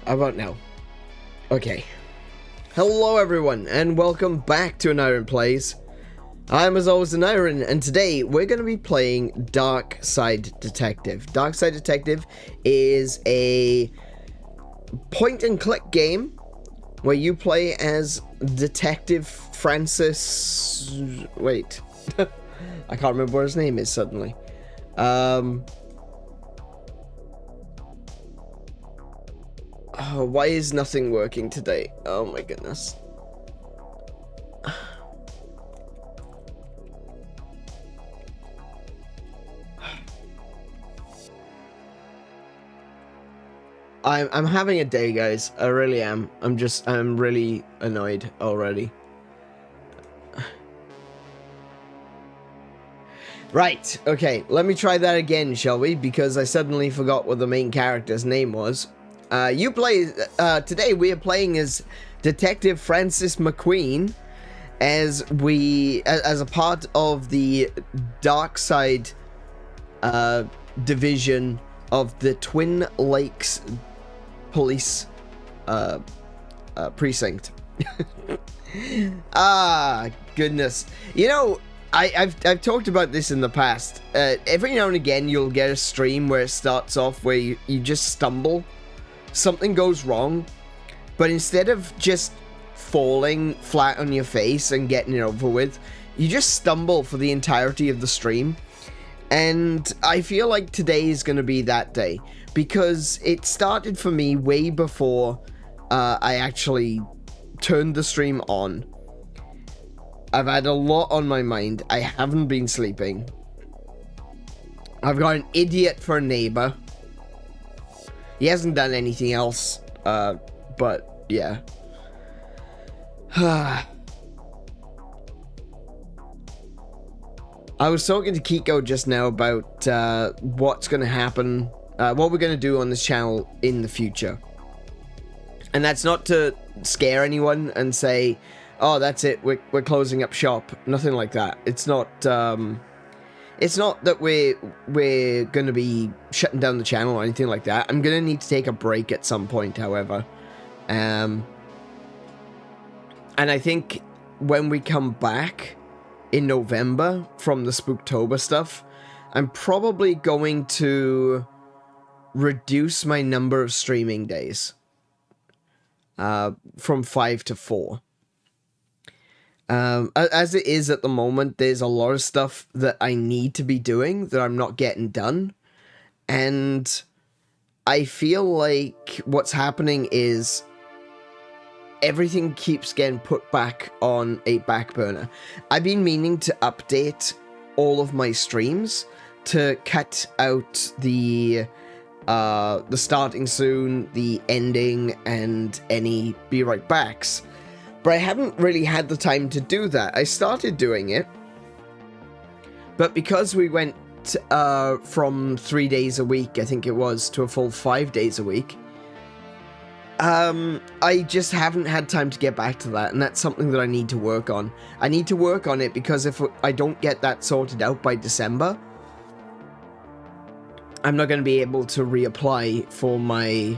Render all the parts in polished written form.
How about now? Okay. Hello everyone, and welcome back to AneurynPlays. I'm as always Aneurin, and today we're going to be playing Darkside Detective. Darkside Detective is a point-and-click game where you play as Detective Francis... Wait. I can't remember what his name is suddenly. Oh, why is nothing working today? Oh my goodness. I'm having a day, guys. I really am. I'm really annoyed already. Right, okay, let me try that again, shall we? Because I suddenly forgot what the main character's name was. Today we are playing as Detective Francis McQueen as a part of the Darkside Division of the Twin Lakes Police Precinct. Ah, goodness. You know, I've talked about this in the past. Every now and again you'll get a stream where it starts off where you just stumble. Something goes wrong, but instead of just falling flat on your face and getting it over with, you just stumble for the entirety of the stream. And I feel like today is going to be that day, because it started for me way before I actually turned the stream on. I've had a lot on my mind. I haven't been sleeping. I've got an idiot for a neighbor. He hasn't done anything else, but yeah. I was talking to Kiko just now about what's going to happen, what we're going to do on this channel in the future. And that's not to scare anyone and say, oh, that's it, we're closing up shop. Nothing like that. It's not that we're going to be shutting down the channel or anything like that. I'm going to need to take a break at some point, however. And I think when we come back in November from the Spooktober stuff, I'm probably going to reduce my number of streaming days from 5 to 4. As it is at the moment, there's a lot of stuff that I need to be doing that I'm not getting done. And I feel like what's happening is everything keeps getting put back on a back burner. I've been meaning to update all of my streams to cut out the starting soon, the ending, and any be right backs. But I haven't really had the time to do that. I started doing it, but because we went from 3 days a week, I think it was, to a full 5 days a week, I just haven't had time to get back to that, and that's something that I need to work on. I need to work on it because if I don't get that sorted out by December, I'm not going to be able to reapply for my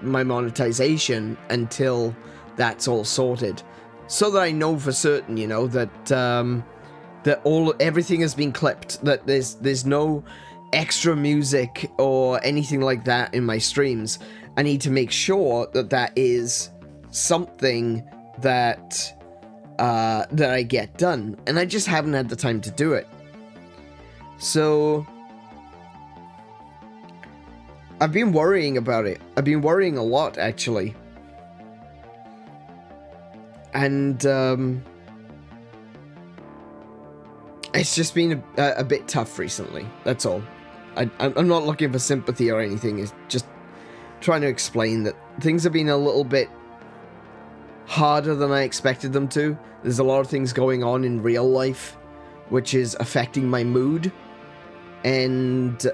my monetization until that's all sorted, so that I know for certain, you know, that that everything has been clipped, that there's no extra music or anything like that in my streams. I need to make sure that that is something that that I get done, and I just haven't had the time to do it. So I've been worrying about it. I've been worrying a lot, actually. And it's just been a bit tough recently. That's all. I'm not looking for sympathy or anything. It's just trying to explain that things have been a little bit harder than I expected them to. There's a lot of things going on in real life, which is affecting my mood. And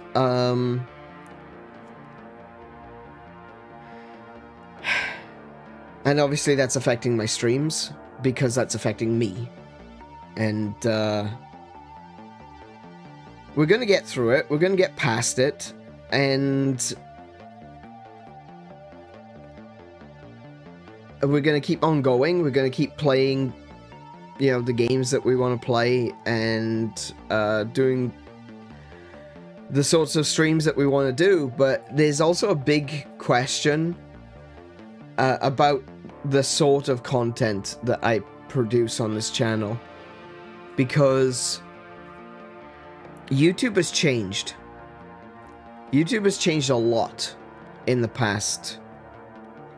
and obviously that's affecting my streams, because that's affecting me. And we're going to get through it. We're going to get past it. And we're gonna keep on going. We're gonna keep playing, you know, the games that we want to play, and doing the sorts of streams that we want to do. But there's also a big question about the sort of content that I produce on this channel, because YouTube has changed. YouTube has changed a lot in the past,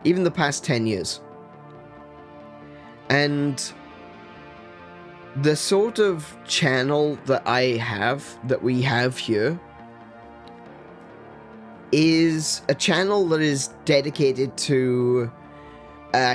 even the past 10 years. And the sort of channel that we have here, is a channel that is dedicated to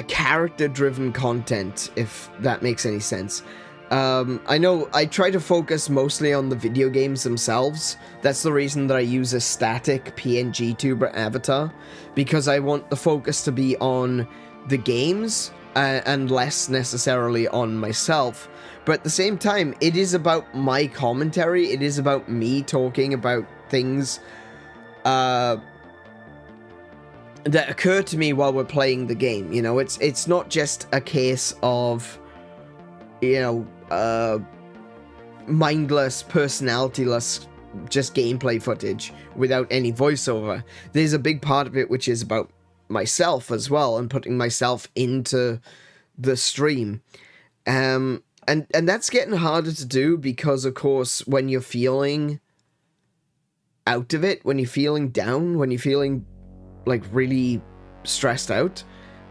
character-driven content, if that makes any sense. I know I try to focus mostly on the video games themselves. That's the reason that I use a static PNG tuber avatar, because I want the focus to be on the games and less necessarily on myself. But at the same time, it is about my commentary. It is about me talking about things that occur to me while we're playing the game. You know, it's not just a case of, you know, mindless, personality-less, just gameplay footage without any voiceover. There's a big part of it which is about myself as well, and putting myself into the stream. And that's getting harder to do because, of course, when you're feeling out of it, when you're feeling down, when you're feeling like really stressed out,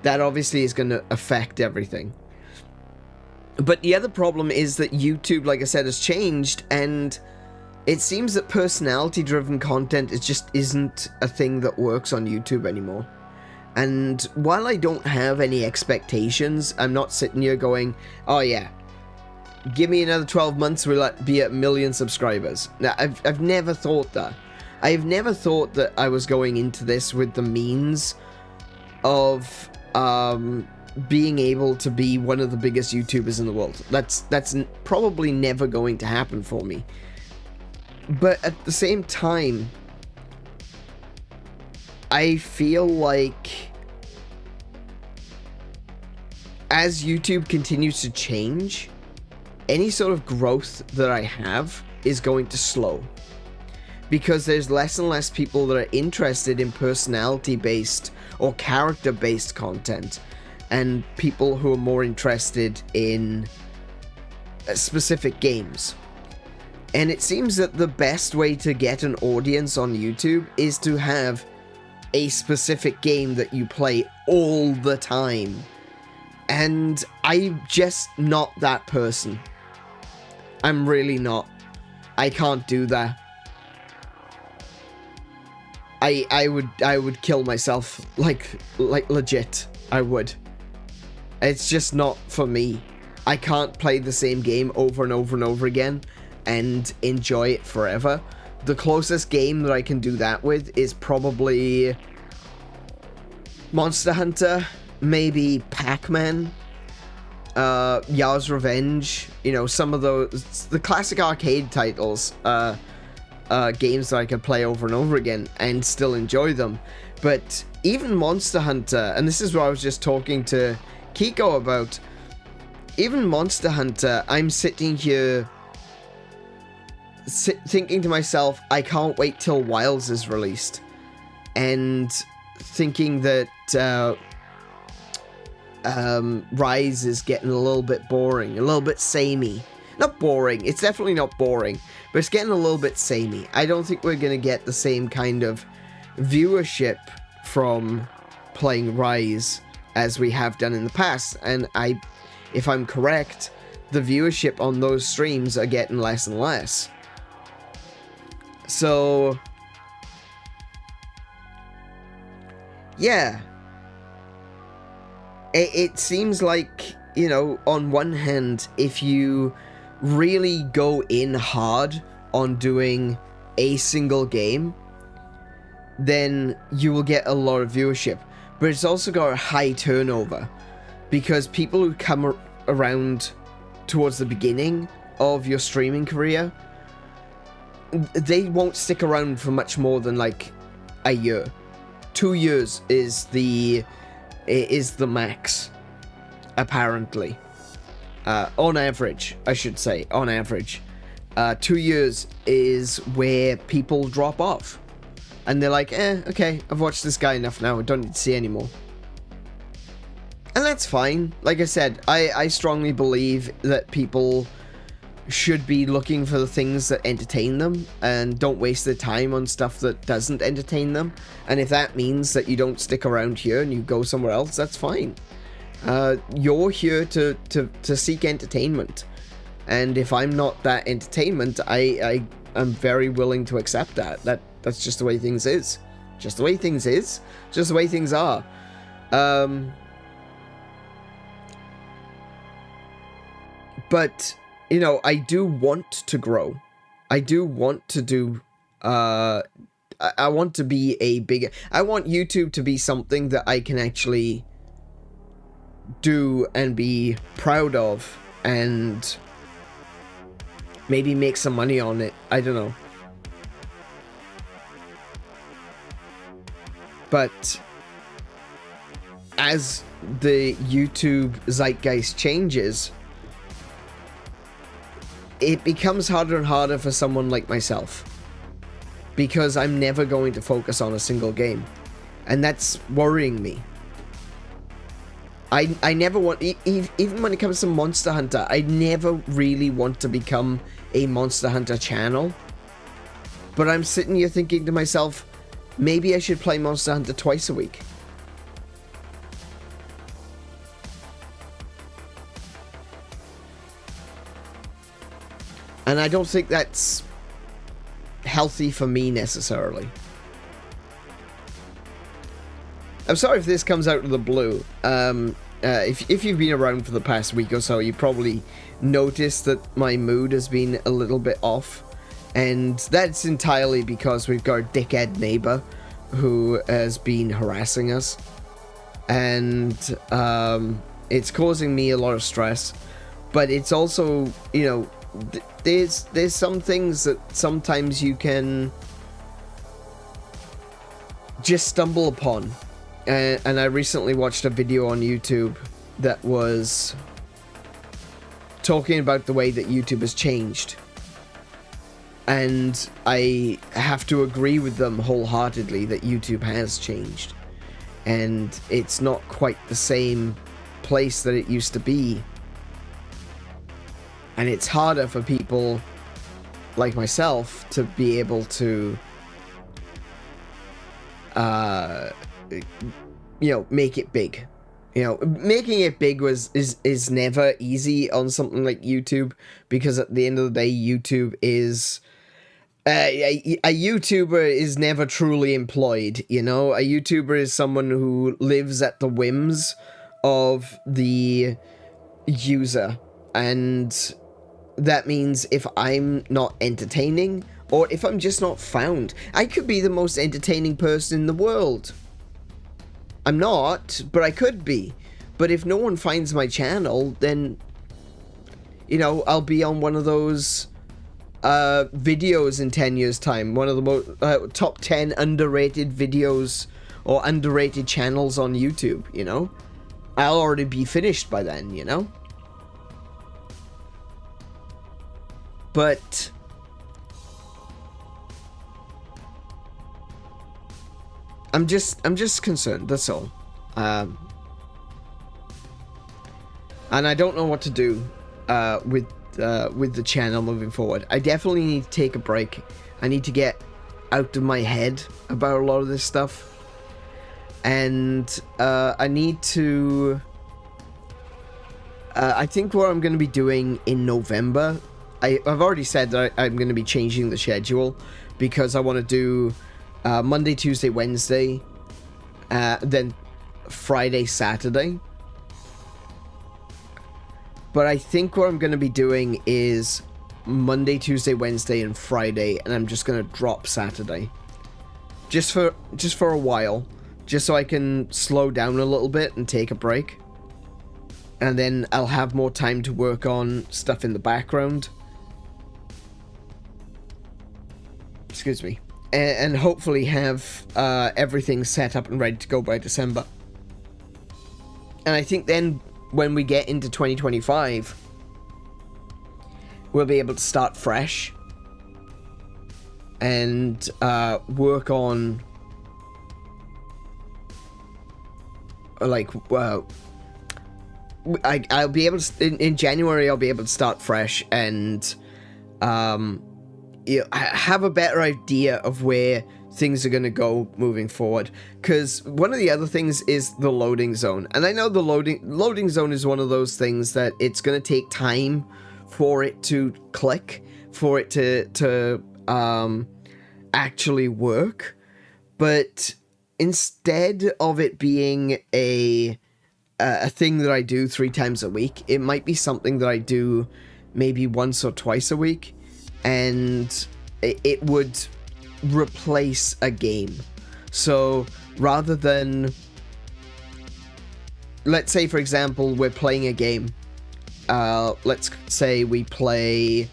that obviously is going to affect everything. But the other problem is that YouTube, like I said, has changed, and it seems that personality-driven content isn't a thing that works on YouTube anymore. And while I don't have any expectations, I'm not sitting here going, oh yeah, give me another 12 months, we'll be at 1 million subscribers. Now, I've never thought that. I've never thought that I was going into this with the means of being able to be one of the biggest YouTubers in the world. That's probably never going to happen for me. But at the same time, I feel like as YouTube continues to change, any sort of growth that I have is going to slow. Because there's less and less people that are interested in personality-based or character-based content, and people who are more interested in specific games. And it seems that the best way to get an audience on YouTube is to have a specific game that you play all the time. And I'm just not that person. I'm really not. I can't do that. I would kill myself, like legit, I would. It's just not for me. I can't play the same game over and over and over again and enjoy it forever. The closest game that I can do that with is probably Monster Hunter, maybe Pac-Man, Yar's Revenge, you know, some of those, the classic arcade titles, games that I could play over and over again and still enjoy them. But even Monster Hunter, and this is what I was just talking to Kiko about, even Monster Hunter, I'm sitting here thinking to myself, I can't wait till Wilds is released, and thinking that Rise is getting a little bit boring, a little bit samey. Not boring, it's definitely not boring, but it's getting a little bit samey. I don't think we're going to get the same kind of viewership from playing Rise as we have done in the past, and if I'm correct, the viewership on those streams are getting less and less. So yeah, it seems like, you know, on one hand, if you really go in hard on doing a single game, then you will get a lot of viewership. But it's also got a high turnover, because people who come around towards the beginning of your streaming career, they won't stick around for much more than like a year. 2 years is the is the max, apparently. On average, I should say, on average. 2 years is where people drop off. And they're like, okay, I've watched this guy enough now, I don't need to see anymore. And that's fine. Like I said, I strongly believe that people should be looking for the things that entertain them and don't waste their time on stuff that doesn't entertain them. And if that means that you don't stick around here and you go somewhere else, that's fine. You're here to seek entertainment. And if I'm not that entertainment, I'm very willing to accept that. That's just the way things is. Just the way things is. Just the way things are. But, you know, I do want to grow. I do want to do, I want to be a bigger, I want YouTube to be something that I can actually do and be proud of and maybe make some money on it. I don't know. But as the YouTube zeitgeist changes, it becomes harder and harder for someone like myself, because I'm never going to focus on a single game, and that's worrying me. I never want, even when it comes to Monster Hunter, I never really want to become a Monster Hunter channel, but I'm sitting here thinking to myself, maybe I should play Monster Hunter twice a week. And I don't think that's healthy for me necessarily. I'm sorry if this comes out of the blue. If you've been around for the past week or so, you probably noticed that my mood has been a little bit off. And that's entirely because we've got a dickhead neighbor who has been harassing us. And it's causing me a lot of stress. But it's also, you know, there's some things that sometimes you can just stumble upon. And I recently watched a video on YouTube that was talking about the way that YouTube has changed. And I have to agree with them wholeheartedly that YouTube has changed. And it's not quite the same place that it used to be. And it's harder for people like myself to be able to, you know, make it big. You know, making it big is never easy on something like YouTube, because at the end of the day, YouTube is a YouTuber is never truly employed. You know, a YouTuber is someone who lives at the whims of the user, and that means if I'm not entertaining, or if I'm just not found, I could be the most entertaining person in the world. I'm not, but I could be. But if no one finds my channel, then, you know, I'll be on one of those videos in 10 years' time. One of the top 10 underrated videos or underrated channels on YouTube, you know? I'll already be finished by then, you know? But I'm just concerned, that's all. And I don't know what to do with the channel moving forward. I definitely need to take a break. I need to get out of my head about a lot of this stuff. And I need to... I think what I'm going to be doing in November... I've already said that I'm going to be changing the schedule, because I want to do Monday, Tuesday, Wednesday, then Friday, Saturday. But I think what I'm going to be doing is Monday, Tuesday, Wednesday, and Friday, and I'm just going to drop Saturday. Just for a while, just so I can slow down a little bit and take a break. And then I'll have more time to work on stuff in the background. Excuse me. And hopefully have everything set up and ready to go by December. And I think then when we get into 2025, we'll be able to start fresh and work on, like, well, I'll be able to, in January, I'll be able to start fresh and have a better idea of where things are going to go moving forward. Because one of the other things is the loading zone. And I know the loading zone is one of those things that it's going to take time for it to click, for it to actually work. But instead of it being a thing that I do 3 times a week, it might be something that I do maybe once or twice a week, and it would replace a game. So rather than, let's say for example we're playing a game, let's say we play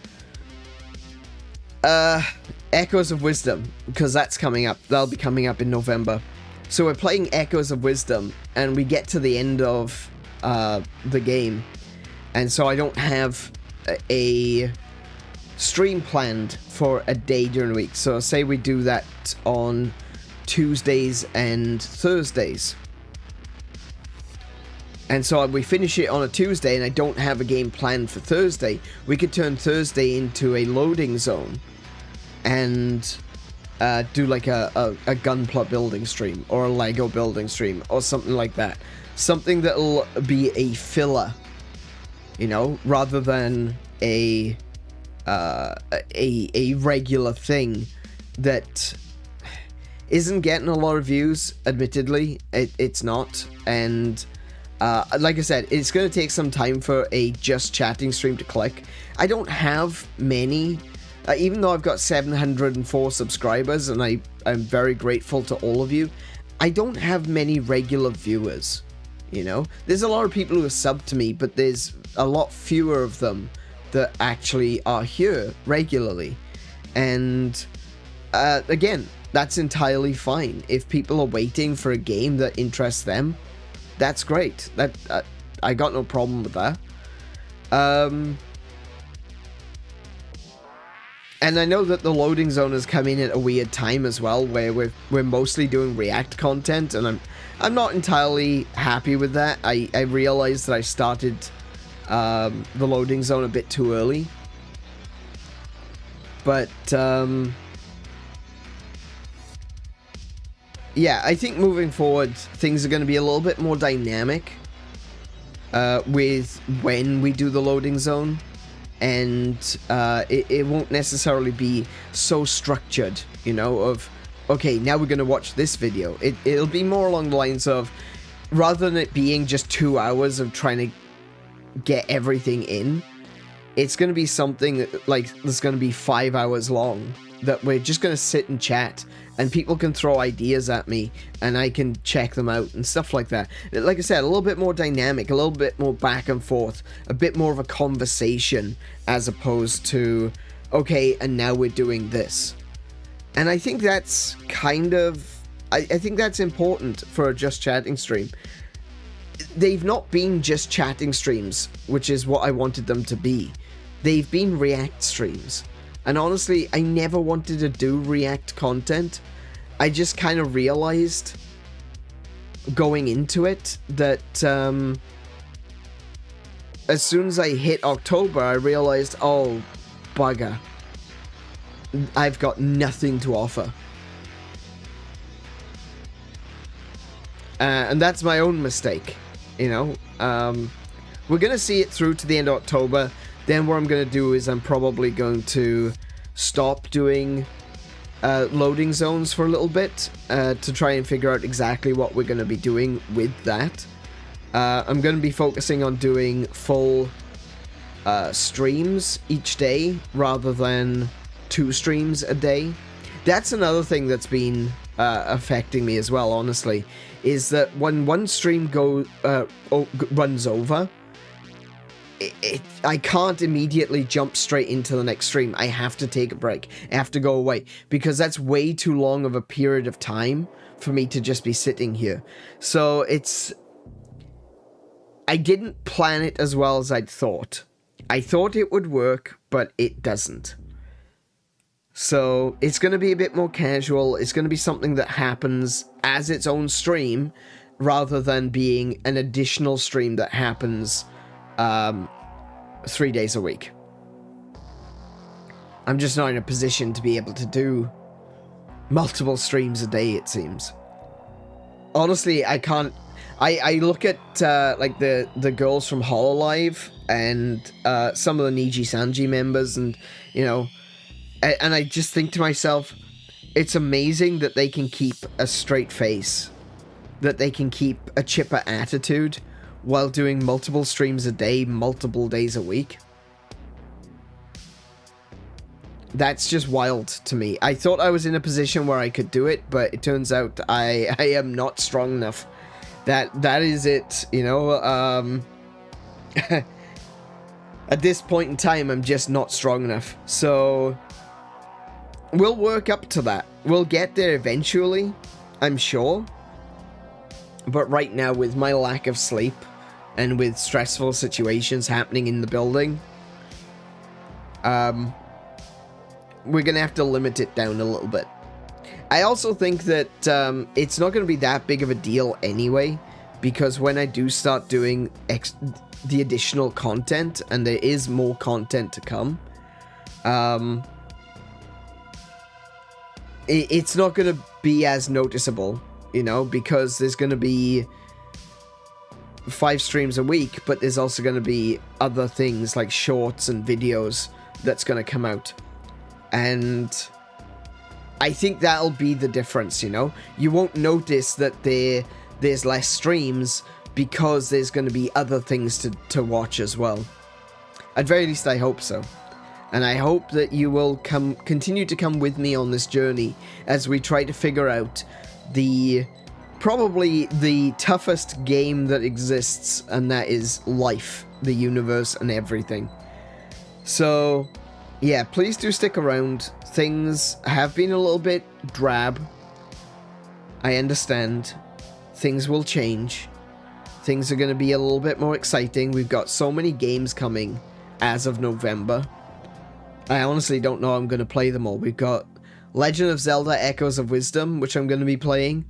Echoes of Wisdom, because that's coming up. That'll be coming up in November. So we're playing Echoes of Wisdom, and we get to the end of the game, and so I don't have a stream planned for a day during the week. So say we do that on Tuesdays and Thursdays, and so we finish it on a Tuesday and I don't have a game planned for Thursday. We could turn Thursday into a loading zone and do like a Gunpla building stream or a Lego building stream or something like that. Something that'll be a filler, you know, rather than a regular thing that isn't getting a lot of views. Admittedly, it's not. And like I said, it's going to take some time for a just chatting stream to click. I don't have many, even though I've got 704 subscribers, and I'm very grateful to all of you. I don't have many regular viewers, you know. There's a lot of people who are subbed to me, but there's a lot fewer of them that actually are here regularly. And again, that's entirely fine. If people are waiting for a game that interests them, that's great. That I got no problem with that. And I know that the loading zone has come in at a weird time as well, where we're mostly doing React content, and I'm not entirely happy with that. I realized that I started the loading zone a bit too early, but yeah, I think moving forward things are going to be a little bit more dynamic with when we do the loading zone, and it won't necessarily be so structured, you know, of okay, now we're going to watch this video. It'll be more along the lines of, rather than it being just 2 hours of trying to get everything in, it's going to be something like that's going to be 5 hours long, that we're just going to sit and chat, and people can throw ideas at me and I can check them out and stuff like that. Like I said, a little bit more dynamic, a little bit more back and forth, a bit more of a conversation, as opposed to okay, and now we're doing this. And I think that's kind of, I think that's important for a just chatting stream. They've not been just chatting streams, which is what I wanted them to be. They've been React streams. And honestly, I never wanted to do React content. I just kind of realized going into it that as soon as I hit October, I realized, oh, bugger. I've got nothing to offer. And that's my own mistake, you know. We're going to see it through to the end of October. Then what I'm going to do is I'm probably going to stop doing loading zones for a little bit to try and figure out exactly what we're going to be doing with that. I'm going to be focusing on doing full streams each day rather than 2 streams a day. That's another thing that's been affecting me as well, honestly, is that when one stream runs over, I can't immediately jump straight into the next stream. I have to take a break. I have to go away, because that's way too long of a period of time for me to just be sitting here. So it's I didn't plan it as well as I'd thought. I thought it would work, but it doesn't. So it's going to be a bit more casual. It's going to be something that happens as its own stream, rather than being an additional stream that happens 3 days a week. I'm just not in a position to be able to do multiple streams a day, it seems. Honestly, I can't. I look at like the girls from Hololive and some of the Niji Sanji members, and you know, and I just think to myself, it's amazing that they can keep a straight face, that they can keep a chipper attitude while doing multiple streams a day, multiple days a week. That's just wild to me. I thought I was in a position where I could do it, but it turns out I am not strong enough. That is it, you know. At this point in time, I'm just not strong enough. So we'll work up to that. We'll get there eventually, I'm sure. But right now, with my lack of sleep and with stressful situations happening in the building, we're going to have to limit it down a little bit. I also think that it's not going to be that big of a deal anyway, because when I do start doing the additional content, and there is more content to come, it's not going to be as noticeable, you know, because there's going to be 5 streams a week, but there's also going to be other things like shorts and videos that's going to come out. And I think that'll be the difference, you know? You won't notice that there's less streams because there's going to be other things to watch as well. At very least, I hope so. And I hope that you will continue to come with me on this journey as we try to figure out probably the toughest game that exists, and that is life, the universe, and everything. So yeah, please do stick around. Things have been a little bit drab. I understand. Things will change. Things are going to be a little bit more exciting. We've got so many games coming as of November. I honestly don't know how I'm going to play them all. We've got Legend of Zelda Echoes of Wisdom, which I'm going to be playing.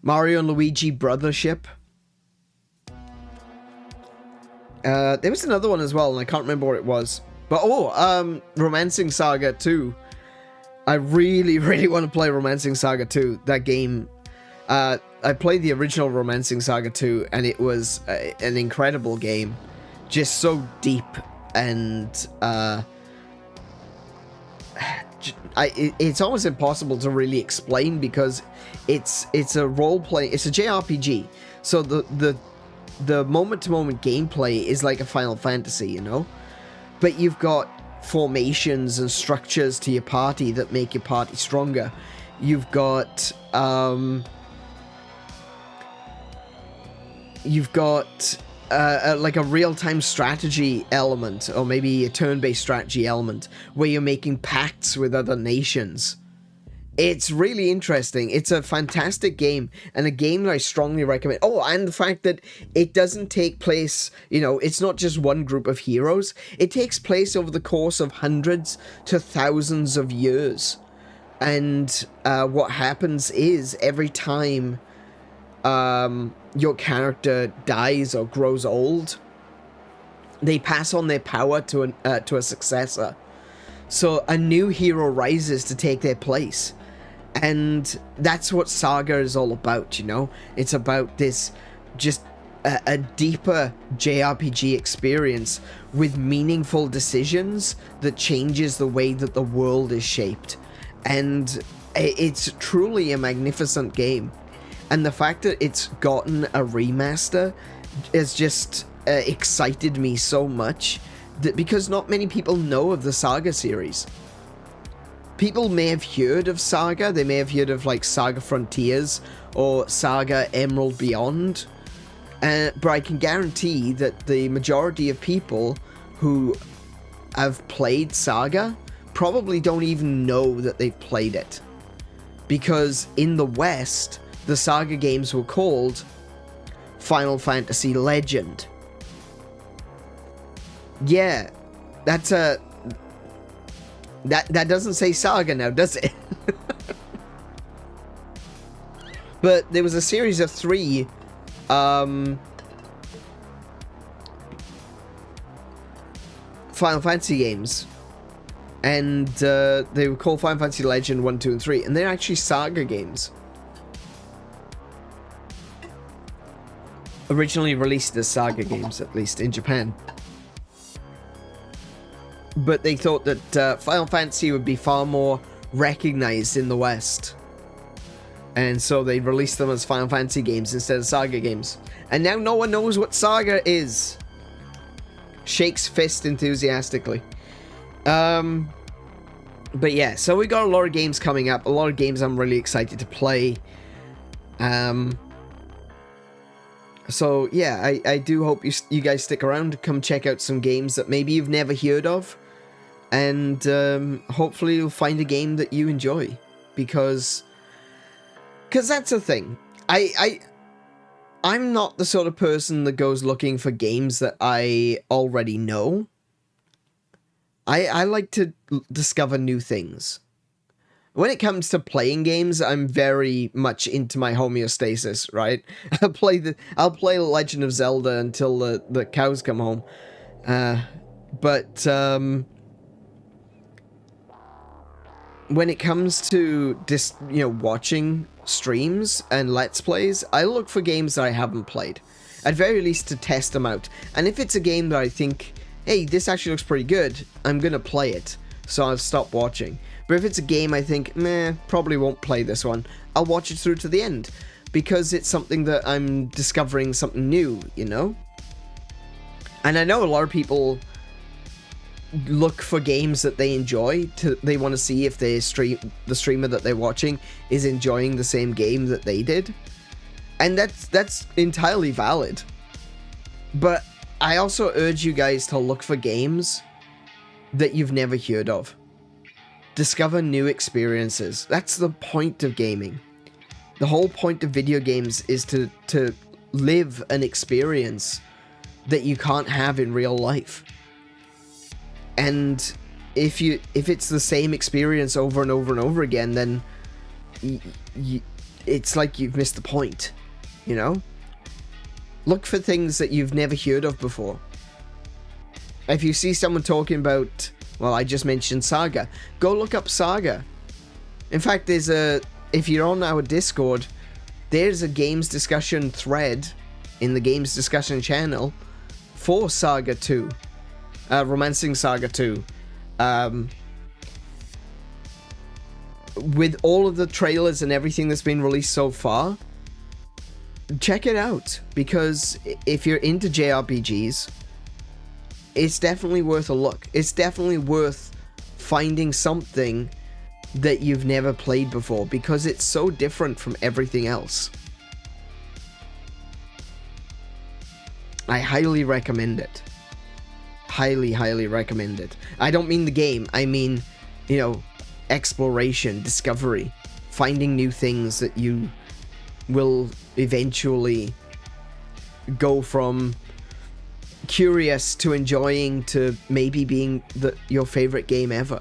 Mario and Luigi Brothership. There was another one as well, and I can't remember what it was. But, Romancing Saga 2. I really, really want to play Romancing Saga 2. That game, I played the original Romancing Saga 2, and it was an incredible game. Just so deep, and it's almost impossible to really explain, because it's a role-play, it's a JRPG. So the moment-to-moment gameplay is like a Final Fantasy, you know? But you've got formations and structures to your party that make your party stronger. You've got like a real-time strategy element, or maybe a turn-based strategy element, where you're making pacts with other nations. It's really interesting. It's a fantastic game, and a game that I strongly recommend. Oh, and the fact that it doesn't take place, you know, it's not just one group of heroes. It takes place over the course of hundreds to thousands of years. And what happens is, every time your character dies or grows old, they pass on their power to a successor. So a new hero rises to take their place. And that's what Saga is all about, you know? It's about this, just a deeper JRPG experience with meaningful decisions that changes the way that the world is shaped. And it's truly a magnificent game. And the fact that it's gotten a remaster has just excited me so much, because not many people know of the Saga series. People may have heard of Saga, they may have heard of like Saga Frontiers or Saga Emerald Beyond, but I can guarantee that the majority of people who have played Saga probably don't even know that they've played it. Because in the West, the Saga games were called Final Fantasy Legend. Yeah, that's a... That doesn't say Saga now, does it? But there was a series of 3 Final Fantasy games, and they were called Final Fantasy Legend 1, 2, and 3, and they're actually Saga games. Originally released as Saga games, at least in Japan. But they thought that Final Fantasy would be far more recognized in the West. And so they released them as Final Fantasy games instead of Saga games. And now no one knows what Saga is. Shakes fist enthusiastically. But yeah, so we got a lot of games coming up. A lot of games I'm really excited to play. So yeah, I do hope you guys stick around to come check out some games that maybe you've never heard of. And hopefully you'll find a game that you enjoy. Because that's the thing. I'm not the sort of person that goes looking for games that I already know. I like to discover new things. When it comes to playing games, I'm very much into my homeostasis, right? I'll play Legend of Zelda until the cows come home. But when it comes to just, watching streams and Let's Plays, I look for games that I haven't played. At very least to test them out. And if it's a game that I think, hey, this actually looks pretty good, I'm gonna play it. So I'll stop watching. But if it's a game I think, meh, probably won't play this one, I'll watch it through to the end. Because it's something that I'm discovering something new, And I know a lot of people look for games that they enjoy. They want to see if the streamer that they're watching is enjoying the same game that they did. And that's entirely valid. But I also urge you guys to look for games that you've never heard of. Discover new experiences. That's the point of gaming. The whole point of video games is to live an experience that you can't have in real life. And if it's the same experience over and over and over again, then it's like you've missed the point, Look for things that you've never heard of before. If you see someone talking about, well, I just mentioned Saga, go look up Saga. In fact, if you're on our Discord, there's a games discussion thread in the games discussion channel for Saga 2. Romancing Saga 2. With all of the trailers and everything that's been released so far, check it out. Because if you're into JRPGs, it's definitely worth a look. It's definitely worth finding something that you've never played before, because it's so different from everything else. I highly recommend it. Highly, highly recommend it. I don't mean the game. I mean, exploration, discovery, finding new things that you will eventually go from curious to enjoying to maybe being your favorite game ever.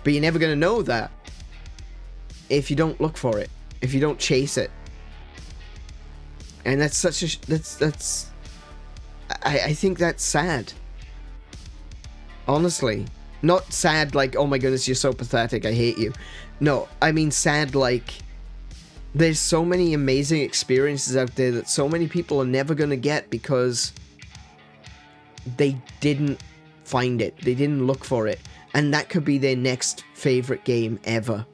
But you're never going to know that if you don't look for it, if you don't chase it. And that's such a... That's I think that's sad. Honestly. Not sad like, oh my goodness, you're so pathetic, I hate you. No, I mean sad like, there's so many amazing experiences out there that so many people are never going to get because they didn't find it. They didn't look for it. And that could be their next favorite game ever.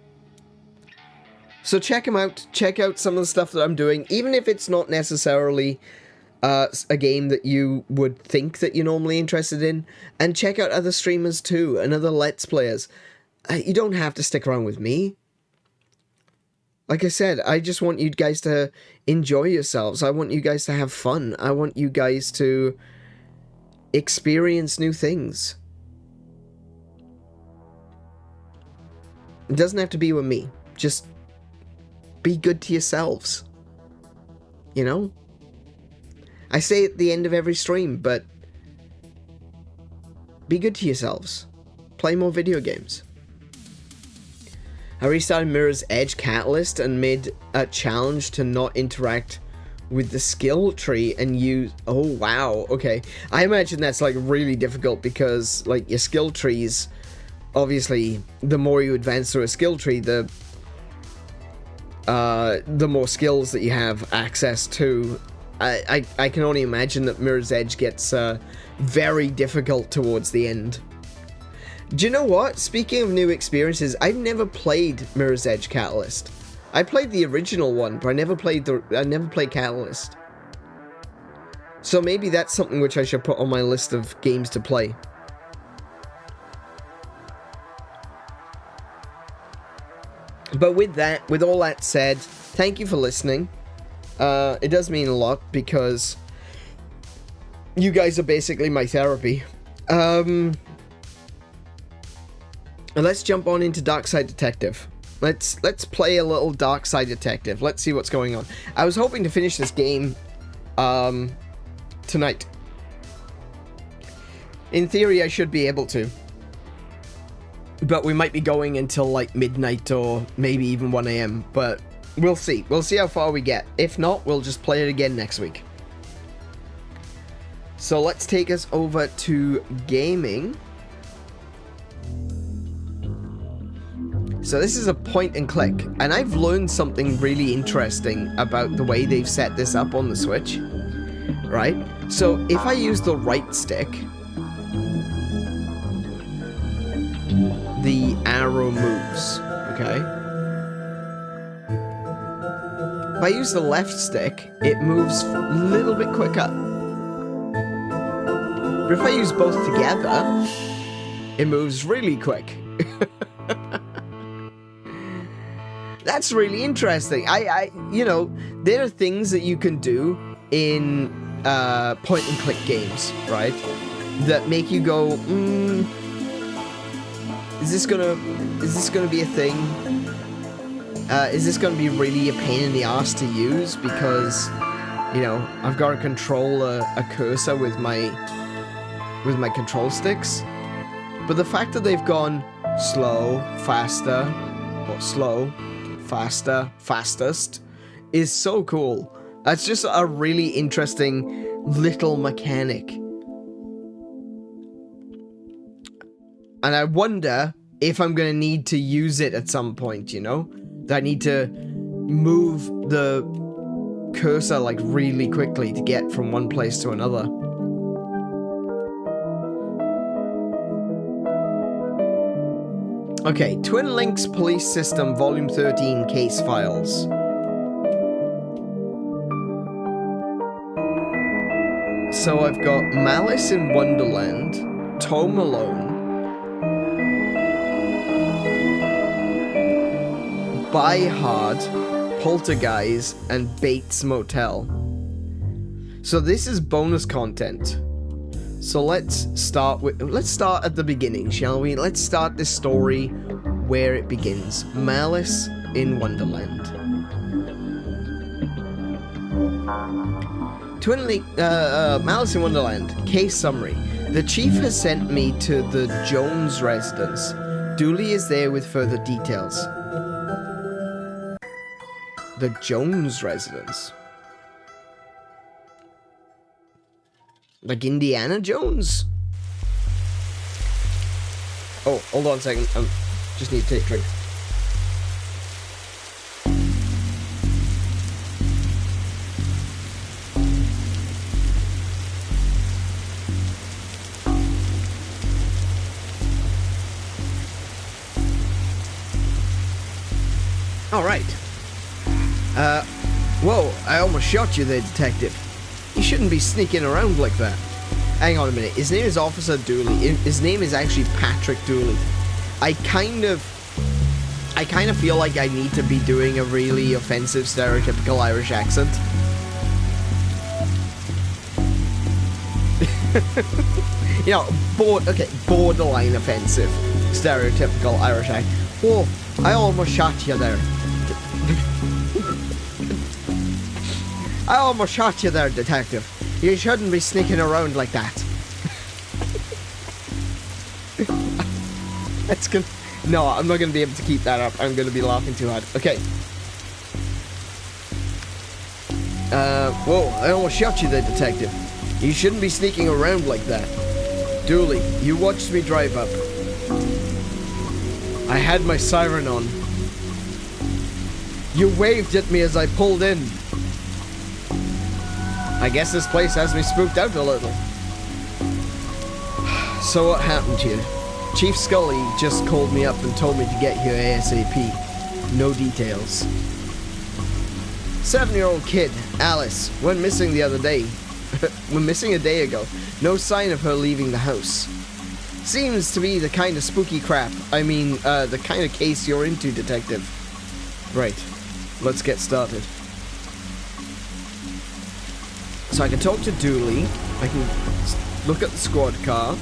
So check them out. Check out some of the stuff that I'm doing, even if it's not necessarily a game that you would think that you're normally interested in. And check out other streamers too, and other Let's Players. You don't have to stick around with me. Like I said, I just want you guys to enjoy yourselves. I want you guys to have fun. I want you guys to experience new things. It doesn't have to be with me. Just be good to yourselves. I say it at the end of every stream, but be good to yourselves. Play more video games. I restarted Mirror's Edge Catalyst and made a challenge to not interact with the skill tree and use... Oh, wow. Okay. I imagine that's, like, really difficult because, like, your skill trees... Obviously, the more you advance through a skill tree, the more skills that you have access to. I can only imagine that Mirror's Edge gets very difficult towards the end. Do you know what? Speaking of new experiences, I've never played Mirror's Edge Catalyst. I played the original one, but I never played Catalyst. So maybe that's something which I should put on my list of games to play. But with all that said, thank you for listening. It does mean a lot because you guys are basically my therapy. And let's jump on into Darkside Detective. Let's play a little Darkside Detective. Let's see what's going on. I was hoping to finish this game tonight. In theory, I should be able to. But we might be going until like midnight or maybe even 1 AM. But we'll see. We'll see how far we get. If not, we'll just play it again next week. So let's take us over to gaming. So this is a point and click, and I've learned something really interesting about the way they've set this up on the Switch, right? So if I use the right stick, the arrow moves, okay? If I use the left stick, it moves a little bit quicker. But if I use both together, it moves really quick. That's really interesting. You know, there are things that you can do in point and click games, right? That make you go, is this gonna be a thing? Is this gonna be really a pain in the ass to use? Because, you know, I've got to control a cursor with my control sticks. But the fact that they've gone slow, faster, or slow, faster, fastest, is so cool. That's just a really interesting little mechanic. And I wonder if I'm gonna need to use it at some point, you know? That I need to move the cursor like really quickly to get from one place to another. Okay, Twin Links Police System Volume 13 Case Files. So I've got Malice in Wonderland, Home Alone, Buy Hard, Poltergeist, and Bates Motel. So this is bonus content. So let's start at the beginning, shall we? Let's start this story where it begins. Malice in Wonderland. Malice in Wonderland. Case summary. The chief has sent me to the Jones residence. Dooley is there with further details. The Jones residence. Like Indiana Jones? Oh, hold on a second. Just need to take a drink. Alright. Whoa, I almost shot you there, detective. You shouldn't be sneaking around like that. Hang on a minute. His name is Officer Dooley. His name is actually Patrick Dooley. I kind of feel like I need to be doing a really offensive, stereotypical Irish accent. You know, borderline offensive, stereotypical Irish accent. Whoa, I almost shot you there. I almost shot you there, detective. You shouldn't be sneaking around like that. That's gonna... No, I'm not gonna be able to keep that up. I'm gonna be laughing too hard. Okay. Whoa, I almost shot you there, detective. You shouldn't be sneaking around like that. Dooley, you watched me drive up. I had my siren on. You waved at me as I pulled in. I guess this place has me spooked out a little. So what happened to you? Chief Scully just called me up and told me to get here ASAP. No details. 7-year-old kid, Alice, went missing the other day. Went missing a day ago. No sign of her leaving the house. Seems to be the kind of spooky crap. I mean, the kind of case you're into, detective. Right. Let's get started. So I can talk to Dooley. I can look at the squad car.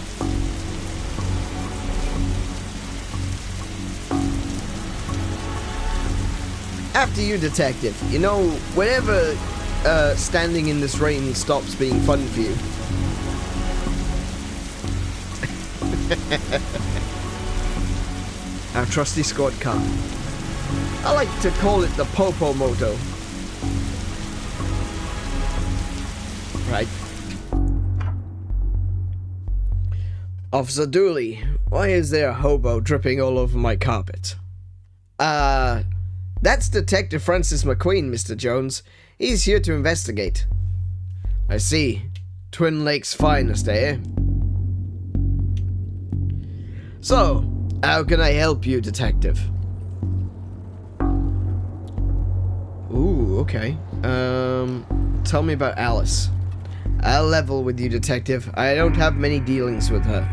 After you, detective. You know, whenever standing in this rain stops being fun for you. Our trusty squad car. I like to call it the Popo Moto. Right. Officer Dooley, why is there a hobo dripping all over my carpet? That's Detective Francis McQueen, Mr. Jones. He's here to investigate. I see. Twin Lakes finest, eh? So, how can I help you, detective? Ooh, okay. Tell me about Alice. I'll level with you, detective. I don't have many dealings with her.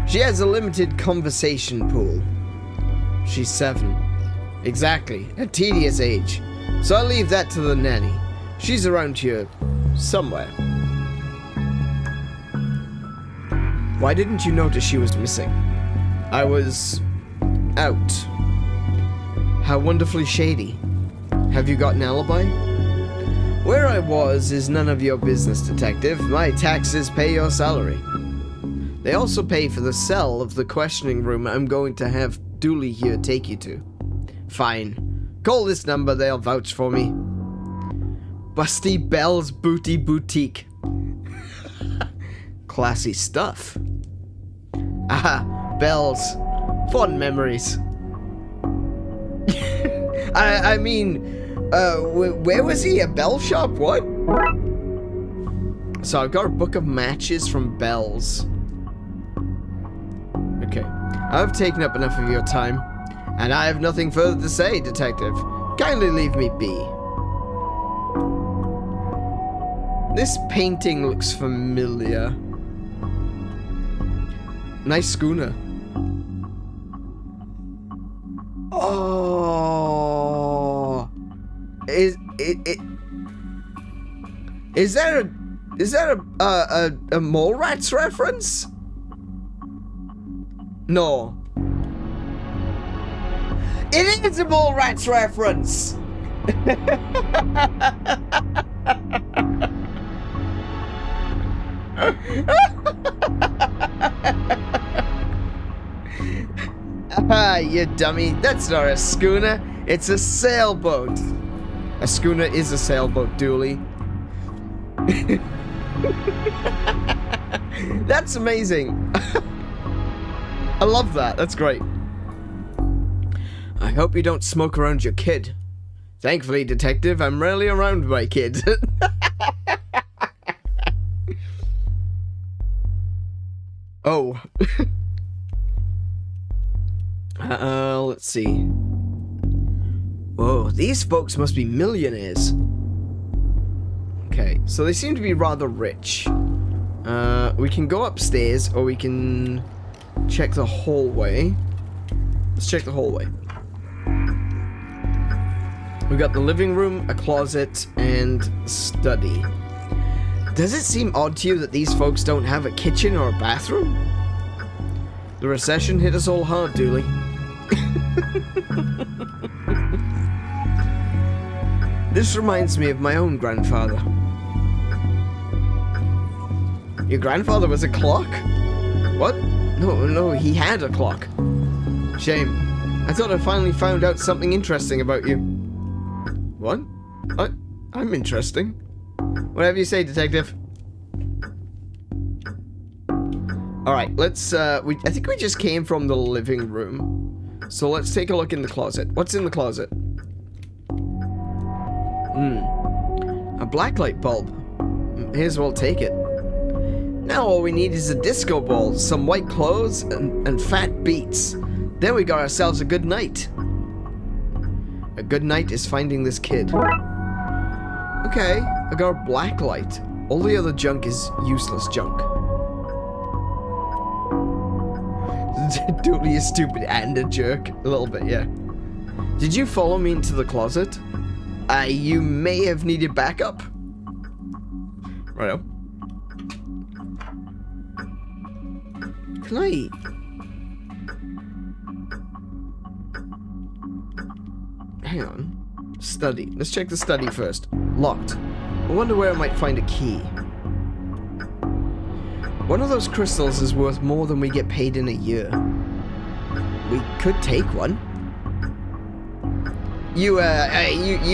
She has a limited conversation pool. She's 7. Exactly, a tedious age. So I'll leave that to the nanny. She's around here somewhere. Why didn't you notice she was missing? I was out. How wonderfully shady. Have you got an alibi? Where I was is none of your business, detective. My taxes pay your salary. They also pay for the cell of the questioning room I'm going to have Dooley here take you to. Fine. Call this number, they'll vouch for me. Busty Bell's Booty Boutique. Classy stuff. Aha, Bell's. Fond memories. I mean, where was he? A Bell shop? What? So I've got a book of matches from Bell's. Okay. I've taken up enough of your time, and I have nothing further to say, detective. Kindly leave me be. This painting looks familiar. Nice schooner. Oh, is that a Mallrats reference? No. It is a Mallrats reference. Ah, you dummy. That's not a schooner. It's a sailboat. A schooner is a sailboat, Dooley. That's amazing. I love that. That's great. I hope you don't smoke around your kid. Thankfully, detective, I'm rarely around my kid. Oh. Let's see. Whoa, these folks must be millionaires. Okay, so they seem to be rather rich. We can go upstairs, or we can check the hallway. Let's check the hallway. We got the living room, a closet, and study. Does it seem odd to you that these folks don't have a kitchen or a bathroom? The recession hit us all hard, Dooley. This reminds me of my own grandfather. Your grandfather was a clock? What? No, he had a clock. Shame. I thought I finally found out something interesting about you. What? I'm interesting. Whatever you say, detective. Alright, let's, I think we just came from the living room. So let's take a look in the closet. What's in the closet? A blacklight bulb. May as well take it. Now all we need is a disco ball, some white clothes, and fat beats. Then we got ourselves a good night. A good night is finding this kid. Okay, I got a black light. All the other junk is useless junk. Dooley is stupid and a jerk. A little bit, yeah. Did you follow me into the closet? You may have needed backup. Righto. Can I... Hang on. Study. Let's check the study first. Locked. I wonder where I might find a key. One of those crystals is worth more than we get paid in a year. We could take one. You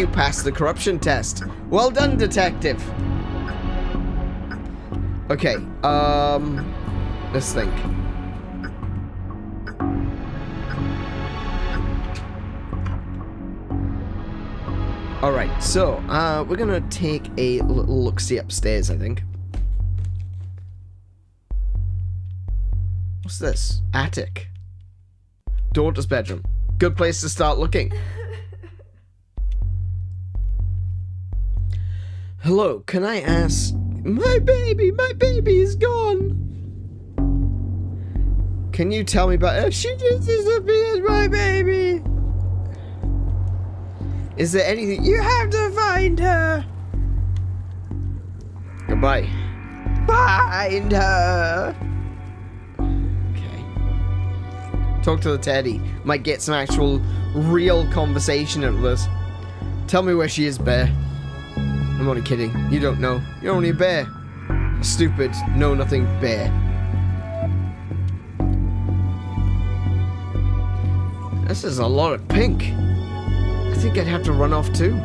passed the corruption test. Well done, detective. Okay, let's think. Alright, so, we're gonna take a little look-see upstairs, I think. What's this? Attic. Daughter's bedroom. Good place to start looking. Hello, can I ask... My baby is gone. Can you tell me about her? She just disappeared, my baby. Is there anything... You have to find her. Goodbye. Find her. Okay. Talk to the teddy. Might get some actual real conversation out of this. Tell me where she is, bear. I'm only kidding. You don't know. You're only a bear. A stupid, know-nothing bear. This is a lot of pink. I think I'd have to run off too.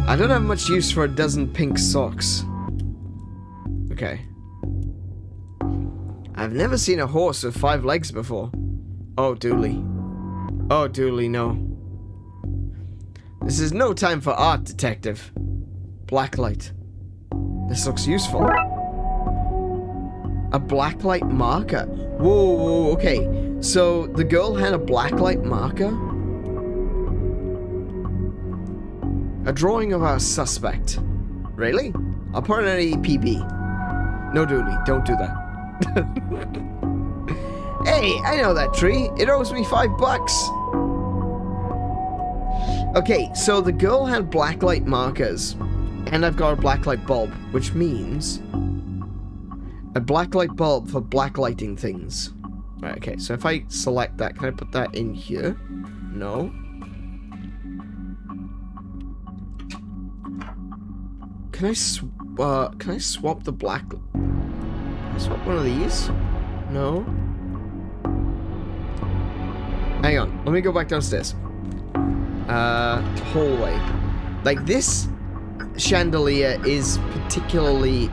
I don't have much use for a dozen pink socks. Okay. I've never seen a horse with 5 legs before. Oh, Dooley. Oh, Dooley, no. This is no time for art, detective. Blacklight. This looks useful. A blacklight marker. Whoa, okay. So, the girl had a blacklight marker? A drawing of our suspect. Really? I'll put it in APB. No, Dooley, don't do that. Hey, I know that tree. It owes me $5. Okay, so the girl had blacklight markers, and I've got a blacklight bulb, which means a blacklight bulb for blacklighting things. Right, okay, so if I select that, can I put that in here? No. Can I swap the black... Can I swap one of these? No. Hang on, let me go back downstairs. Hallway. Like, this chandelier is particularly...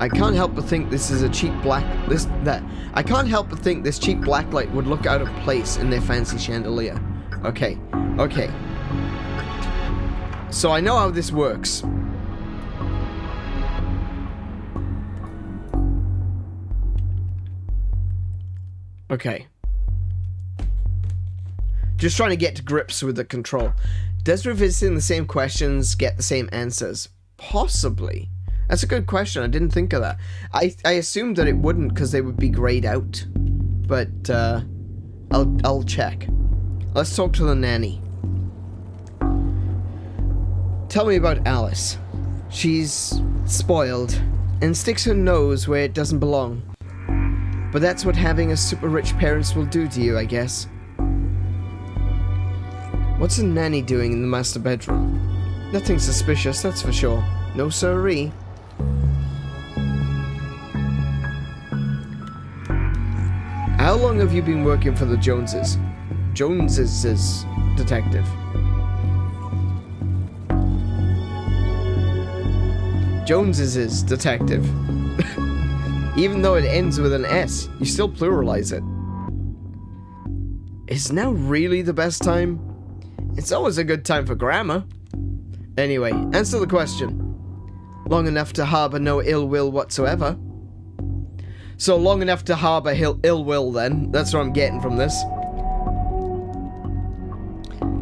I can't help but think this is a cheap I can't help but think this cheap blacklight would look out of place in their fancy chandelier. Okay, okay. So I know how this works. Okay. Just trying to get to grips with the control. Does revisiting the same questions get the same answers? Possibly. That's a good question. I didn't think of that. I assumed that it wouldn't because they would be grayed out. But I'll check. Let's talk to the nanny. Tell me about Alice. She's spoiled and sticks her nose where it doesn't belong. But that's what having a super rich parents will do to you, I guess. What's a nanny doing in the master bedroom? Nothing suspicious, that's for sure. No siree. How long have you been working for the Joneses? Joneses' detective. Joneses' detective. Even though it ends with an S, you still pluralize it. Is now really the best time? It's always a good time for grammar. Anyway, answer the question. Long enough to harbor no ill will whatsoever. So long enough to harbor ill will then. That's what I'm getting from this.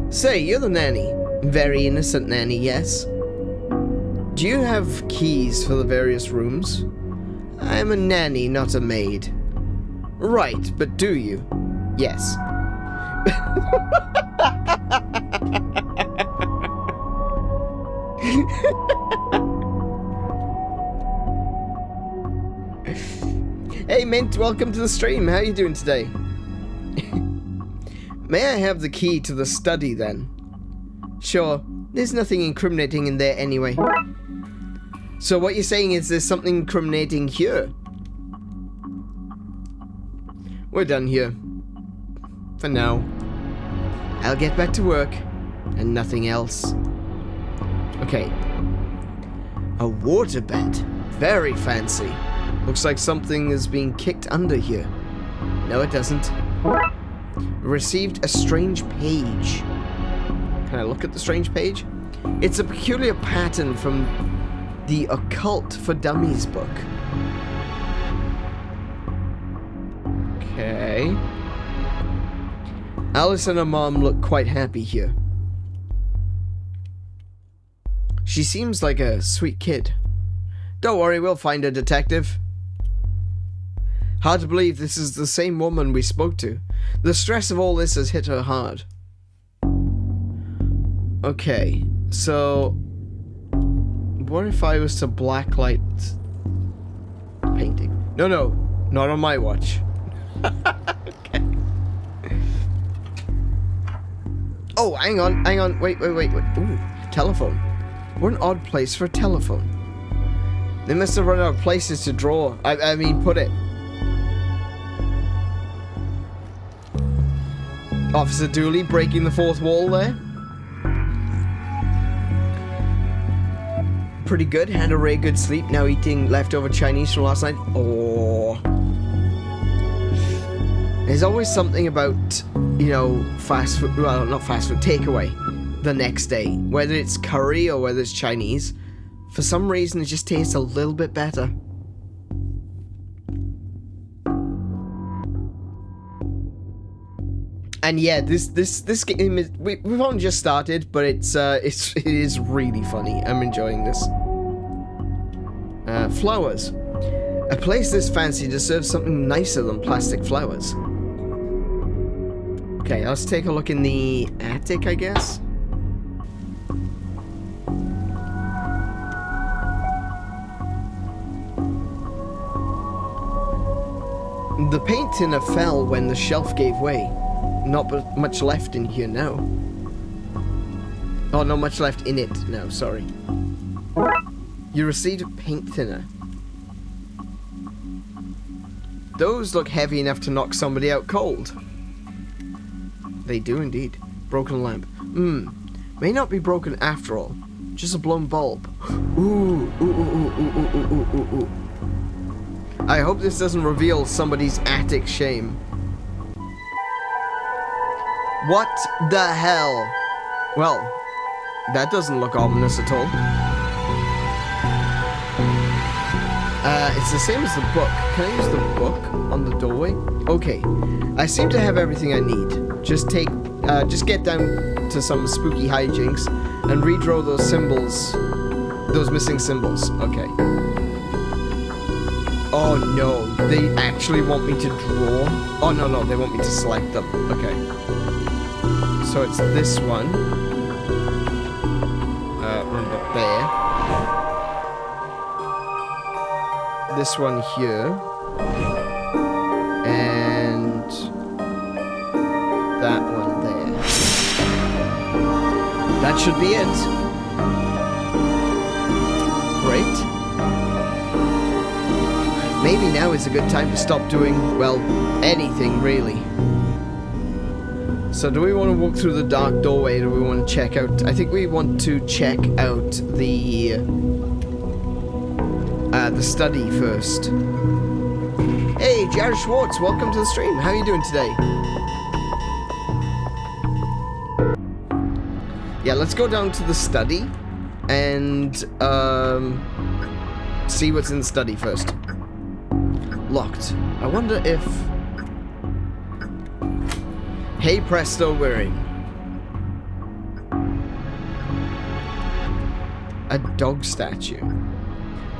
Say, you're the nanny. Very innocent nanny, yes. Do you have keys for the various rooms? I'm a nanny, not a maid. Right, but do you? Yes. Hey Mint, welcome to the stream. How are you doing today? May I have the key to the study then? Sure, there's nothing incriminating in there anyway. So what you're saying is there's something incriminating here? We're done here. For now. I'll get back to work. And nothing else. Okay. A waterbed. Very fancy. Looks like something is being kicked under here. No, it doesn't. Received a strange page. Can I look at the strange page? It's a peculiar pattern from the Occult for Dummies book. Okay. Alice and her mom look quite happy here. She seems like a sweet kid. Don't worry, we'll find a detective. Hard to believe this is the same woman we spoke to. The stress of all this has hit her hard. Okay, so what if I was to blacklight painting? No, not on my watch. Okay. Oh, hang on, wait. Ooh, telephone. What an odd place for a telephone. They must have run out of places to draw. I mean, put it. Officer Dooley breaking the fourth wall there. Pretty good. Had a really good sleep. Now eating leftover Chinese from last night. Oh. There's always something about, you know, fast food. Well, not fast food. Takeaway. The next day. Whether it's curry or whether it's Chinese. For some reason, it just tastes a little bit better. And yeah, this game is we've only just started, but it is really funny. I'm enjoying this. Flowers. A place this fancy deserves something nicer than plastic flowers. Okay, let's take a look in the attic, I guess. The paint thinner fell when the shelf gave way. Not much left in here now. Oh, not much left in it now, sorry. You received a paint thinner. Those look heavy enough to knock somebody out cold. They do indeed. Broken lamp. May not be broken after all. Just a blown bulb. Ooh. I hope this doesn't reveal somebody's attic shame. What the hell? Well, that doesn't look ominous at all. It's the same as the book. Can I use the book on the doorway? Okay. I seem to have everything I need. Just get down to some spooky hijinks and redraw those symbols. Those missing symbols. Okay. Oh no, they actually want me to draw? Oh no, they want me to select them. Okay. So it's this one. There. This one here. And that one there. That should be it. great. Maybe now is a good time to stop doing, well, anything really. So do we want to walk through the dark doorway, or do we want to check out... I think we want to check out the study first. Hey, Jared Schwartz, welcome to the stream. How are you doing today? Yeah, let's go down to the study and see what's in the study first. Locked. I wonder if... Hey presto, we're in. A dog statue.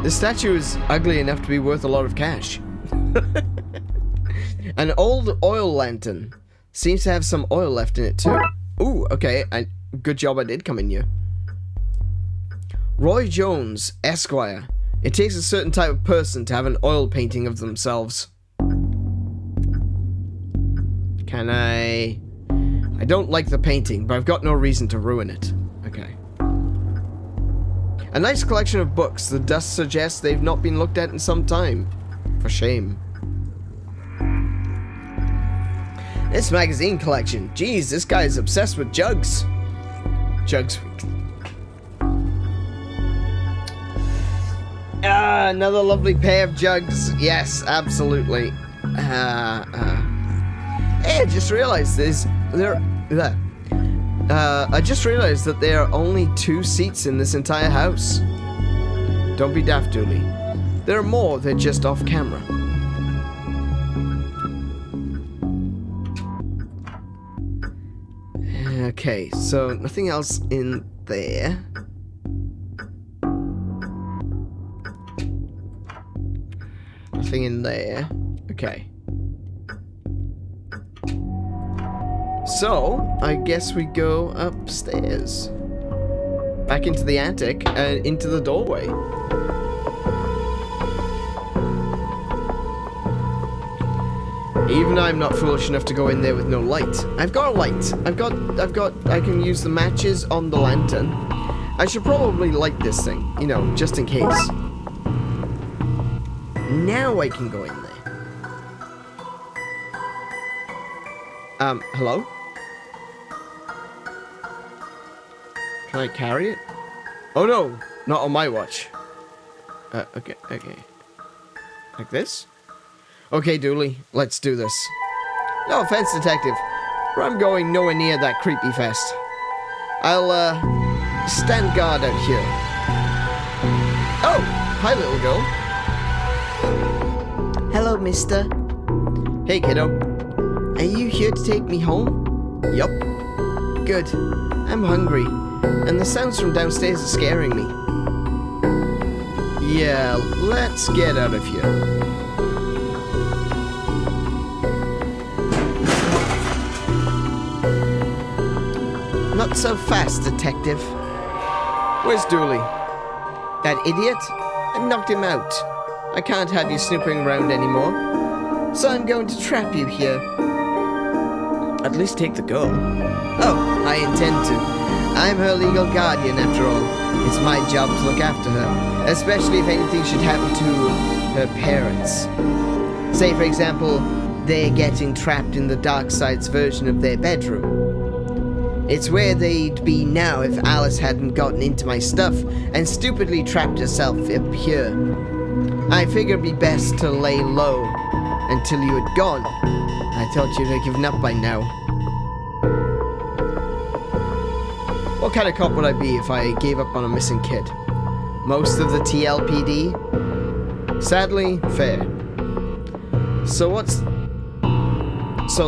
This statue is ugly enough to be worth a lot of cash. An old oil lantern. Seems to have some oil left in it too. Ooh, okay. Good job I did come in here. Roy Jones, Esquire. It takes a certain type of person to have an oil painting of themselves. Can I don't like the painting, but I've got no reason to ruin it. Okay. A nice collection of books. The dust suggests they've not been looked at in some time. For shame. This magazine collection. Jeez, this guy is obsessed with jugs. Jugs. Ah, another lovely pair of jugs. Yes, absolutely. Hey, I just realized I just realized that there are only 2 seats in this entire house. Don't be daft, Dooley. There are more, they're just off camera. Okay, so nothing else in there. Nothing in there. Okay. So, I guess we go upstairs. Back into the attic and into the doorway. Even I'm not foolish enough to go in there with no light. I've got a light. I can use the matches on the lantern. I should probably light this thing, you know, just in case. Now I can go in there. Hello? Can I carry it? Oh no, not on my watch. Okay. Like this? Okay, Dooley, let's do this. No offense, Detective, but I'm going nowhere near that creepy fest. I'll, stand guard out here. Oh, hi, little girl. Hello, mister. Hey, kiddo. Are you here to take me home? Yup. Good. I'm hungry, and the sounds from downstairs are scaring me. Yeah, let's get out of here. Not so fast, Detective. Where's Dooley? That idiot? I knocked him out. I can't have you snooping around anymore. So I'm going to trap you here. At least take the girl. Oh, I intend to. I'm her legal guardian, after all. It's my job to look after her, especially if anything should happen to her parents. Say, for example, they're getting trapped in the Darkside's version of their bedroom. It's where they'd be now if Alice hadn't gotten into my stuff and stupidly trapped herself up here. I figured it'd be best to lay low until you had gone. I thought you'd have given up by now. What kind of cop would I be if I gave up on a missing kid? Most of the TLPD? Sadly, fair. So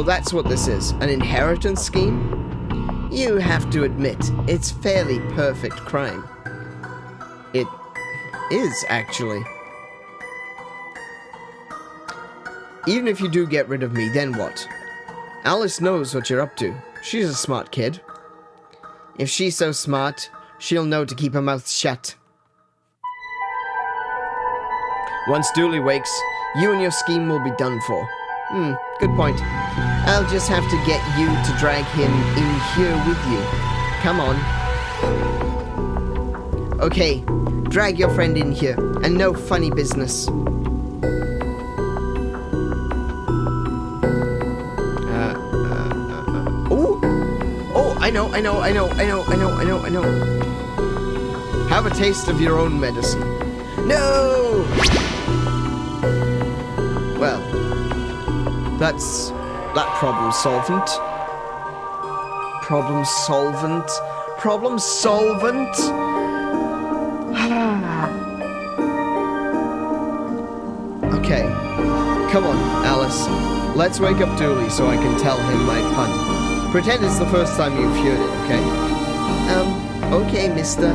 that's what this is, an inheritance scheme? You have to admit, it's fairly perfect crime. It is, actually. Even if you do get rid of me, then what? Alice knows what you're up to. She's a smart kid. If she's so smart, she'll know to keep her mouth shut. Once Dooley wakes, you and your scheme will be done for. Good point. I'll just have to get you to drag him in here with you. Come on. Okay, drag your friend in here, and no funny business. Oh, I know. Have a taste of your own medicine. No! Well, that's that problem solvent. Problem solvent. Problem solvent. Okay, come on, Alice. Let's wake up Dooley so I can tell him my pun. Pretend it's the first time you've heard it, okay? Okay, mister.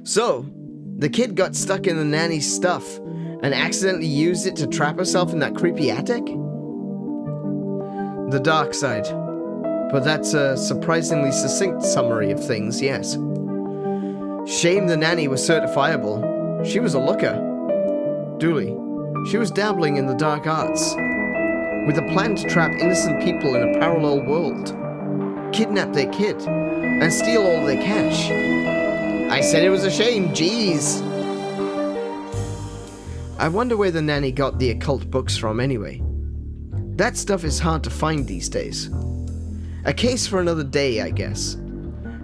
So, the kid got stuck in the nanny's stuff and accidentally used it to trap herself in that creepy attic? The dark side. But that's a surprisingly succinct summary of things, yes. Shame the nanny was certifiable. She was a looker. Dooley. She was dabbling in the dark arts, with a plan to trap innocent people in a parallel world, kidnap their kid, and steal all their cash. I said it was a shame, jeez. I wonder where the nanny got the occult books from anyway. That stuff is hard to find these days. A case for another day, I guess.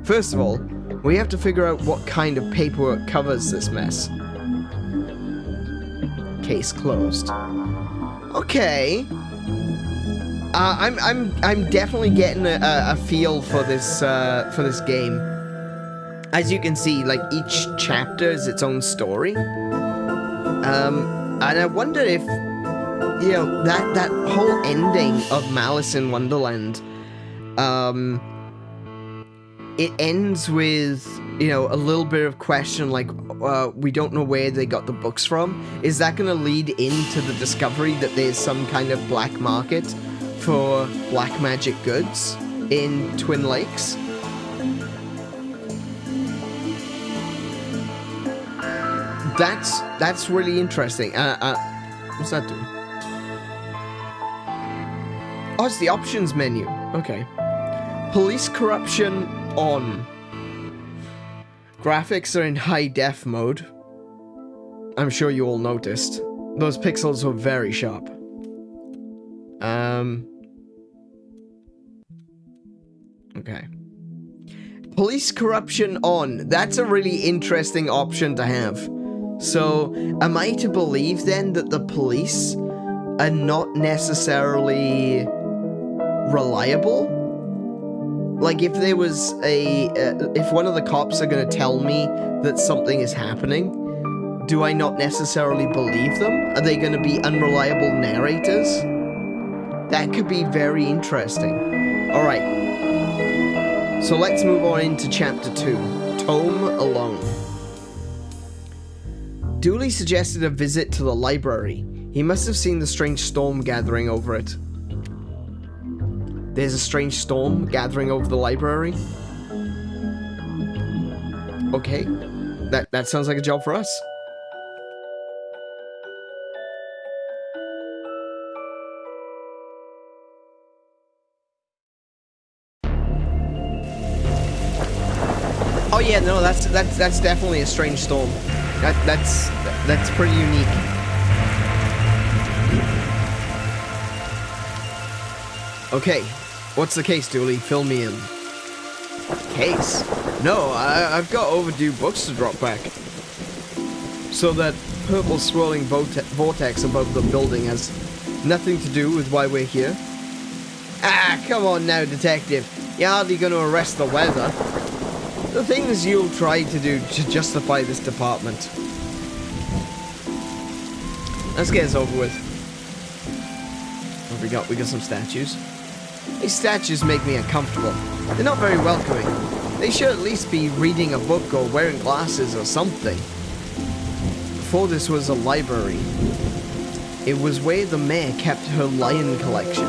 First of all, we have to figure out what kind of paperwork covers this mess. Case closed. Okay. I'm definitely getting a feel for this game. As you can see, like, each chapter is its own story. And I wonder if, you know, that whole ending of Malice in Wonderland, it ends with, you know, a little bit of question, like, we don't know where they got the books from. Is that going to lead into the discovery that there's some kind of black market for black magic goods in Twin Lakes? That's really interesting. What's that doing? Oh, it's the options menu. Okay. Police corruption on. Graphics are in high def mode. I'm sure you all noticed. Those pixels were very sharp. Okay. Police corruption on. That's a really interesting option to have. So, am I to believe then that the police are not necessarily reliable? Like, if there was if one of the cops are going to tell me that something is happening, do I not necessarily believe them? Are they going to be unreliable narrators? That could be very interesting. Alright. So let's move on into Chapter 2. Tome Alone. Dooley suggested a visit to the library. He must have seen the strange storm gathering over it. There's a strange storm gathering over the library? Okay. That sounds like a job for us. Oh yeah, no, that's definitely a strange storm. That's pretty unique. Okay, what's the case, Dooley? Fill me in. Case? No, I've got overdue books to drop back. So that purple swirling vortex above the building has nothing to do with why we're here? Ah, come on now, detective. You're hardly going to arrest the weather. The things you'll try to do to justify this department. Let's get this over with. What we got? We got some statues. These statues make me uncomfortable. They're not very welcoming. They should at least be reading a book or wearing glasses or something. Before this was a library. It was where the mayor kept her lion collection.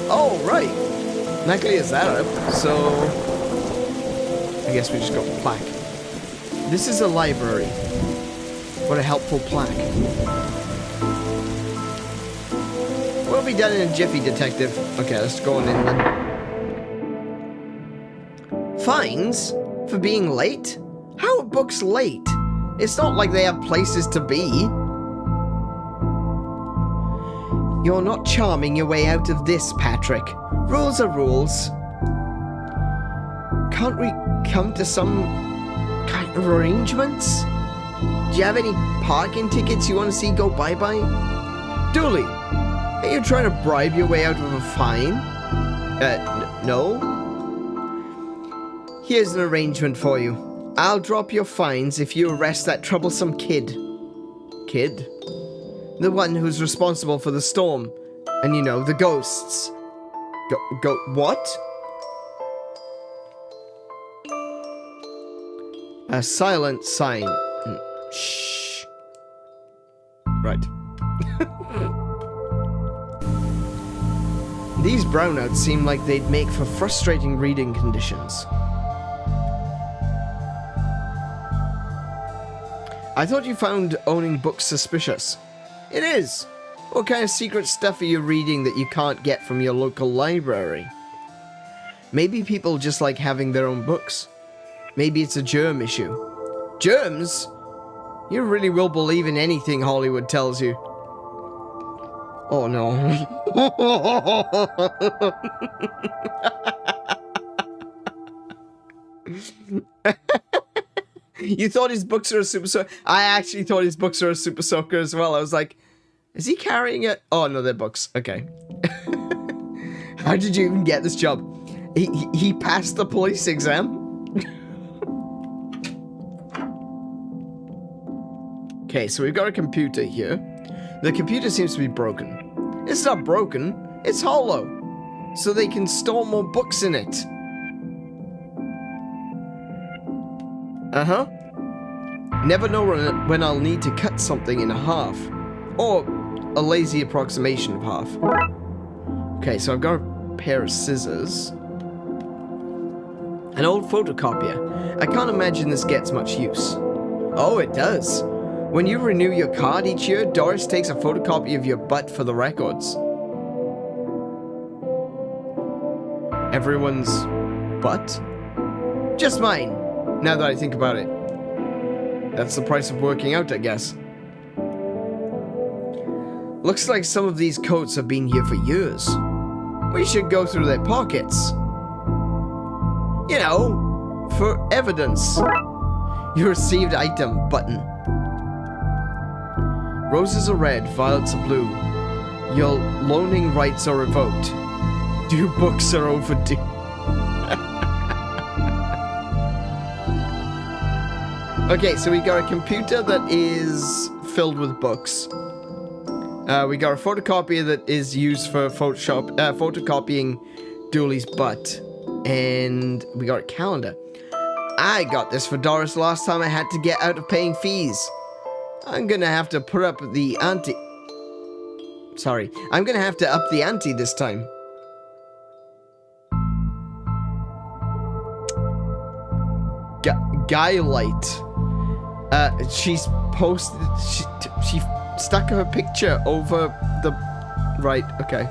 Oh, right. That clears that up. So, I guess we just got the plaque. This is a library. What a helpful plaque. We'll be done in a jiffy, detective. Okay, let's go on in then. Fines? For being late? How are books late? It's not like they have places to be. You're not charming your way out of this, Patrick. Rules are rules. Can't we come to some kind of arrangements? Do you have any parking tickets you want to see go bye-bye? Dooley, are you trying to bribe your way out of a fine? No? Here's an arrangement for you. I'll drop your fines if you arrest that troublesome kid. Kid? The one who's responsible for the storm. And you know, the ghosts. What? A silent sign. Shh. Right. These brownouts seem like they'd make for frustrating reading conditions. I thought you found owning books suspicious. It is. What kind of secret stuff are you reading that you can't get from your local library? Maybe people just like having their own books. Maybe it's a germ issue. Germs? You really will believe in anything Hollywood tells you. Oh no. You thought his books are a super soaker? I actually thought his books are a super soaker as well. I was like, is he carrying it? Oh no, they're books. Okay. How did you even get this job? He passed the police exam? Okay, so we've got a computer here. The computer seems to be broken. It's not broken, it's hollow. So they can store more books in it. Uh-huh. Never know when I'll need to cut something in half. Or a lazy approximation of half. Okay, so I've got a pair of scissors. An old photocopier. I can't imagine this gets much use. Oh, it does. When you renew your card each year, Doris takes a photocopy of your butt for the records. Everyone's butt? Just mine, now that I think about it. That's the price of working out, I guess. Looks like some of these coats have been here for years. We should go through their pockets. You know, for evidence. You received item button. Roses are red, violets are blue. Your loaning rights are revoked. Your books are overdue. Okay, so we got a computer that is filled with books. We got a photocopier that is used for photocopying Dooley's butt. And we got a calendar. I got this for Doris last time I had to get out of paying fees. I'm gonna have to put up the ante. Sorry, I'm gonna have to up the ante this time. Guylight. She's posted. She stuck her picture over the. Right. Okay.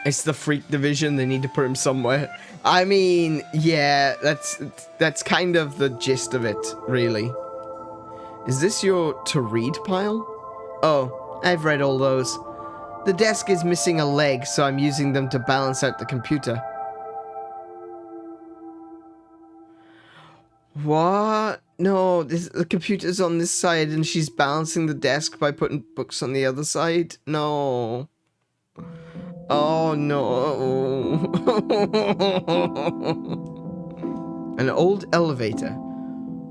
It's the Freak Division. They need to put him somewhere. I mean, yeah, that's kind of the gist of it, really. Is this your to-read pile? Oh, I've read all those. The desk is missing a leg, so I'm using them to balance out the computer. What? No, the computer's on this side and she's balancing the desk by putting books on the other side? No. Oh no. An old elevator.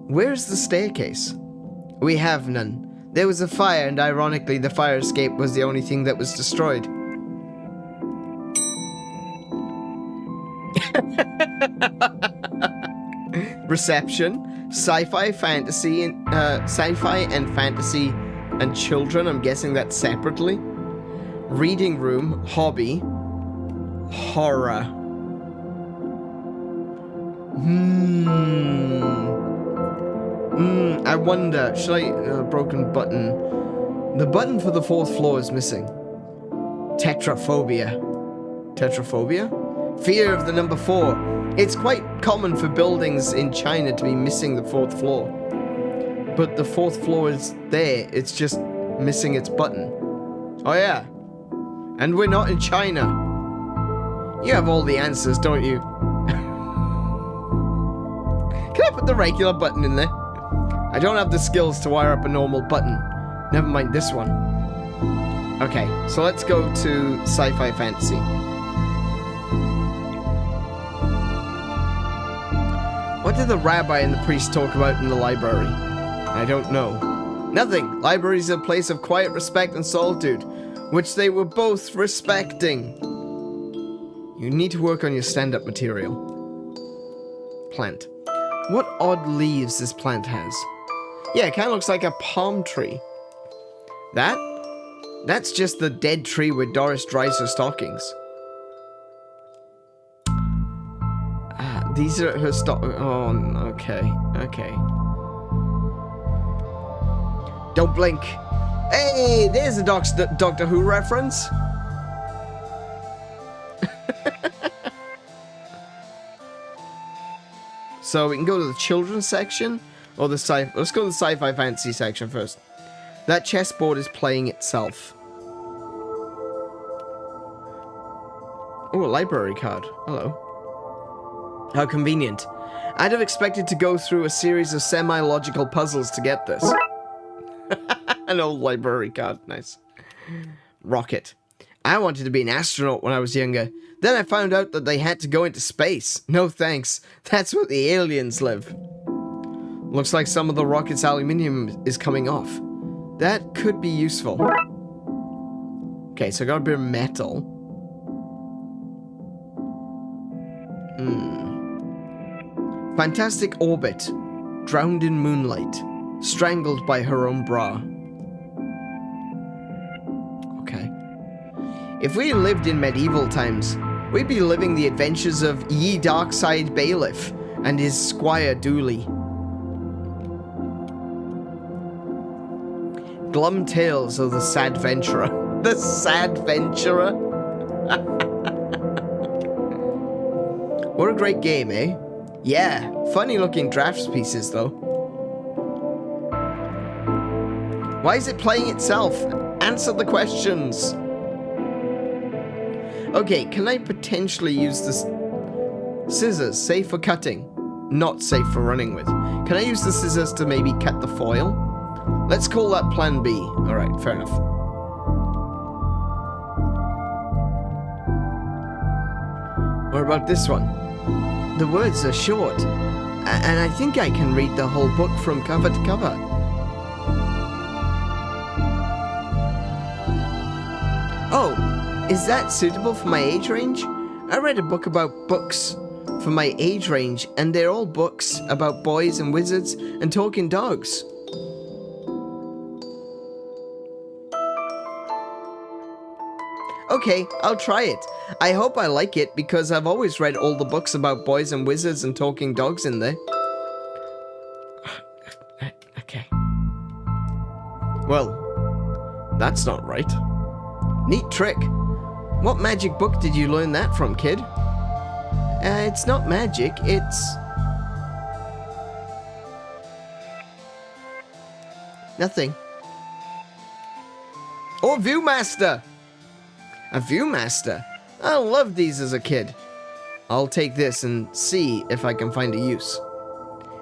Where's the staircase? We have none. There was a fire, and ironically, the fire escape was the only thing that was destroyed. Reception, sci-fi, fantasy, and fantasy, and children. I'm guessing that separately. Reading room, hobby, horror. I wonder, should I... broken button. The button for the 4th floor is missing. Tetraphobia. Tetraphobia? Fear of the number 4. It's quite common for buildings in China to be missing the 4th floor. But the 4th floor is there, it's just missing its button. Oh yeah. And we're not in China. You have all the answers, don't you? Can I put the regular button in there? I don't have the skills to wire up a normal button. Never mind this one. Okay, so let's go to sci-fi fantasy. What did the rabbi and the priest talk about in the library? I don't know. Nothing. Libraries are a place of quiet respect and solitude, which they were both respecting. You need to work on your stand-up material. Plant. What odd leaves this plant has? Yeah, it kind of looks like a palm tree. That's just the dead tree where Doris dries her stockings. These are her oh, okay. Don't blink. Hey, there's a Doctor Who reference. So we can go to the children's section or the let's go to the sci-fi fantasy section first. That chessboard is playing itself. Oh, a library card. Hello. How convenient. I'd have expected to go through a series of semi-logical puzzles to get this. An old library card. Nice. Rocket. I wanted to be an astronaut when I was younger. Then I found out that they had to go into space. No thanks. That's where the aliens live. Looks like some of the rocket's aluminium is coming off. That could be useful. Okay, so I got a bit of metal. Fantastic orbit. Drowned in moonlight. Strangled by her own bra. Okay. If we lived in medieval times, we'd be living the adventures of ye Darkside Bailiff and his squire Dooley. Glum tales of the sad venturer. The sad venturer? What a great game, eh? Yeah, funny looking drafts pieces though. Why is it playing itself? Answer the questions. Okay, can I potentially use this scissors, safe for cutting, not safe for running with? Can I use the scissors to maybe cut the foil? Let's call that plan B. Alright, fair enough. What about this one? The words are short, and I think I can read the whole book from cover to cover. Oh, is that suitable for my age range? I read a book about books for my age range, and they're all books about boys and wizards and talking dogs. Okay, I'll try it. I hope I like it because I've always read all the books about boys and wizards and talking dogs in there. Okay. Well, that's not right. Neat trick. What magic book did you learn that from, kid? It's not magic, it's... nothing. Oh, Viewmaster! A Viewmaster? I loved these as a kid. I'll take this and see if I can find a use.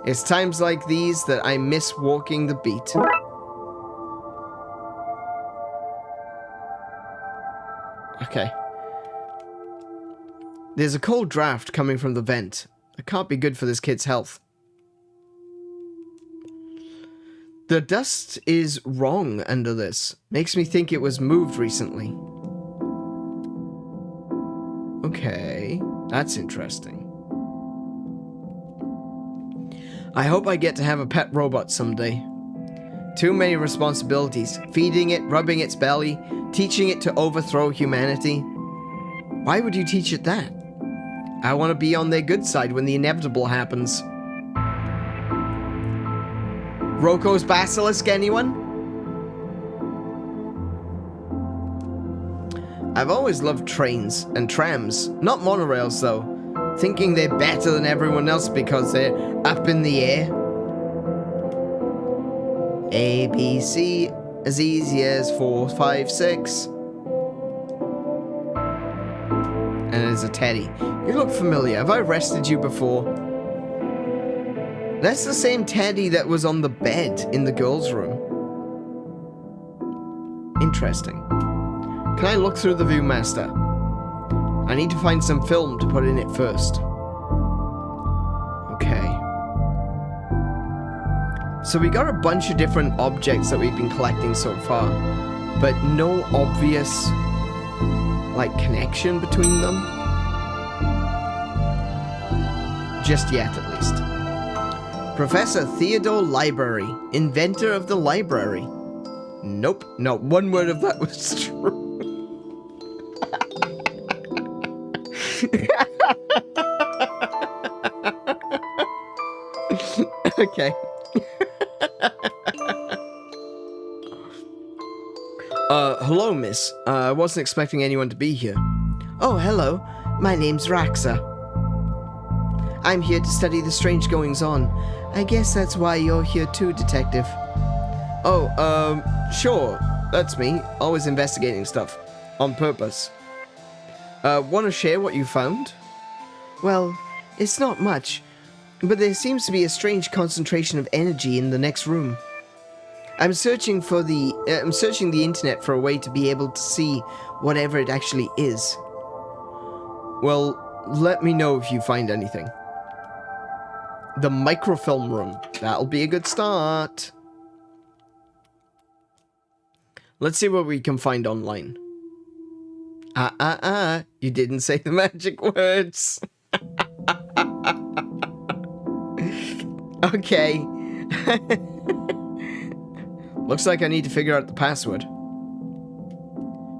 It's times like these that I miss walking the beat. Okay. There's a cold draft coming from the vent. It can't be good for this kid's health. The dust is wrong under this. Makes me think it was moved recently. Okay, that's interesting. I hope I get to have a pet robot someday. Too many responsibilities. Feeding it, rubbing its belly, teaching it to overthrow humanity. Why would you teach it that? I want to be on their good side when the inevitable happens. Roko's Basilisk, anyone? I've always loved trains and trams, not monorails though, thinking they're better than everyone else because they're up in the air. A, B, C, as easy as 4, 5, 6. And there's a teddy. You look familiar. Have I arrested you before? That's the same teddy that was on the bed in the girls' room. Interesting. Can I look through the Viewmaster? I need to find some film to put in it first. Okay. So we got a bunch of different objects that we've been collecting so far, but no obvious, like, connection between them. Just yet, at least. Professor Theodore Library, inventor of the library. Nope, not one word of that was true. Okay. Hello, miss. I wasn't expecting anyone to be here. Oh, hello. My name's Raxa. I'm here to study the strange goings-on. I guess that's why you're here too, detective. Oh, sure. That's me. Always investigating stuff. On purpose. Want to share what you found? Well, it's not much, but there seems to be a strange concentration of energy in the next room. I'm searching the internet for a way to be able to see whatever it actually is. Well, let me know if you find anything. The microfilm room. That'll be a good start. Let's see what we can find online. You didn't say the magic words. Okay. Looks like I need to figure out the password.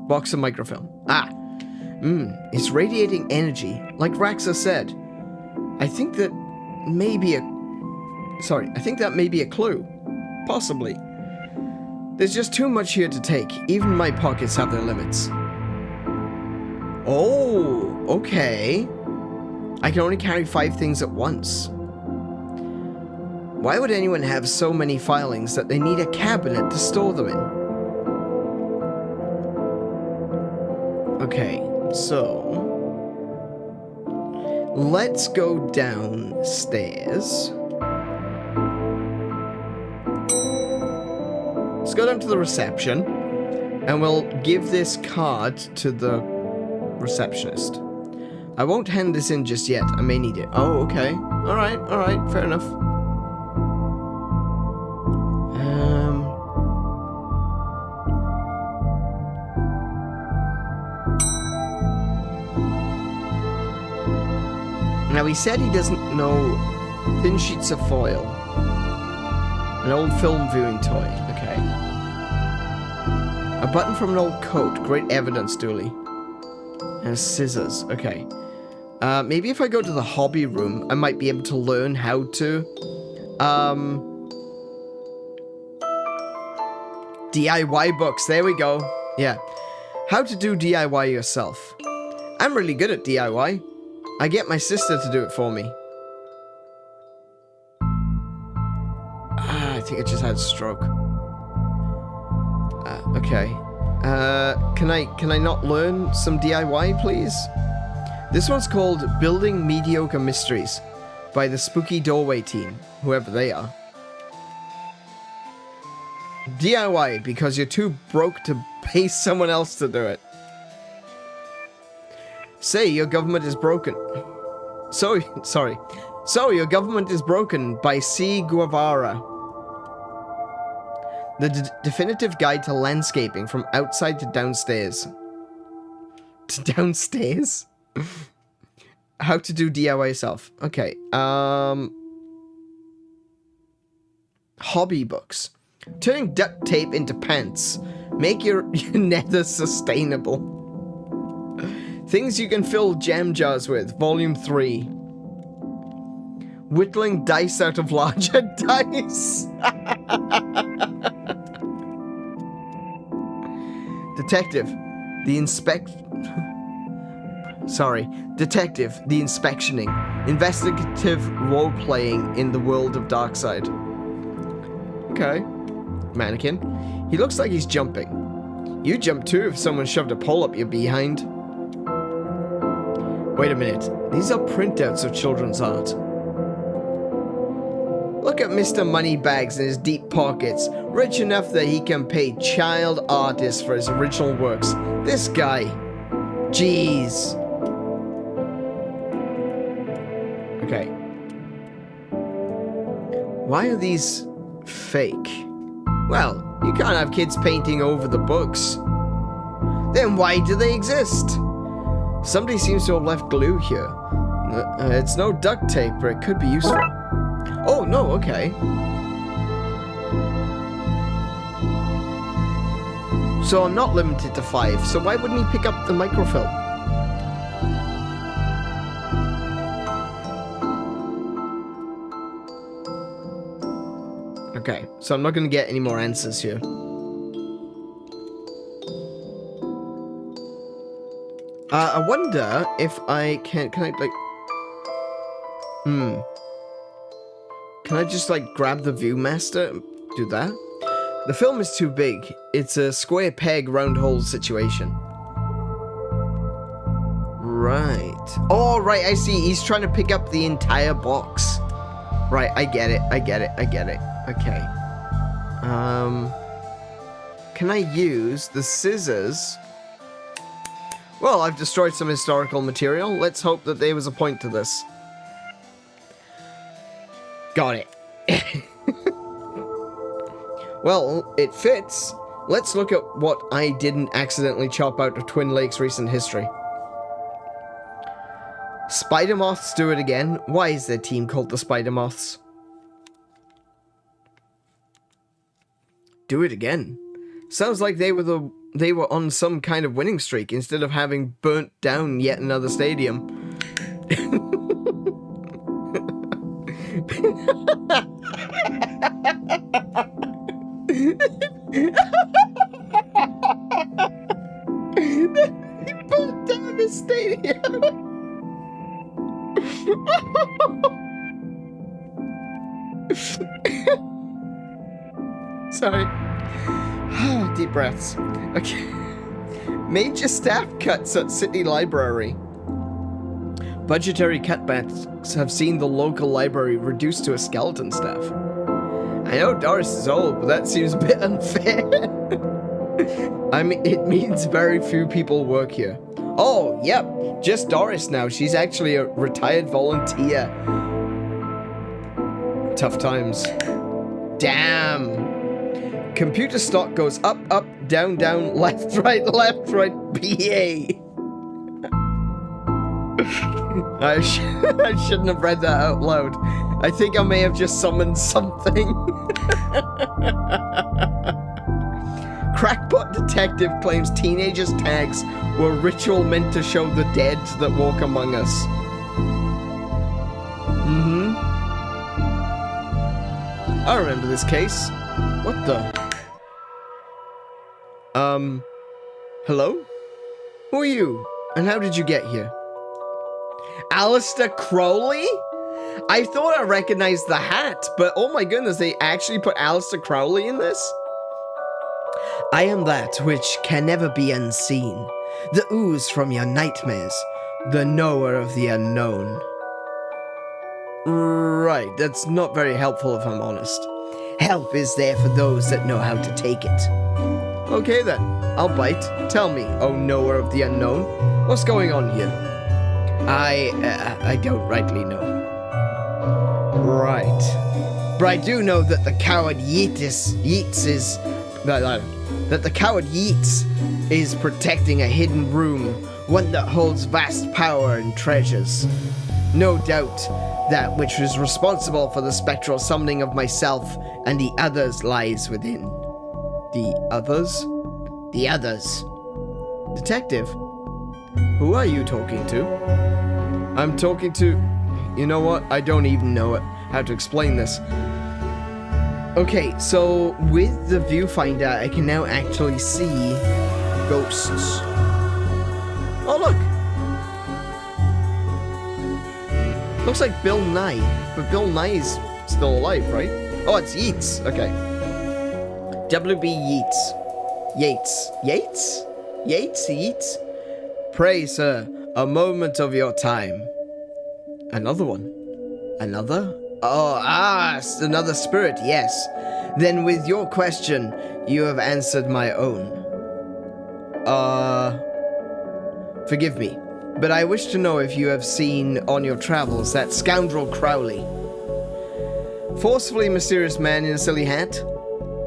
Box of microfilm. It's radiating energy, like Raxa said. I think that may be a clue. Possibly. There's just too much here to take. Even my pockets have their limits. Oh, okay. I can only carry 5 things at once. Why would anyone have so many filings that they need a cabinet to store them in? Okay, so let's go downstairs. Let's go down to the reception, and we'll give this card to the receptionist. I won't hand this in just yet. I may need it. Oh, okay. Alright, fair enough. Now, he said he doesn't know thin sheets of foil. An old film viewing toy. Okay. A button from an old coat. Great evidence, Dooley. And scissors. Okay. Maybe if I go to the hobby room, I might be able to learn how to... DIY books. There we go. Yeah. How to do DIY yourself. I'm really good at DIY. I get my sister to do it for me. I think I just had a stroke. Okay. Can I not learn some DIY, please? This one's called Building Mediocre Mysteries by the Spooky Doorway team, whoever they are. DIY because you're too broke to pay someone else to do it. Say your government is broken. So your government is broken by C. Guevara. The definitive guide to landscaping from outside to downstairs. To downstairs? How to do DIY yourself. Okay. Hobby books. Turning duct tape into pants. Make your nether sustainable. Things you can fill jam jars with. Volume 3. Whittling dice out of larger dice. Detective, Detective, the inspectioning. Investigative role-playing in the world of Darkside. Okay. Mannequin. He looks like he's jumping. You jump too if someone shoved a pole up your behind. Wait a minute. These are printouts of children's art. Look at Mr. Moneybags in his deep pockets, rich enough that he can pay child artists for his original works. This guy. Jeez. Okay. Why are these fake? Well, you can't have kids painting over the books. Then why do they exist? Somebody seems to have left glue here. It's no duct tape, but it could be useful. Oh, no, okay. So I'm not limited to 5, so why wouldn't he pick up the microfilm? Okay, so I'm not going to get any more answers here. I wonder if I can I, like... Can I just, like, grab the Viewmaster and do that? The film is too big. It's a square peg, round hole situation. Right. Oh, right, I see. He's trying to pick up the entire box. Right, I get it. Okay. Can I use the scissors? Well, I've destroyed some historical material. Let's hope that there was a point to this. Got it. Well, it fits. Let's look at what I didn't accidentally chop out of Twin Lakes' recent history. Spider Moths do it again. Why is their team called the Spider Moths? Do it again. Sounds like they were on some kind of winning streak instead of having burnt down yet another stadium. They burnt down the stadium. Sorry. Deep breaths. Okay. Major staff cuts at City Library. Budgetary cutbacks have seen the local library reduced to a skeleton staff. I know Doris is old, but that seems a bit unfair. I mean, it means very few people work here. Oh, yep, just Doris now. She's actually a retired volunteer. Tough times. Damn. Computer stock goes up, up, down, down, left, right, BA. I shouldn't have read that out loud. I think I may have just summoned something. Crackpot detective claims teenagers' tags were ritual meant to show the dead that walk among us. I remember this case. What the? Hello? Who are you? And how did you get here? Alistair Crowley? I thought I recognized the hat, but oh my goodness, they actually put Alistair Crowley in this? I am that which can never be unseen, the ooze from your nightmares, the knower of the unknown. Right, that's not very helpful if I'm honest. Help is there for those that know how to take it. Okay then, I'll bite. Tell me, oh knower of the unknown, what's going on here? I don't rightly know. Right. But I do know that the coward Yeats is protecting a hidden room, one that holds vast power and treasures. No doubt that which was responsible for the spectral summoning of myself and the others lies within. The others? The others. Detective, who are you talking to? I'm talking to... You know what? I don't even know how to explain this. Okay, so with the viewfinder, I can now actually see ghosts. Oh, look. Looks like Bill Nye, but Bill Nye's still alive, right? Oh, it's Yeats. Okay. W.B. Yeats. Yates. Yates? Yates? Yeats? Pray, sir, a moment of your time. Another one. Another? Oh, another spirit, yes. Then with your question, you have answered my own. Forgive me, but I wish to know if you have seen on your travels that scoundrel Crowley. Forcefully mysterious man in a silly hat?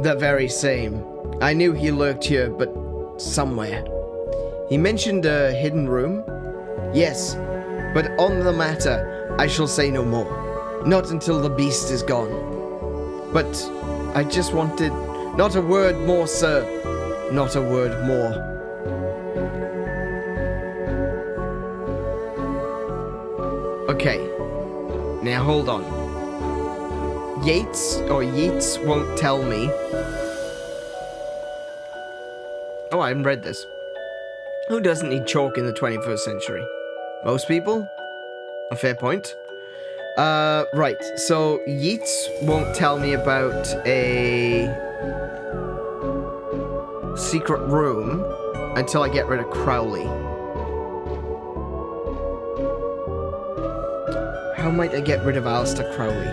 The very same. I knew he lurked here, but somewhere. He mentioned a hidden room? Yes, but on the matter, I shall say no more. Not until the beast is gone. But I just wanted... Not a word more, sir. Not a word more. Okay. Now hold on. Yeats won't tell me. Oh, I haven't read this. Who doesn't need chalk in the 21st century? Most people? A fair point. Right. So Yeats won't tell me about a secret room until I get rid of Crowley. How might I get rid of Aleister Crowley?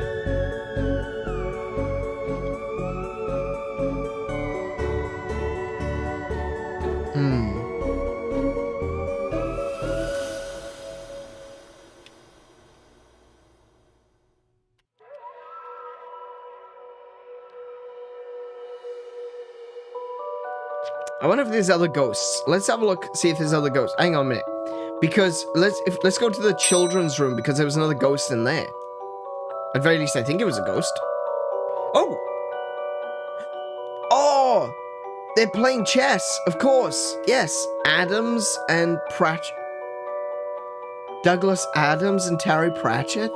I wonder if there's other ghosts. Let's have a look, see if there's other ghosts. Hang on a minute. Because let's go to the children's room because there was another ghost in there. At very least, I think it was a ghost. Oh! Oh! They're playing chess, of course. Yes. Adams and Pratchett. Douglas Adams and Terry Pratchett?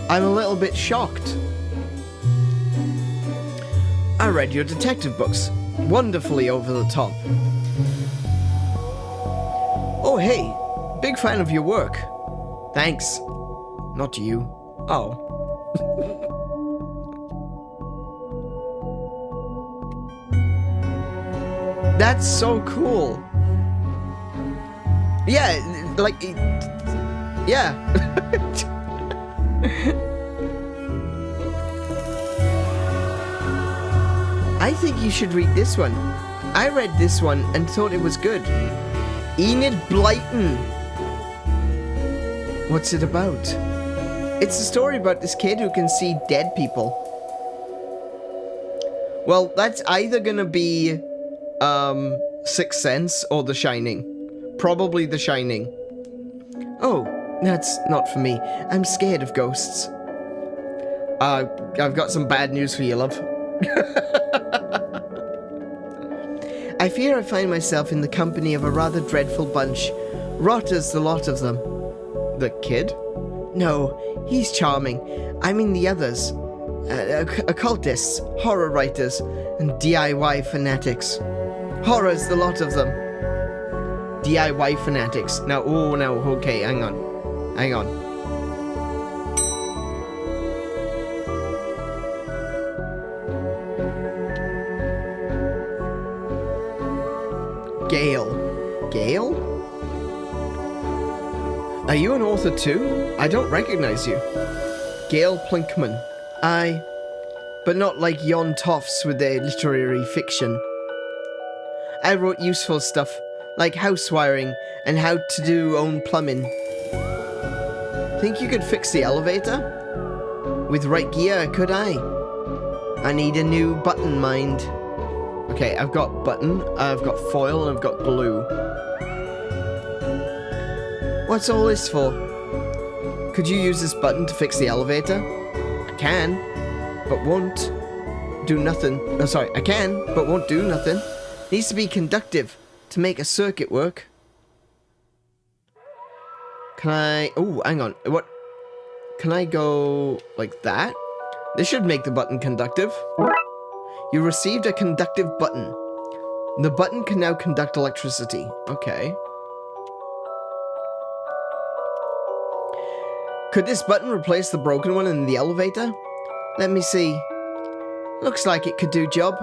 I'm a little bit shocked. I read your detective books. Wonderfully over the top. Oh, hey. Big fan of your work. Thanks. Not you. Oh. That's so cool. Yeah, like... Yeah. I think you should read this one. I read this one and thought it was good. Enid Blyton. What's it about? It's a story about this kid who can see dead people. Well, that's either gonna be Sixth Sense or The Shining. Probably The Shining. Oh, that's not for me. I'm scared of ghosts. I've got some bad news for you, love. I fear I find myself in the company of a rather dreadful bunch. Rotters, the lot of them. The kid? No, he's charming. I mean the others. Occultists, horror writers, and DIY fanatics. Horrors, the lot of them. DIY fanatics. Now, oh no, okay, hang on. Hang on. Gale. Gale? Are you an author too? I don't recognize you. Gale Plinkman. Aye. But not like yon toffs with their literary fiction. I wrote useful stuff, like house wiring and how to do own plumbing. Think you could fix the elevator? With right gear, could I? I need a new button, mind. Okay, I've got button, I've got foil, and I've got glue. What's all this for? Could you use this button to fix the elevator? I can, but won't do nothing. Oh, sorry, I can, but won't do nothing. Needs to be conductive to make a circuit work. Can I... Oh, hang on. What? Can I go like that? This should make the button conductive. You received a conductive button. The button can now conduct electricity. Okay. Could this button replace the broken one in the elevator? Let me see. Looks like it could do job.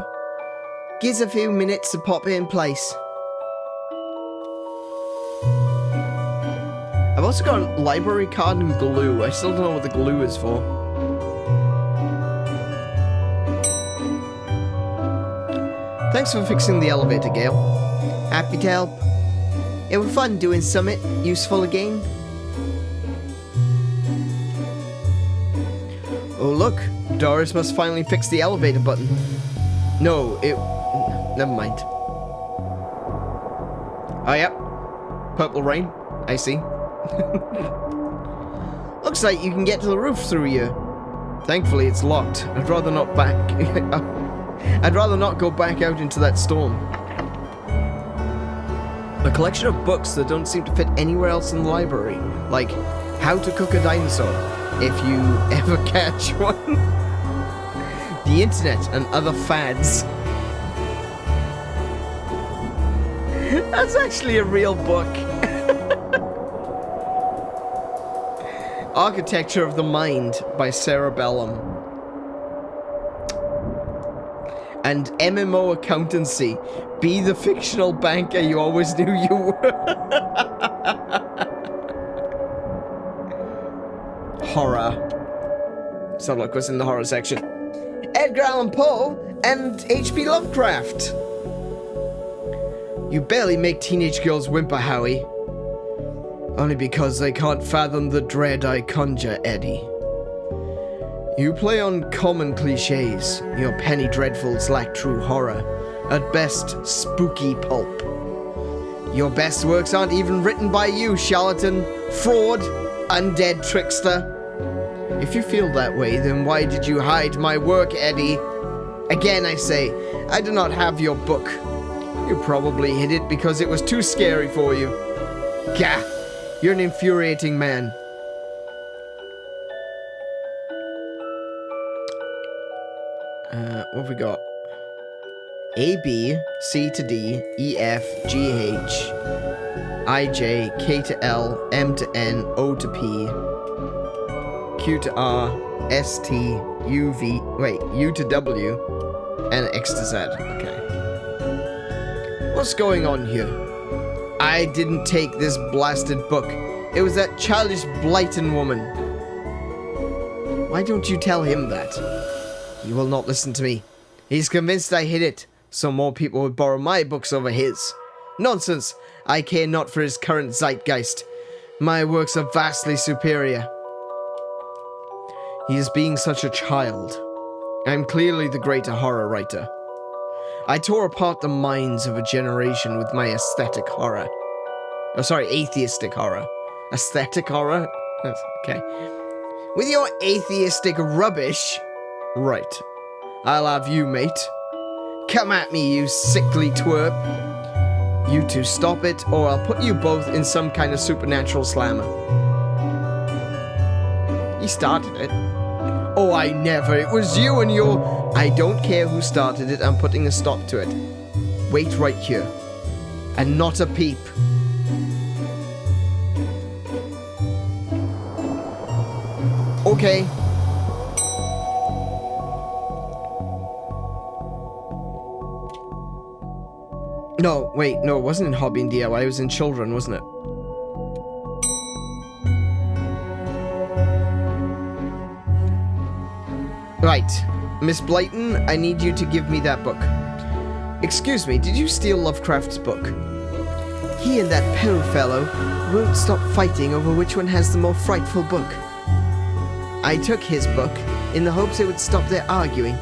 Gives a few minutes to pop it in place. I've also got a library card and glue. I still don't know what the glue is for. Thanks for fixing the elevator, Gale. Happy to help. It was fun doing something useful again. Oh look, Doris must finally fix the elevator button. No, never mind. Oh yep, purple rain, I see. Looks like you can get to the roof through here. Thankfully it's locked. I'd rather not go back out into that storm. A collection of books that don't seem to fit anywhere else in the library, like How to Cook a Dinosaur, if you ever catch one. The internet and other fads. That's actually a real book. Architecture of the Mind by Sarah Bellum. And MMO Accountancy. Be the fictional banker you always knew you were. Horror. So look what's in the horror section. Edgar Allan Poe and H.P. Lovecraft. You barely make teenage girls whimper, Howie. Only because they can't fathom the dread I conjure, Eddie. You play on common cliches. Your penny dreadfuls lack true horror. At best, spooky pulp. Your best works aren't even written by you, charlatan, fraud, undead trickster. If you feel that way, then why did you hide my work, Eddie? Again, I say, I do not have your book. You probably hid it because it was too scary for you. Gah! You're an infuriating man. What have we got? A, B, C to D, E, F, G, H, I, J, K to L, M to N, O to P, Q to R, S, T, U, V, wait, U to W, and X to Z. Okay. What's going on here? I didn't take this blasted book. It was that childish Blighton woman. Why don't you tell him that? He will not listen to me. He's convinced I hid it, so more people would borrow my books over his. Nonsense! I care not for his current zeitgeist. My works are vastly superior. He is being such a child. I am clearly the greater horror writer. I tore apart the minds of a generation with my aesthetic horror. Oh, sorry, atheistic horror. Aesthetic horror? Okay. With your atheistic rubbish. Right. I'll have you, mate. Come at me, you sickly twerp. You two stop it, or I'll put you both in some kind of supernatural slammer. He started it. Oh, I never. It was you and your... I don't care who started it. I'm putting a stop to it. Wait right here. And not a peep. Okay. No, wait, no, it wasn't in Hobby and DIY, it was in Children, wasn't it? Right, Miss Blyton, I need you to give me that book. Excuse me, did you steal Lovecraft's book? He and that Peril fellow won't stop fighting over which one has the more frightful book. I took his book in the hopes it would stop their arguing.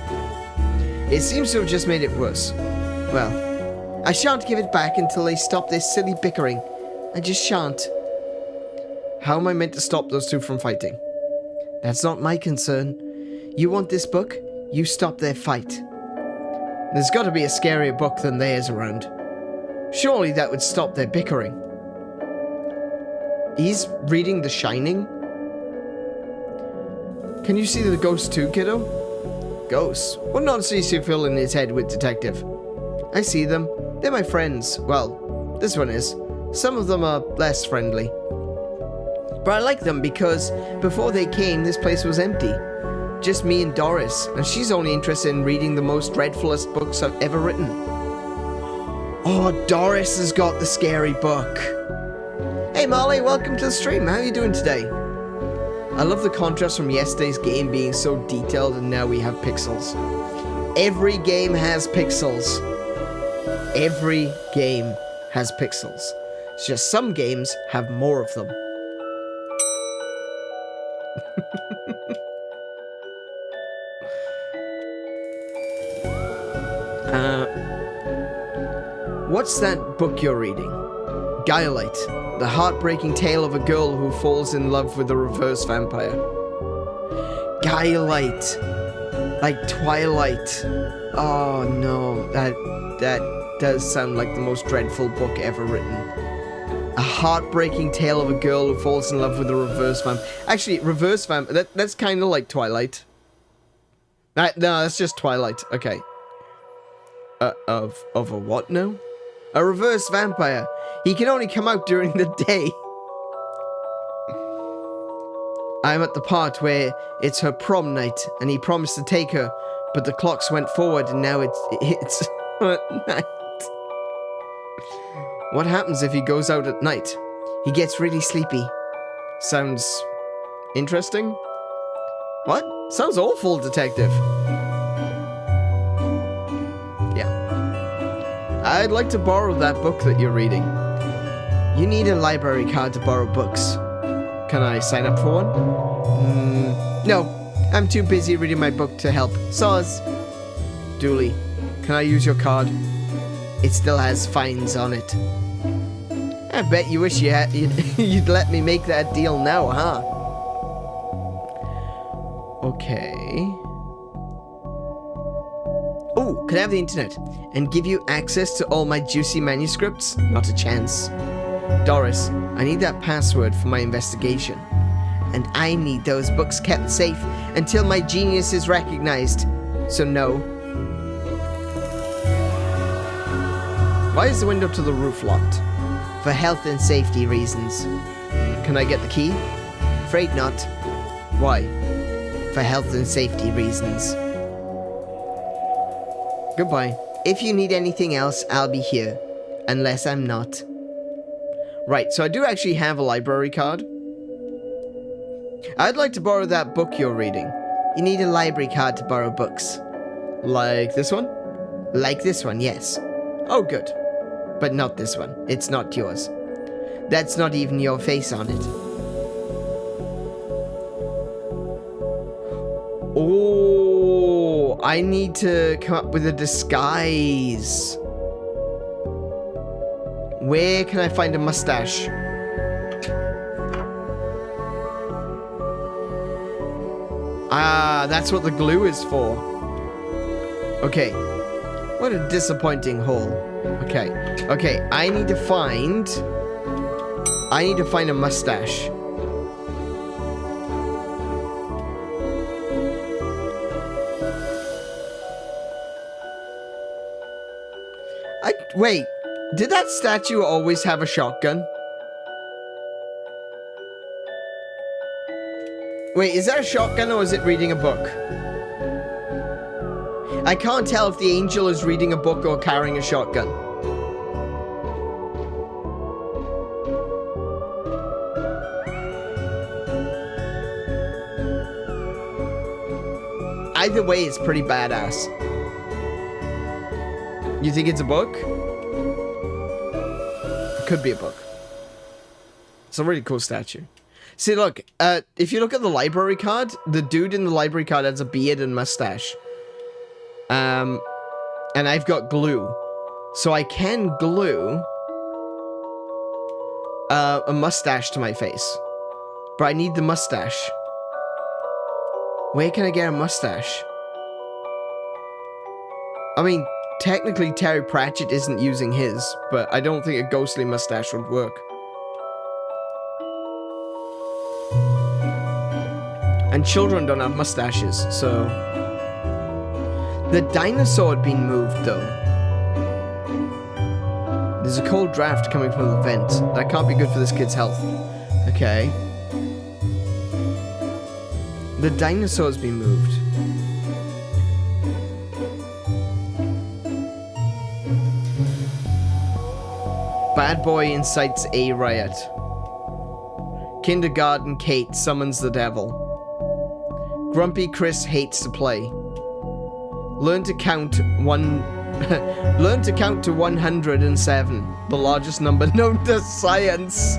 It seems to have just made it worse. Well, I shan't give it back until they stop their silly bickering. I just shan't. How am I meant to stop those two from fighting? That's not my concern. You want this book? You stop their fight. There's got to be a scarier book than theirs around. Surely that would stop their bickering. He's reading The Shining. Can you see the ghosts too, kiddo? Ghosts? What nonsense you fill in his head with, detective? I see them. They're my friends. Well, this one is. Some of them are less friendly. But I like them because before they came, this place was empty. Just me and Doris, and she's only interested in reading the most dreadfulest books I've ever written. Oh, Doris has got the scary book. Hey Molly, welcome to the stream. How are you doing today? I love the contrast from yesterday's game being so detailed and now we have pixels. Every game has pixels. Every game has pixels. It's just some games have more of them. What's that book you're reading? Guilelite, the heartbreaking tale of a girl who falls in love with a reverse vampire. Guilelite, like Twilight. Oh no, that does sound like the most dreadful book ever written. A heartbreaking tale of a girl who falls in love with a reverse vampire. Actually, reverse vampire, that's kind of like Twilight. No, that's just Twilight. Okay. Of a what now? A reverse vampire. He can only come out during the day. I'm at the part where it's her prom night, and he promised to take her, but the clocks went forward, and now it's night. What happens if he goes out at night? He gets really sleepy. Sounds interesting? What? Sounds awful, detective. I'd like to borrow that book that you're reading. You need a library card to borrow books. Can I sign up for one? No, I'm too busy reading my book to help. Soz. Dooley, can I use your card? It still has fines on it. I bet you wish you'd let me make that deal now, huh? Okay. Oh, can I have the internet and give you access to all my juicy manuscripts? Not a chance. Doris, I need that password for my investigation. And I need those books kept safe until my genius is recognized. So no. Why is the window to the roof locked? For health and safety reasons. Can I get the key? Afraid not. Why? For health and safety reasons. Goodbye. If you need anything else, I'll be here. Unless I'm not. Right, so I do actually have a library card. I'd like to borrow that book you're reading. You need a library card to borrow books. Like this one? Like this one, yes. Oh, good. But not this one. It's not yours. That's not even your face on it. Oh, I need to come up with a disguise. Where can I find a mustache? Ah, that's what the glue is for. Okay. What a disappointing haul. Okay. Okay, I need to find a mustache. Wait, did that statue always have a shotgun? Wait, is that a shotgun or is it reading a book? I can't tell if the angel is reading a book or carrying a shotgun. Either way, it's pretty badass. You think it's a book? It could be a book. It's a really cool statue. See, look, if you look at the library card, the dude in the library card has a beard and mustache. And I've got glue. So I can glue a mustache to my face. But I need the mustache. Where can I get a mustache? I mean, technically Terry Pratchett isn't using his, but I don't think a ghostly mustache would work. And children don't have mustaches, so... The dinosaur had been moved, though. There's a cold draft coming from the vent. That can't be good for this kid's health. Okay. The dinosaur's been moved. Bad boy incites a riot. Kindergarten Kate summons the devil. Grumpy Chris hates to play. Learn to count to 107, the largest number known to science.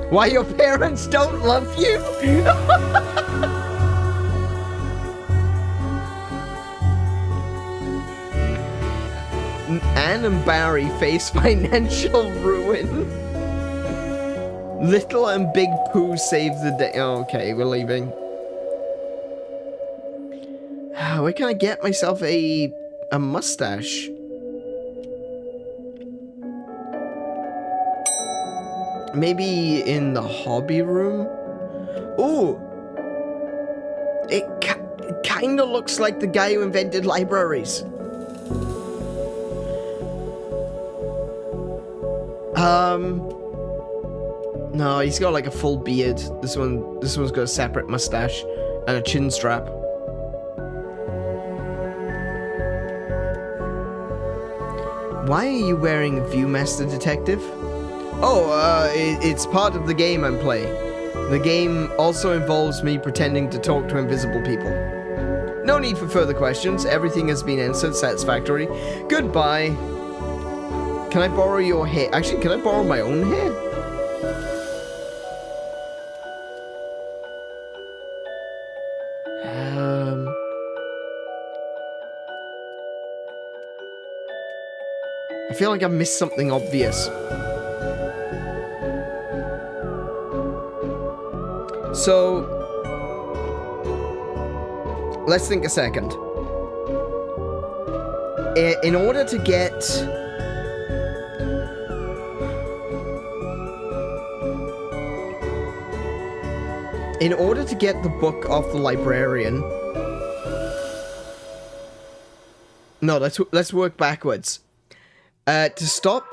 Why your parents don't love you? Anne and Barry face financial ruin. Little and Big Pooh save the day. Oh, okay, we're leaving. Where can I get myself a mustache? Maybe in the hobby room? Ooh! It kind of looks like the guy who invented libraries. No, he's got like a full beard. This one's got a separate mustache and a chin strap. Why are you wearing Viewmaster Detective? Oh, it's part of the game I'm playing. The game also involves me pretending to talk to invisible people. No need for further questions. Everything has been answered satisfactorily. Goodbye. Can I borrow your hair? Actually, can I borrow my own hair? I feel like I've missed something obvious. So, let's think a second. In order to get... In order to get the book off the librarian... No, let's work backwards. To stop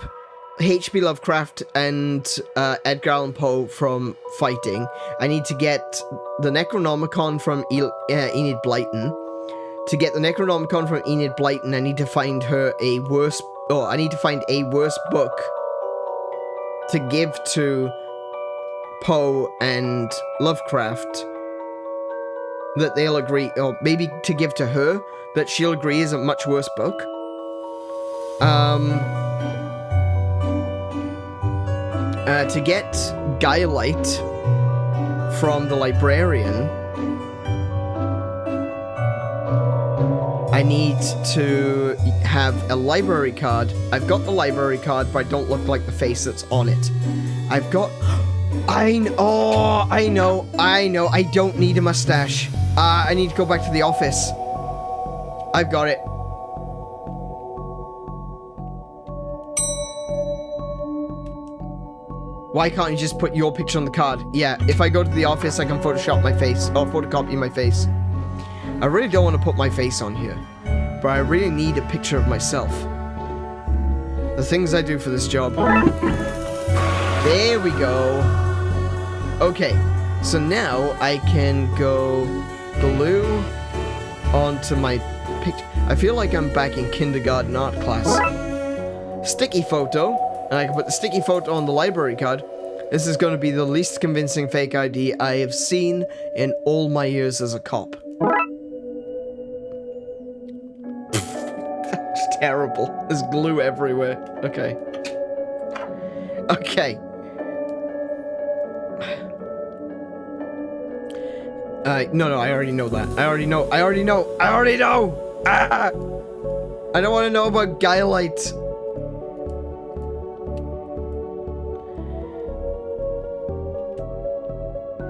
H.P. Lovecraft and Edgar Allan Poe from fighting, I need to get the Necronomicon from Enid Blyton. To get the Necronomicon from Enid Blyton, I need to find her a worse... Oh, I need to find a worse book to give to Poe and Lovecraft that they'll agree... Or maybe to give to her that she'll agree is a much worse book. To get Guylite from the librarian, I need to have a library card. I've got the library card, but I don't look like the face that's on it. I've got... I know. I don't need a mustache. I need to go back to the office. I've got it. Why can't you just put your picture on the card? Yeah, if I go to the office, I can Photoshop my face, or photocopy my face. I really don't want to put my face on here, but I really need a picture of myself. The things I do for this job. There we go. Okay, so now I can go glue onto my picture. I feel like I'm back in kindergarten art class. Sticky photo. And I can put the sticky photo on the library card. This is going to be the least convincing fake ID I have seen in all my years as a cop. That's terrible. There's glue everywhere. Okay. Okay. No, I already know that. I already know. Ah! I don't want to know about Guylite.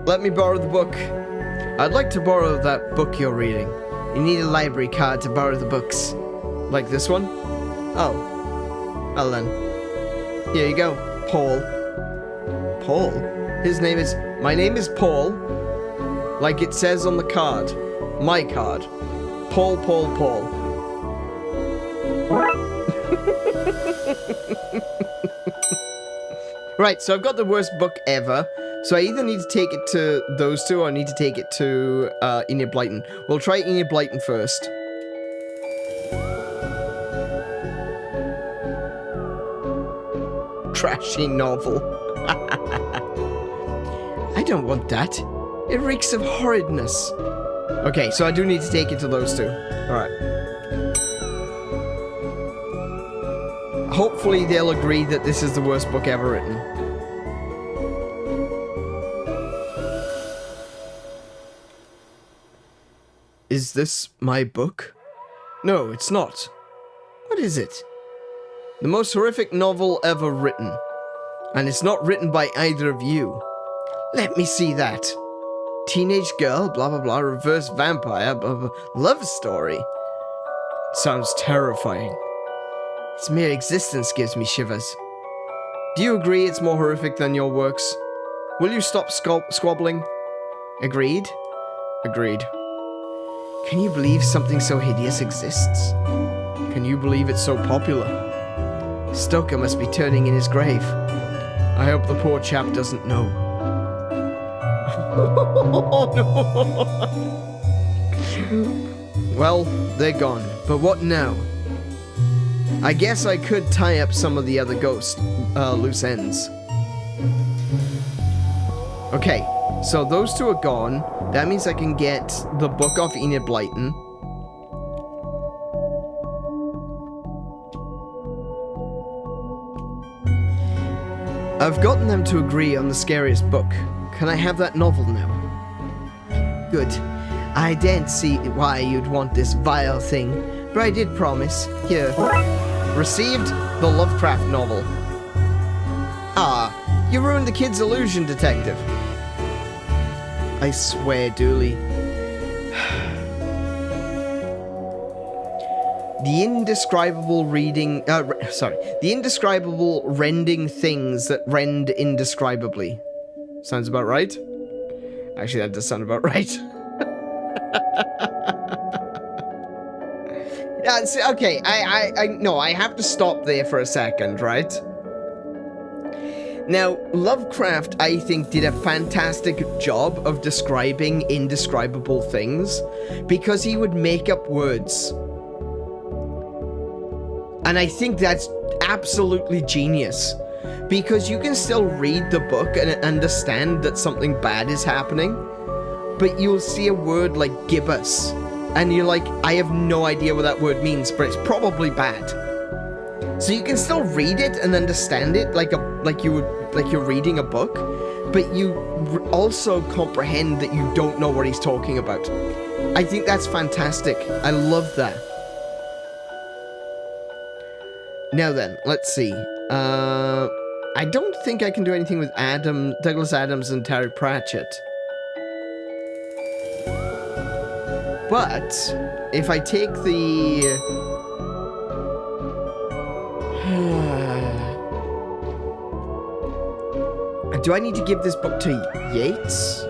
Let me borrow the book. I'd like to borrow that book you're reading. You need a library card to borrow the books. Like this one? Oh. Well then. Here you go. Paul. Paul? My name is Paul. Like it says on the card. My card. Paul. Right, so I've got the worst book ever. So I either need to take it to those two or I need to take it to Enid Blyton. We'll try Enid Blyton first. Trashy novel. I don't want that. It reeks of horridness. Okay, so I do need to take it to those two. Alright. Hopefully they'll agree that this is the worst book ever written. Is this my book? No, it's not. What is it? The most horrific novel ever written. And it's not written by either of you. Let me see that. Teenage girl, blah blah blah, reverse vampire, blah blah, love story. Sounds terrifying. Its mere existence gives me shivers. Do you agree it's more horrific than your works? Will you stop squabbling? Agreed? Agreed. Can you believe something so hideous exists? Can you believe it's so popular? Stoker must be turning in his grave. I hope the poor chap doesn't know. Oh, no. Well, they're gone. But what now? I guess I could tie up some of the other ghost loose ends. Okay, so those two are gone. That means I can get the book off Enid Blyton. I've gotten them to agree on the scariest book. Can I have that novel now? Good. I daren't see why you'd want this vile thing, but I did promise. Here. Received the Lovecraft novel. Ah, you ruined the kid's illusion, Detective. I swear, Dooley. The indescribable the indescribable rending things that rend indescribably. Sounds about right? Actually, that does sound about right. Okay, no, I have to stop there for a second, right? Now, Lovecraft, I think, did a fantastic job of describing indescribable things because he would make up words. And I think that's absolutely genius because you can still read the book and understand that something bad is happening, but you'll see a word like gibbous and you're like, I have no idea what that word means, but it's probably bad. So you can still read it and understand it like you're reading a book, but you also comprehend that you don't know what he's talking about. I think that's fantastic. I love that. Now then, let's see. I don't think I can do anything with Douglas Adams and Terry Pratchett. But if I take the do I need to give this book to Yates?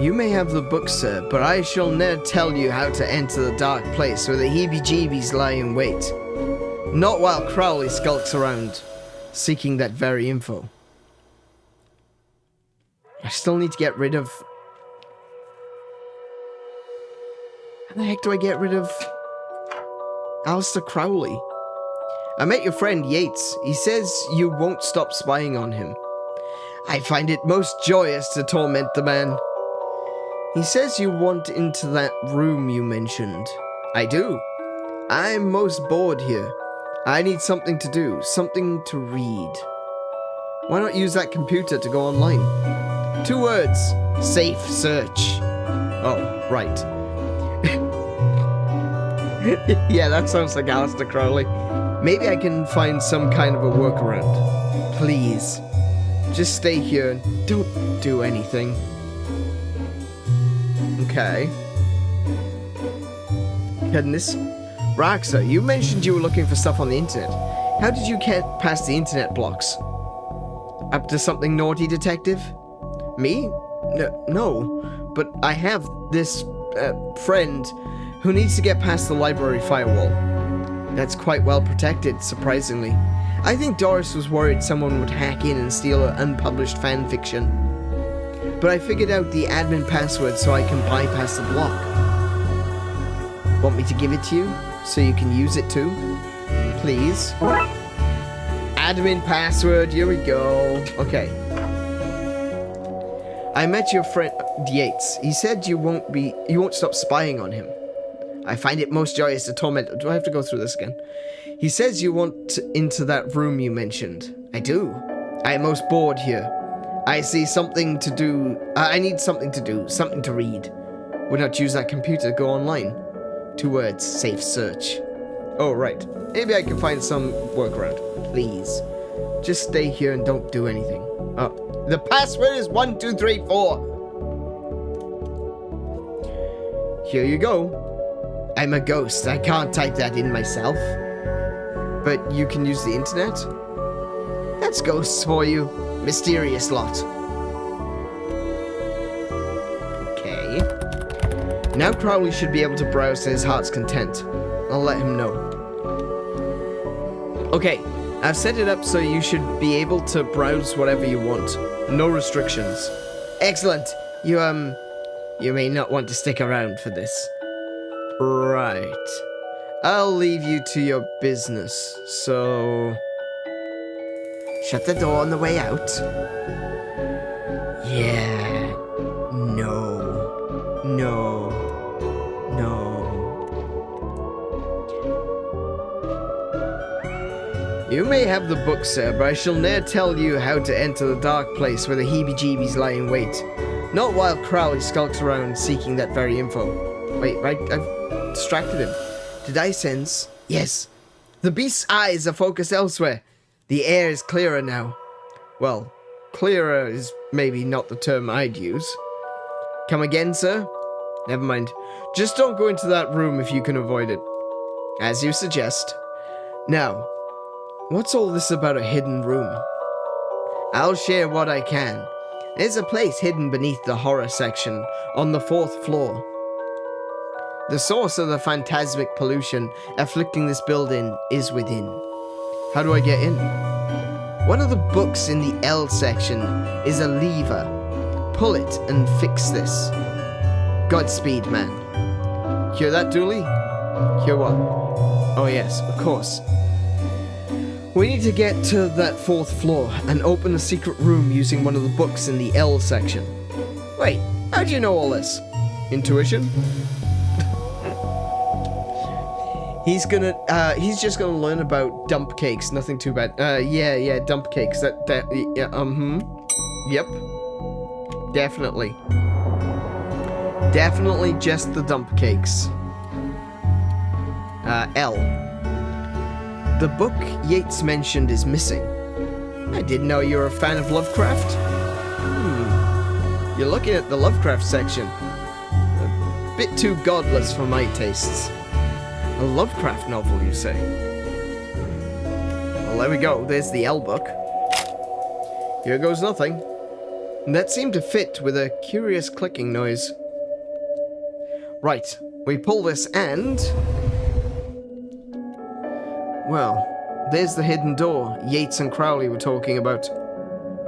You may have the book, sir, but I shall ne'er tell you how to enter the dark place where the heebie-jeebies lie in wait. Not while Crowley skulks around, seeking that very info. I still need to get rid of... How the heck do I get rid of... Aleister Crowley? I met your friend Yates. He says you won't stop spying on him. I find it most joyous to torment the man. He says you want into that room you mentioned. I do. I'm most bored here. I need something to do, something to read. Why not use that computer to go online? 2 words. Safe search. Oh, right. Yeah, that sounds like Aleister Crowley. Maybe I can find some kind of a workaround. Please. Just stay here and don't do anything. Okay. Goodness. Raxa, you mentioned you were looking for stuff on the internet. How did you get past the internet blocks? Up to something naughty, Detective? Me? No. But I have this friend who needs to get past the library firewall. That's quite well protected, surprisingly. I think Doris was worried someone would hack in and steal her unpublished fan fiction. But I figured out the admin password so I can bypass the block. Want me to give it to you so you can use it too? Please? Admin password, here we go. Okay. I met your friend Yates. He said you won't stop spying on him. I find it most joyous to torment. Do I have to go through this again? He says you want into that room you mentioned. I do. I am most bored here. I see something to do. I need something to do, something to read. Would not use that computer, go online. 2 words, safe search. Oh, right. Maybe I can find some workaround. Please. Just stay here and don't do anything. Oh, the password is 1234. Here you go. I'm a ghost. I can't type that in myself. But you can use the internet? That's ghosts for you. Mysterious lot. Okay. Now Crowley should be able to browse to his heart's content. I'll let him know. Okay, I've set it up so you should be able to browse whatever you want. No restrictions. Excellent. You may not want to stick around for this. Right. I'll leave you to your business, so... Shut the door on the way out. Yeah. No. You may have the book, sir, but I shall ne'er tell you how to enter the dark place where the heebie-jeebies lie in wait. Not while Crowley skulks around seeking that very info. Wait, right? I've distracted him. Did I sense? Yes. The beast's eyes are focused elsewhere. The air is clearer now. Well, clearer is maybe not the term I'd use. Come again, sir? Never mind. Just don't go into that room if you can avoid it. As you suggest. Now, what's all this about a hidden room? I'll share what I can. There's a place hidden beneath the horror section on the 4th floor. The source of the phantasmic pollution afflicting this building is within. How do I get in? One of the books in the L section is a lever. Pull it and fix this. Godspeed, man. Hear that, Dooley? Hear what? Oh yes, of course. We need to get to that 4th floor and open a secret room using one of the books in the L section. Wait, how'd you know all this? Intuition? He's just gonna learn about dump cakes, nothing too bad. Yeah, dump cakes, Yep. Definitely. Definitely just the dump cakes. L. The book Yates mentioned is missing. I didn't know you were a fan of Lovecraft. You're looking at the Lovecraft section. A bit too godless for my tastes. A Lovecraft novel, you say? Well, there we go. There's the L book. Here goes nothing. And that seemed to fit with a curious clicking noise. Right. We pull this and... Well, there's the hidden door Yates and Crowley were talking about.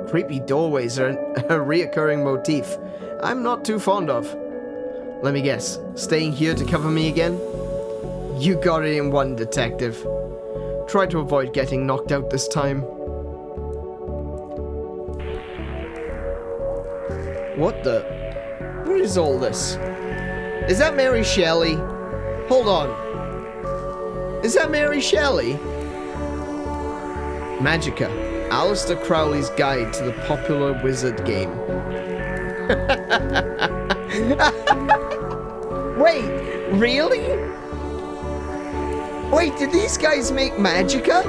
Creepy doorways are a reoccurring motif I'm not too fond of. Let me guess. Staying here to cover me again? You got it in one, Detective. Try to avoid getting knocked out this time. What the? What is all this? Is that Mary Shelley? Hold on. Is that Mary Shelley? Magica. Aleister Crowley's Guide to the Popular Wizard Game. Wait, really? Wait, did these guys make Magica?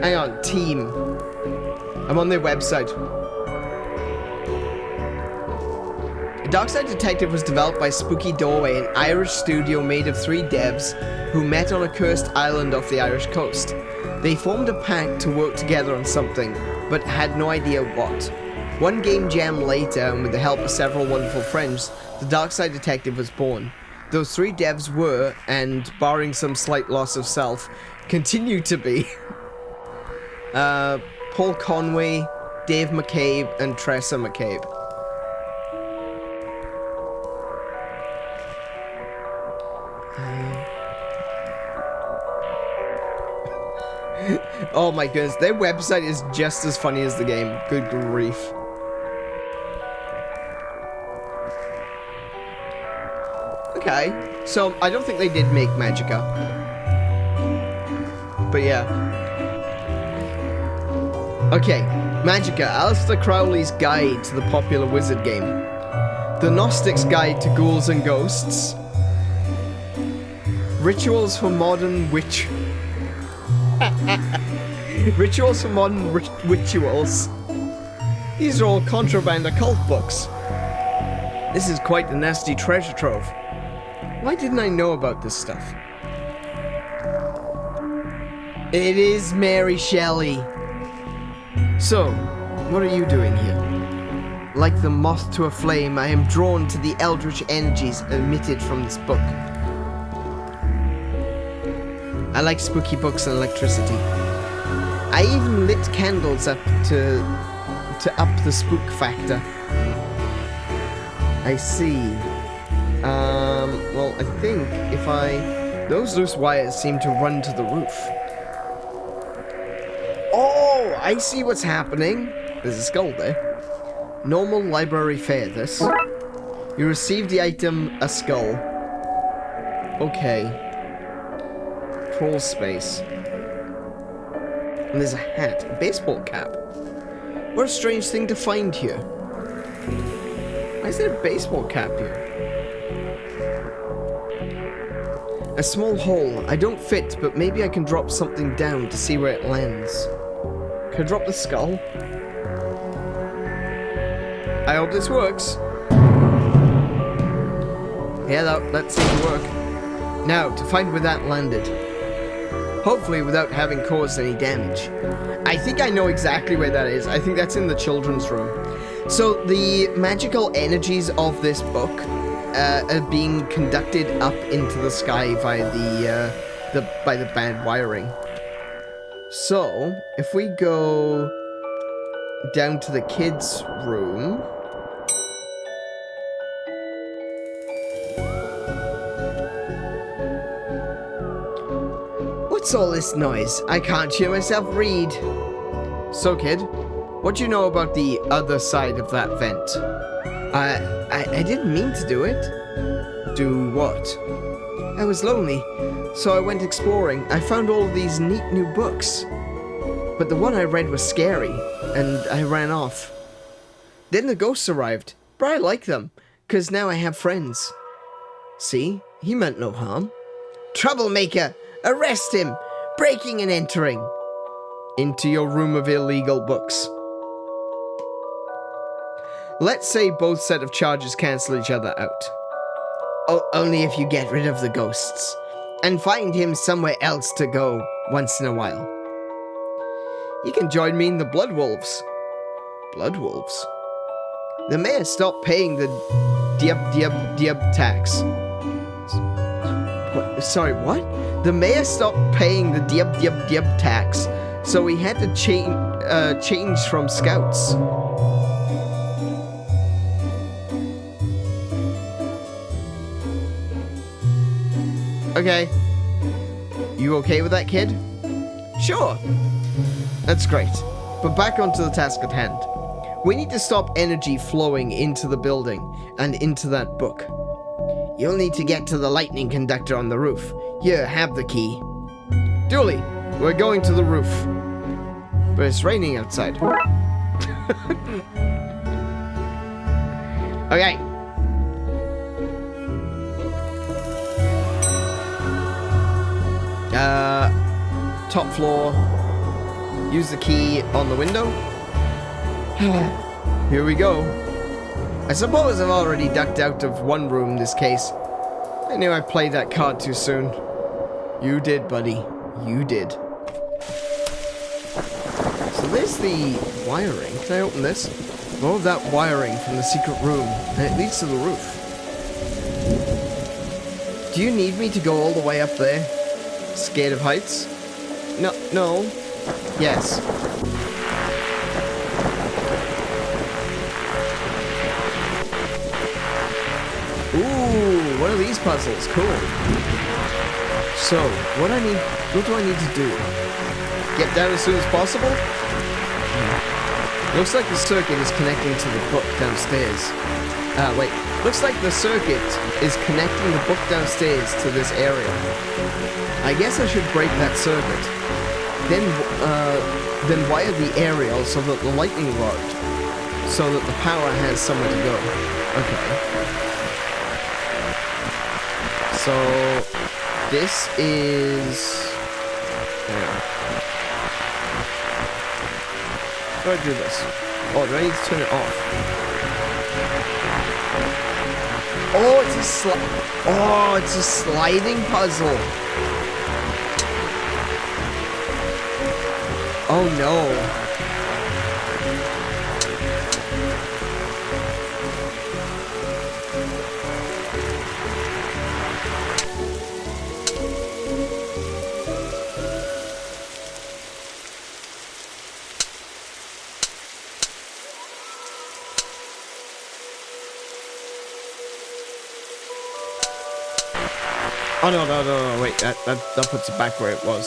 Hang on, team. I'm on their website. Darkside Detective was developed by Spooky Doorway, an Irish studio made of 3 devs who met on a cursed island off the Irish coast. They formed a pact to work together on something, but had no idea what. One game jam later, and with the help of several wonderful friends, the Darkside Detective was born. Those 3 devs were, and barring some slight loss of self, continue to be Paul Conway, Dave McCabe, and Tressa McCabe. Oh my goodness, their website is just as funny as the game. Good grief. Okay, so I don't think they did make Magica. But yeah. Okay, Magica, Aleister Crowley's guide to the popular wizard game. The Gnostic's Guide to Ghouls and Ghosts. Rituals for modern Rituals for modern rituals. These are all contraband occult books. This is quite the nasty treasure trove. Why didn't I know about this stuff? It is Mary Shelley. So, what are you doing here? Like the moth to a flame, I am drawn to the eldritch energies emitted from this book. I like spooky books and electricity. I even lit candles up to up the spook factor. I see. Well, I think if those loose wires seem to run to the roof. Oh, I see what's happening. There's a skull there. Normal library fare, this. You received the item, a skull. Okay. Crawl space. And there's a hat, a baseball cap. What a strange thing to find here. Why is there a baseball cap here? A small hole. I don't fit, but maybe I can drop something down to see where it lands. Can I drop the skull? I hope this works. Yeah, that seemed to work. Now, to find where that landed. Hopefully without having caused any damage. I think I know exactly where that is. I think that's in the children's room. So the magical energies of this book are being conducted up into the sky by the bad wiring. So if we go down to the kids' room. What's all this noise? I can't hear myself read. So, kid, what do you know about the other side of that vent? I didn't mean to do it. Do what? I was lonely, so I went exploring. I found all of these neat new books. But the one I read was scary, and I ran off. Then the ghosts arrived, but I like them, 'cause now I have friends. See? He meant no harm. Troublemaker! Arrest him! Breaking and entering! Into your room of illegal books. Let's say both set of charges cancel each other out. Oh, only if you get rid of the ghosts. And find him somewhere else to go once in a while. You can join me in the Blood Wolves. Blood Wolves? The mayor stopped paying the diab tax. What? Sorry, what? The mayor stopped paying the diab tax, so we had to change from scouts. Okay. You okay with that, kid? Sure. That's great. But back onto the task at hand. We need to stop energy flowing into the building and into that book. You'll need to get to the lightning conductor on the roof. Here, have the key. Dooley, we're going to the roof. But it's raining outside. Okay. Top floor. Use the key on the window. Here we go. I suppose I've already ducked out of one room in this case. I knew I played that card too soon. You did, buddy. You did. So there's the wiring. Can I open this? All of that wiring from the secret room, and it leads to the roof. Do you need me to go all the way up there? Scared of heights? No. Yes. Ooh, one of these puzzles. Cool. So, what do I need to do? Get down as soon as possible? Looks like the circuit is connecting to the book downstairs. Wait. Looks like the circuit is connecting the book downstairs to this area. I guess I should break that circuit. Then wire the aerial so that the lightning rod, so that the power has somewhere to go. Okay. So this is. How do I do this? Oh, do I need to turn it off? Oh, it's a sliding puzzle. Oh no. Oh no, wait, that puts it back where it was.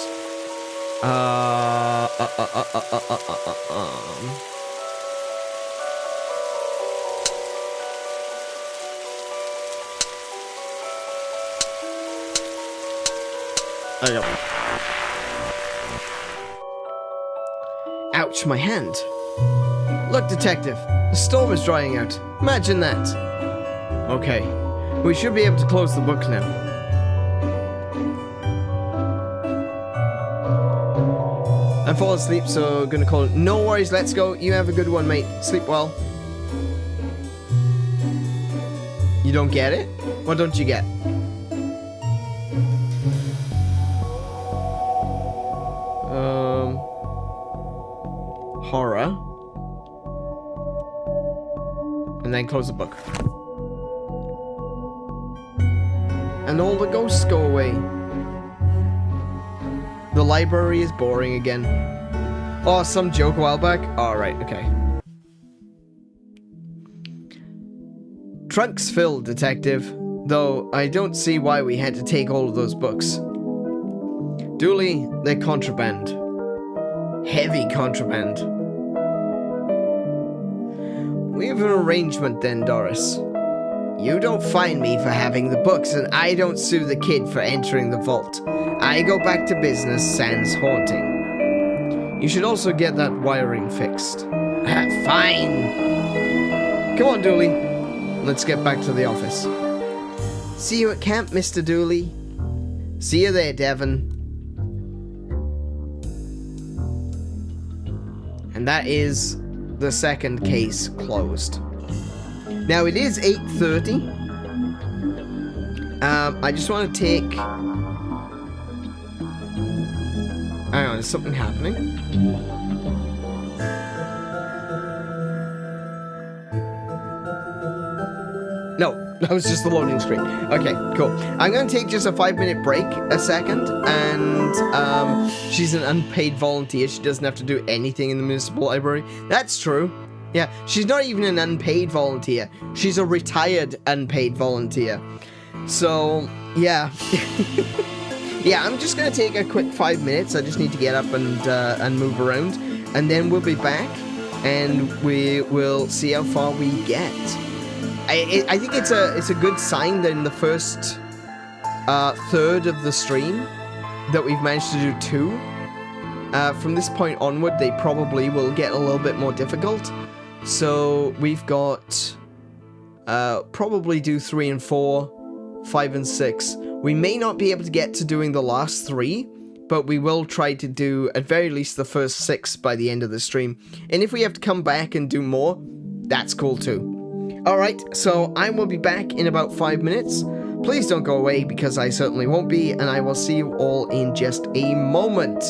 There you go. Ouch, my hand. Look, detective, the storm is drying out. Imagine that. Okay, we should be able to close the book now. I'm falling asleep, so gonna call it. No worries, let's go. You have a good one, mate. Sleep well. You don't get it? What don't you get? Horror. And then close the book. And all the ghosts go away. The library is boring again. Oh, some joke a while back? Alright, okay. Trunk's filled, detective. Though, I don't see why we had to take all of those books. Dooley, they're contraband. Heavy contraband. We have an arrangement then, Doris. You don't fine me for having the books, and I don't sue the kid for entering the vault. I go back to business sans haunting. You should also get that wiring fixed. Fine. Come on, Dooley. Let's get back to the office. See you at camp, Mr. Dooley. See you there, Devon. And that is the second case closed. Now it is 8:30. I just want to take. Hang on, is something happening? No, that was just the loading screen. Okay, cool. I'm going to take just a 5-minute break, a second, and she's an unpaid volunteer. She doesn't have to do anything in the municipal library. That's true. Yeah, she's not even an unpaid volunteer. She's a retired unpaid volunteer. So, yeah. Yeah, I'm just going to take a quick 5 minutes. I just need to get up and move around. And then we'll be back, and we will see how far we get. I think it's a good sign that in the first third of the stream that we've managed to do 2. From this point onward, they probably will get a little bit more difficult. So we've got probably do 3 and 4, 5 and 6. We may not be able to get to doing the last 3, but we will try to do at very least the first 6 by the end of the stream. And if we have to come back and do more, that's cool too. Alright, so I will be back in about 5 minutes. Please don't go away, because I certainly won't be, and I will see you all in just a moment.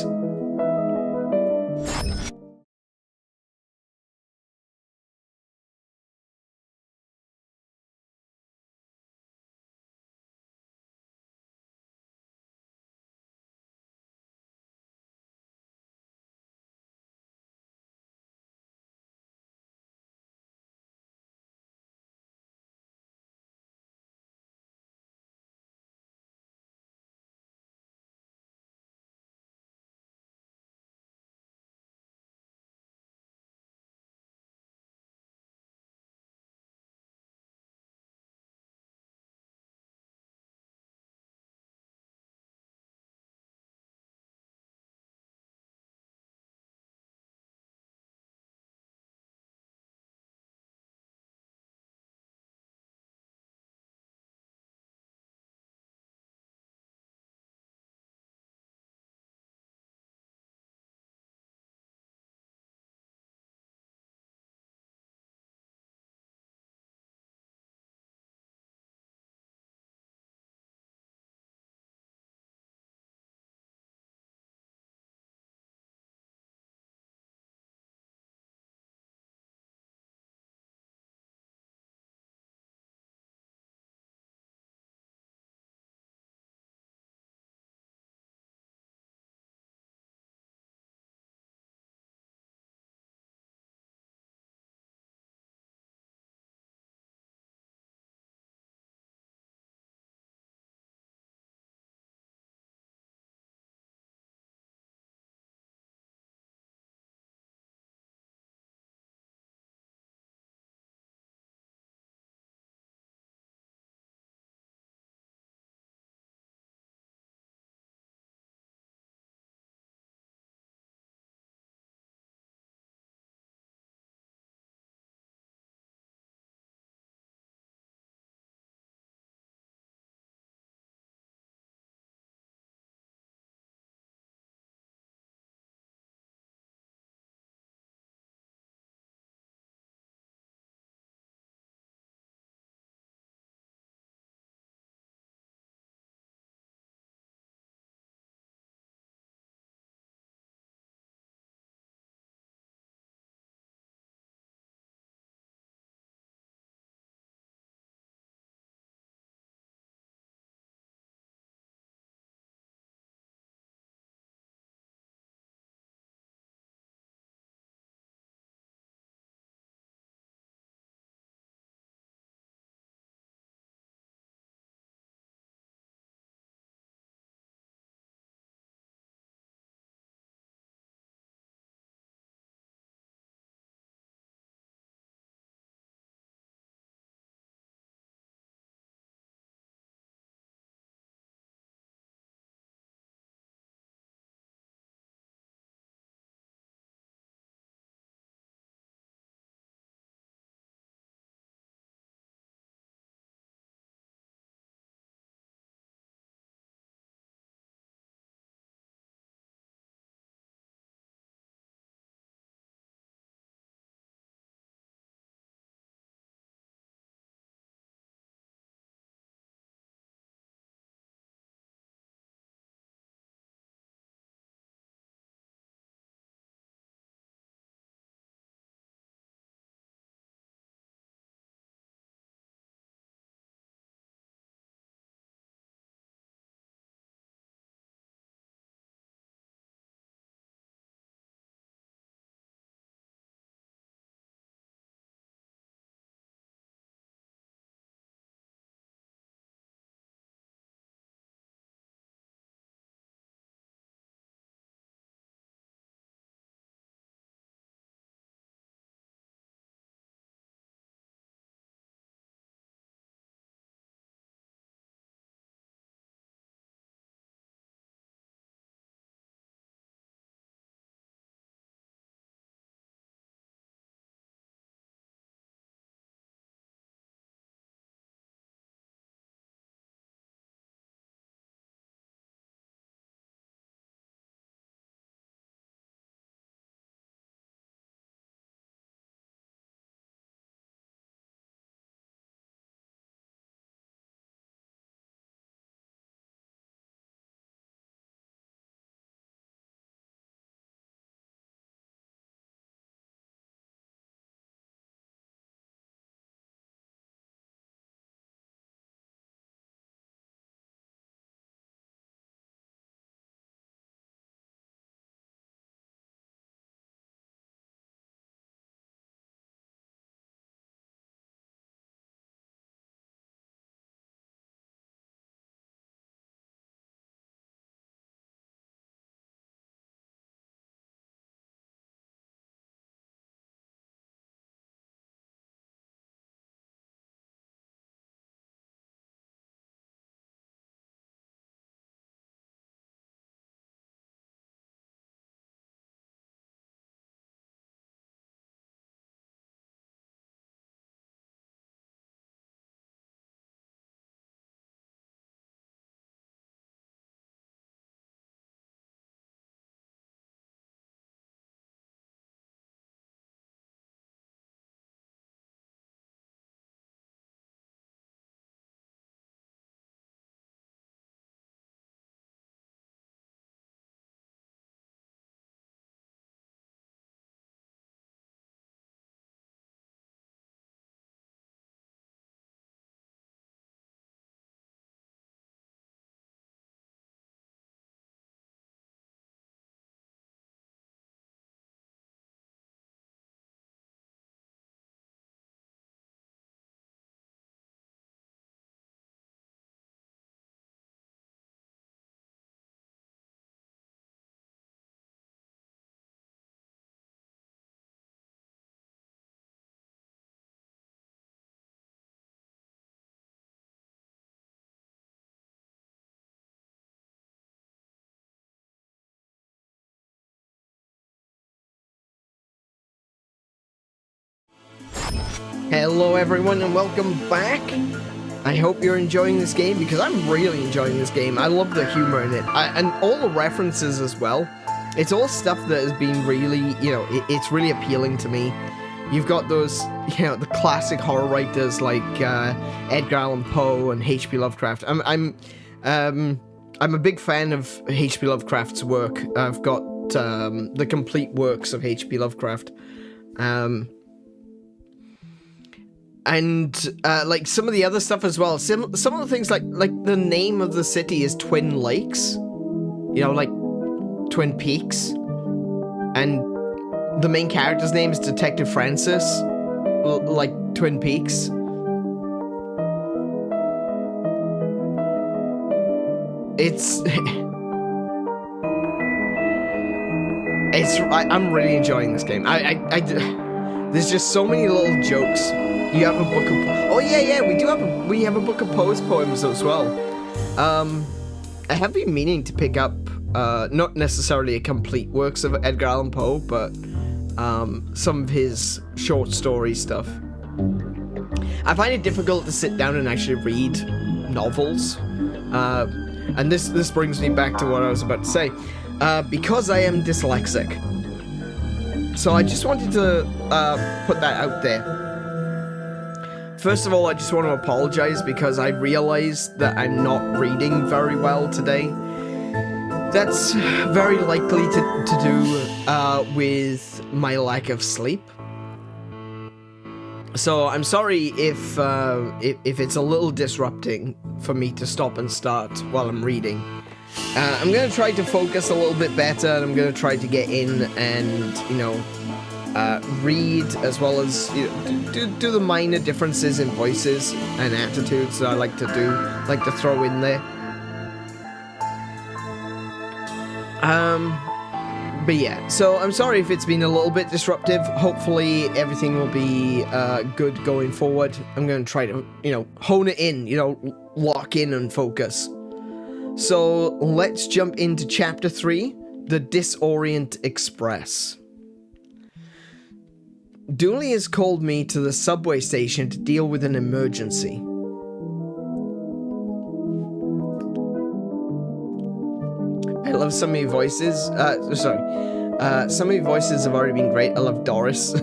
Hello everyone and welcome back. I hope you're enjoying this game because I'm really enjoying this game. I love the humor in it and all the references as well. It's all stuff that has been really, it's really appealing to me. You've got those, the classic horror writers like Edgar Allan Poe and H.P. Lovecraft. I'm a big fan of H.P. Lovecraft's work. I've got the complete works of H.P. Lovecraft. And like some of the other stuff as well. Some of the things like the name of the city is Twin Lakes, like Twin Peaks, and the main character's name is Detective Francis, like Twin Peaks. I'm really enjoying this game. There's just so many little jokes. You have a book of... Oh, yeah, we have a book of Poe's poems as well. I have been meaning to pick up, not necessarily a complete works of Edgar Allan Poe, but some of his short story stuff. I find it difficult to sit down and actually read novels. And this brings me back to what I was about to say. Because I am dyslexic. So I just wanted to put that out there. First of all, I just want to apologize because I realized that I'm not reading very well today. That's very likely to do with my lack of sleep. So I'm sorry if it's a little disrupting for me to stop and start while I'm reading. I'm going to try to focus a little bit better, and I'm going to try to get in and, read, as well as do the minor differences in voices and attitudes that I like to throw in there. But yeah, so I'm sorry if it's been a little bit disruptive. Hopefully everything will be good going forward. I'm going to try to, hone it in, lock in and focus. So let's jump into Chapter 3, The Disorient Express. Dooley has called me to the subway station to deal with an emergency. I love some of your voices. Some of your voices have already been great. I love Doris.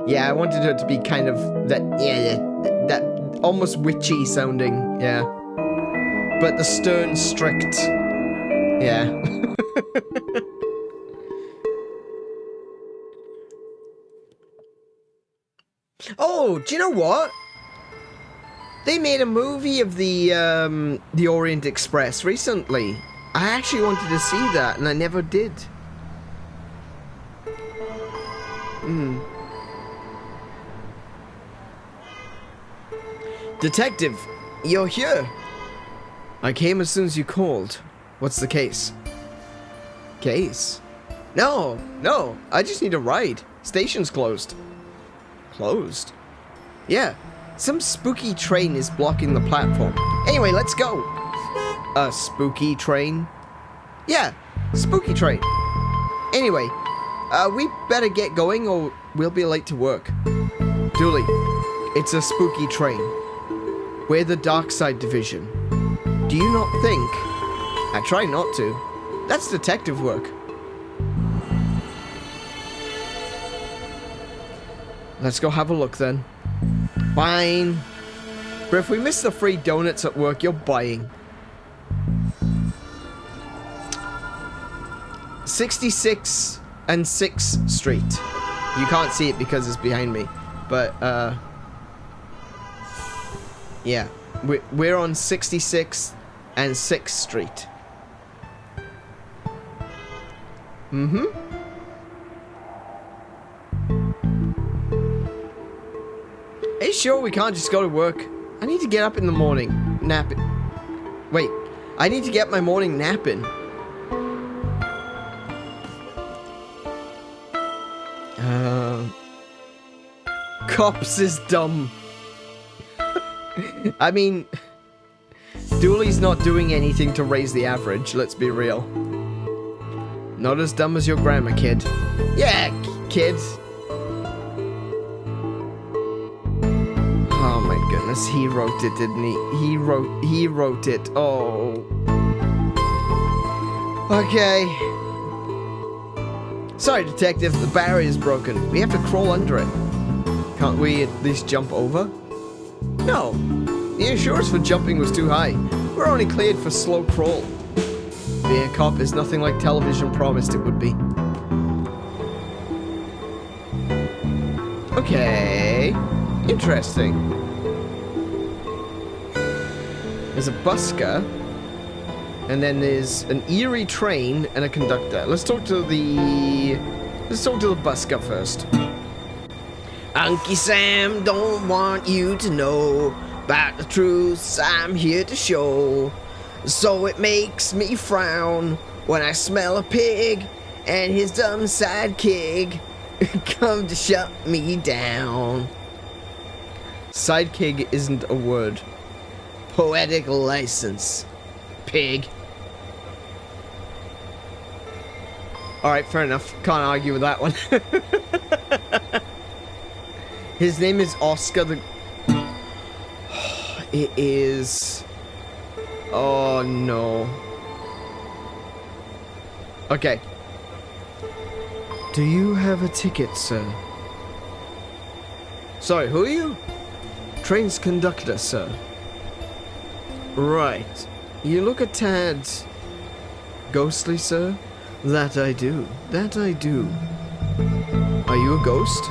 Yeah, I wanted her to be kind of that almost witchy sounding, yeah. But the stern, strict, yeah. Oh, do you know what? They made a movie of the Orient Express recently. I actually wanted to see that, and I never did. Detective, you're here. I came as soon as you called. What's the case? Case? No, I just need a ride. Station's closed. Closed? Yeah, some spooky train is blocking the platform. Anyway, let's go. A spooky train? Yeah, spooky train. Anyway, we better get going or we'll be late to work. Dooley, it's a spooky train. We're the Darkside Division. Do you not think? I try not to. That's detective work. Let's go have a look then. Fine. But if we miss the free donuts at work, you're buying. 66 and 6th Street. You can't see it because it's behind me. But, yeah. We're on 66th and 6th Street. Are you sure we can't just go to work? I need to get up in the morning. Napping. Wait. I need to get my morning napping. Cops is dumb. I mean, Dooley's not doing anything to raise the average, let's be real. Not as dumb as your grandma, kid. Yeah, kids. Travis, he wrote it, didn't he? He wrote it. Oh. Okay. Sorry, Detective, the barrier is broken. We have to crawl under it. Can't we at least jump over? No. The insurance for jumping was too high. We're only cleared for slow crawl. Being a cop is nothing like television promised it would be. Okay. Interesting. There's a busker. And then there's an eerie train and a conductor. Let's talk to the busker first. Unky Sam don't want you to know about the truths I'm here to show. So it makes me frown when I smell a pig and his dumb sidekick come to shut me down. Sidekick isn't a word. Poetic license. Pig. Alright, fair enough. Can't argue with that one. His name is Oscar the... It is... Oh, no. Okay. Do you have a ticket, sir? Sorry, who are you? Train's conductor, sir. Right. You look a tad... ghostly, sir? That I do. That I do. Are you a ghost?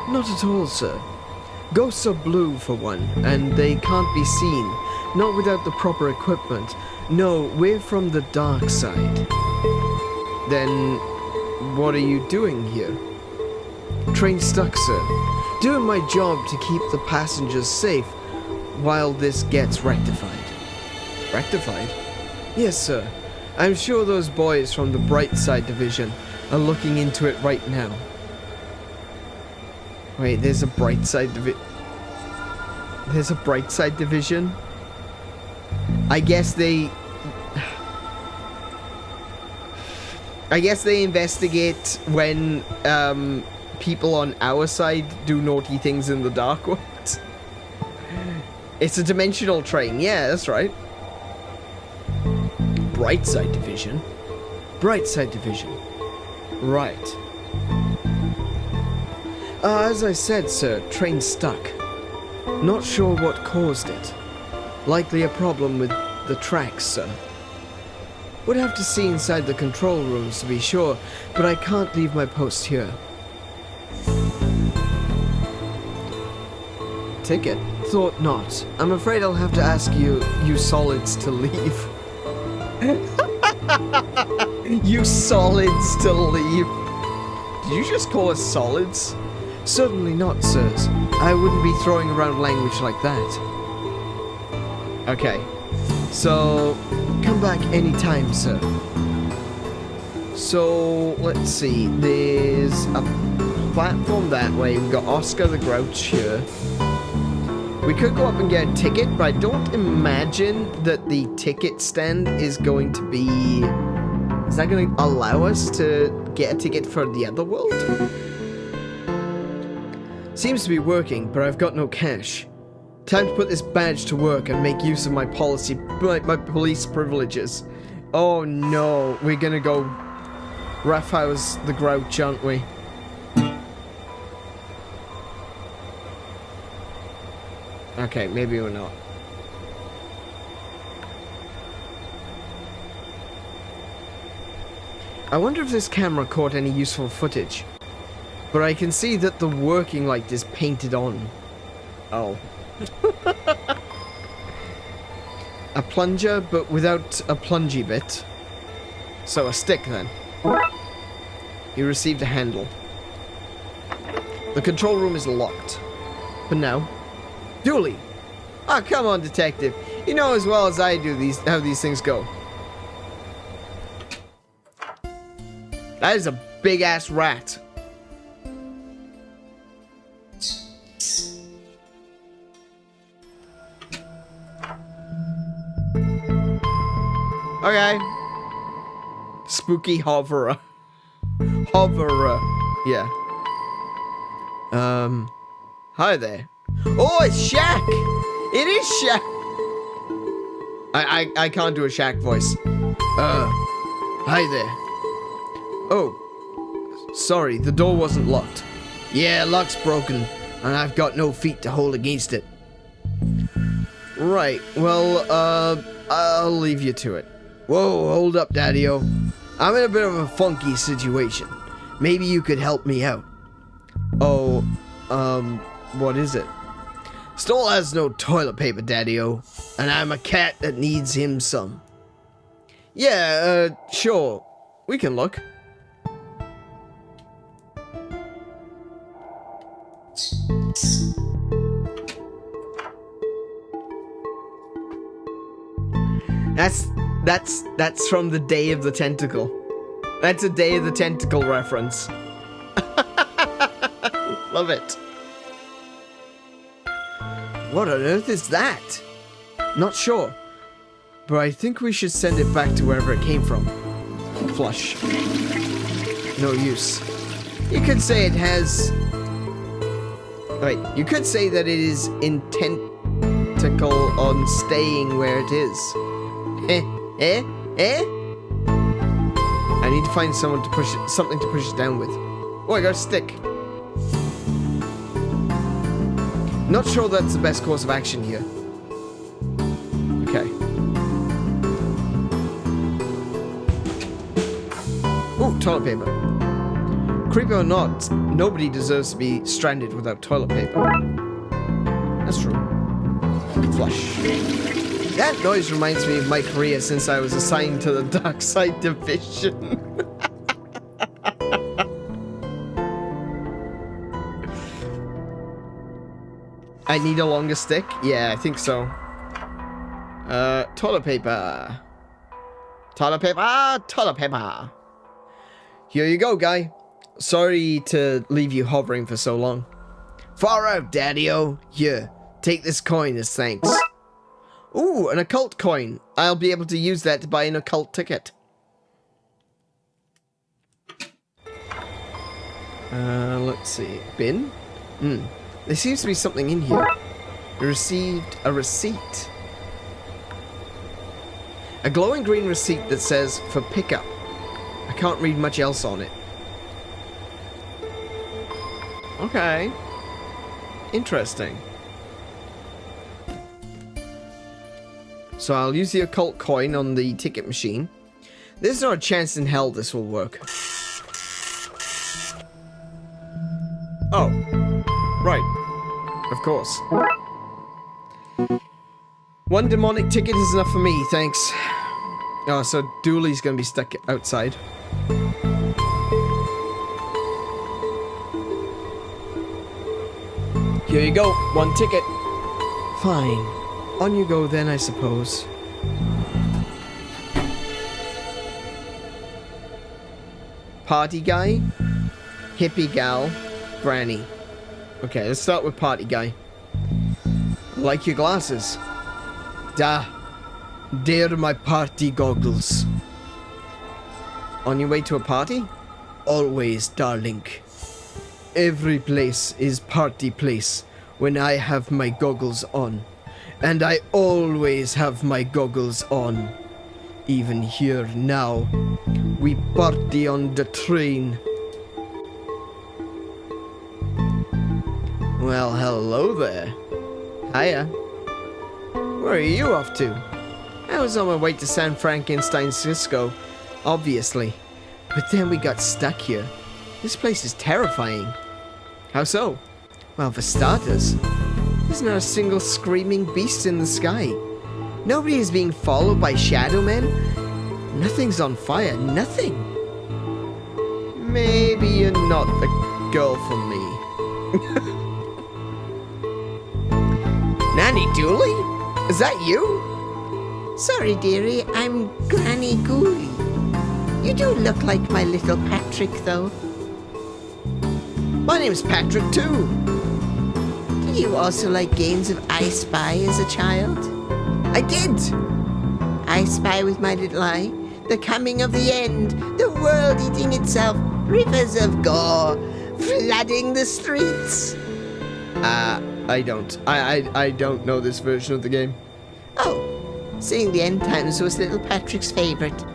Not at all, sir. Ghosts are blue, for one, and they can't be seen. Not without the proper equipment. No, we're from the dark side. Then, what are you doing here? Train stuck, sir. Doing my job to keep the passengers safe while this gets rectified. Rectified? Yes, sir. I'm sure those boys from the Darkside Division are looking into it right now. Wait, there's a Darkside Division? There's a Darkside Division? I guess they investigate when people on our side do naughty things in the dark world. It's a dimensional train. Yeah, that's right. Darkside Division? Darkside Division. Right. As I said, sir, train stuck. Not sure what caused it. Likely a problem with the tracks, sir. Would have to see inside the control rooms to be sure, but I can't leave my post here. Ticket? Thought not. I'm afraid I'll have to ask you solids to leave. You solids to leave. Did you just call us solids? Certainly not, sirs. I wouldn't be throwing around language like that. Okay. So, come back anytime, sir. So, let's see. There's a platform that way. We've got Oscar the Grouch here. We could go up and get a ticket, but I don't imagine that the ticket stand is going to be... Is that going to allow us to get a ticket for the other world? Seems to be working, but I've got no cash. Time to put this badge to work and make use of my police privileges. Oh no, we're gonna go roughhouse the Grouch, aren't we? Okay, maybe we're not. I wonder if this camera caught any useful footage. But I can see that the working light is painted on. Oh. A plunger, but without a plungy bit. So a stick, then. You received a handle. The control room is locked. But now... Dooley! Oh, come on, detective. You know as well as I do how these things go. That is a big-ass rat. Okay. Spooky hoverer. Hoverer. Yeah. Hi there. Oh, it's Shaq! It is Shaq! I can't do a Shaq voice. Hi there. Oh, sorry, the door wasn't locked. Yeah, lock's broken, and I've got no feet to hold against it. Right, well, I'll leave you to it. Whoa, hold up, Daddy-O. I'm in a bit of a funky situation. Maybe you could help me out. Oh, what is it? Stoll has no toilet paper, Daddy-O, and I'm a cat that needs him some. Yeah, sure. We can look. That's from the Day of the Tentacle. That's a Day of the Tentacle reference. Love it. What on earth is that? Not sure, but I think we should send it back to wherever it came from. Flush. No use. You could say it has... Wait, you could say that it is intentical on staying where it is. Eh? I need to find someone to push it, something to push it down with. Oh, I got a stick. Not sure that's the best course of action here. Okay. Ooh, toilet paper. Creepy or not, nobody deserves to be stranded without toilet paper. That's true. Flush. That noise reminds me of my career since I was assigned to the Darkside Division. I need a longer stick? Yeah, I think so. Toilet paper. Toilet paper, toilet paper. Here you go, guy. Sorry to leave you hovering for so long. Far out, Daddy-O. Here, take this coin as thanks. Ooh, an occult coin. I'll be able to use that to buy an occult ticket. Let's see. Bin? There seems to be something in here. We received a receipt. A glowing green receipt that says, for pickup. I can't read much else on it. Okay. Interesting. So I'll use the occult coin on the ticket machine. There's not a chance in hell this will work. Oh. Right. Of course. One demonic ticket is enough for me, thanks. Oh, so Dooley's gonna be stuck outside. Here you go, one ticket. Fine. On you go then, I suppose. Party guy, hippie gal, granny. Okay, let's start with party guy. Like your glasses. They're my party goggles. On your way to a party? Always, darling. Every place is party place when I have my goggles on. And I always have my goggles on. Even here now. We party on the train. Well, hello there. Hiya. Where are you off to? I was on my way to San Francisco, obviously. But then we got stuck here. This place is terrifying. How so? Well, for starters, there's not a single screaming beast in the sky. Nobody is being followed by shadow men. Nothing's on fire. Nothing. Maybe you're not the girl for me. Nanny Dooley? Is that you? Sorry, dearie. I'm Granny Ghoulie. You do look like my little Patrick, though. My name's Patrick, too. Did you also like games of I Spy as a child? I did. I spy with my little eye. The coming of the end. The world eating itself. Rivers of gore flooding the streets. I don't. I don't know this version of the game. Oh, seeing the end times was little Patrick's favorite.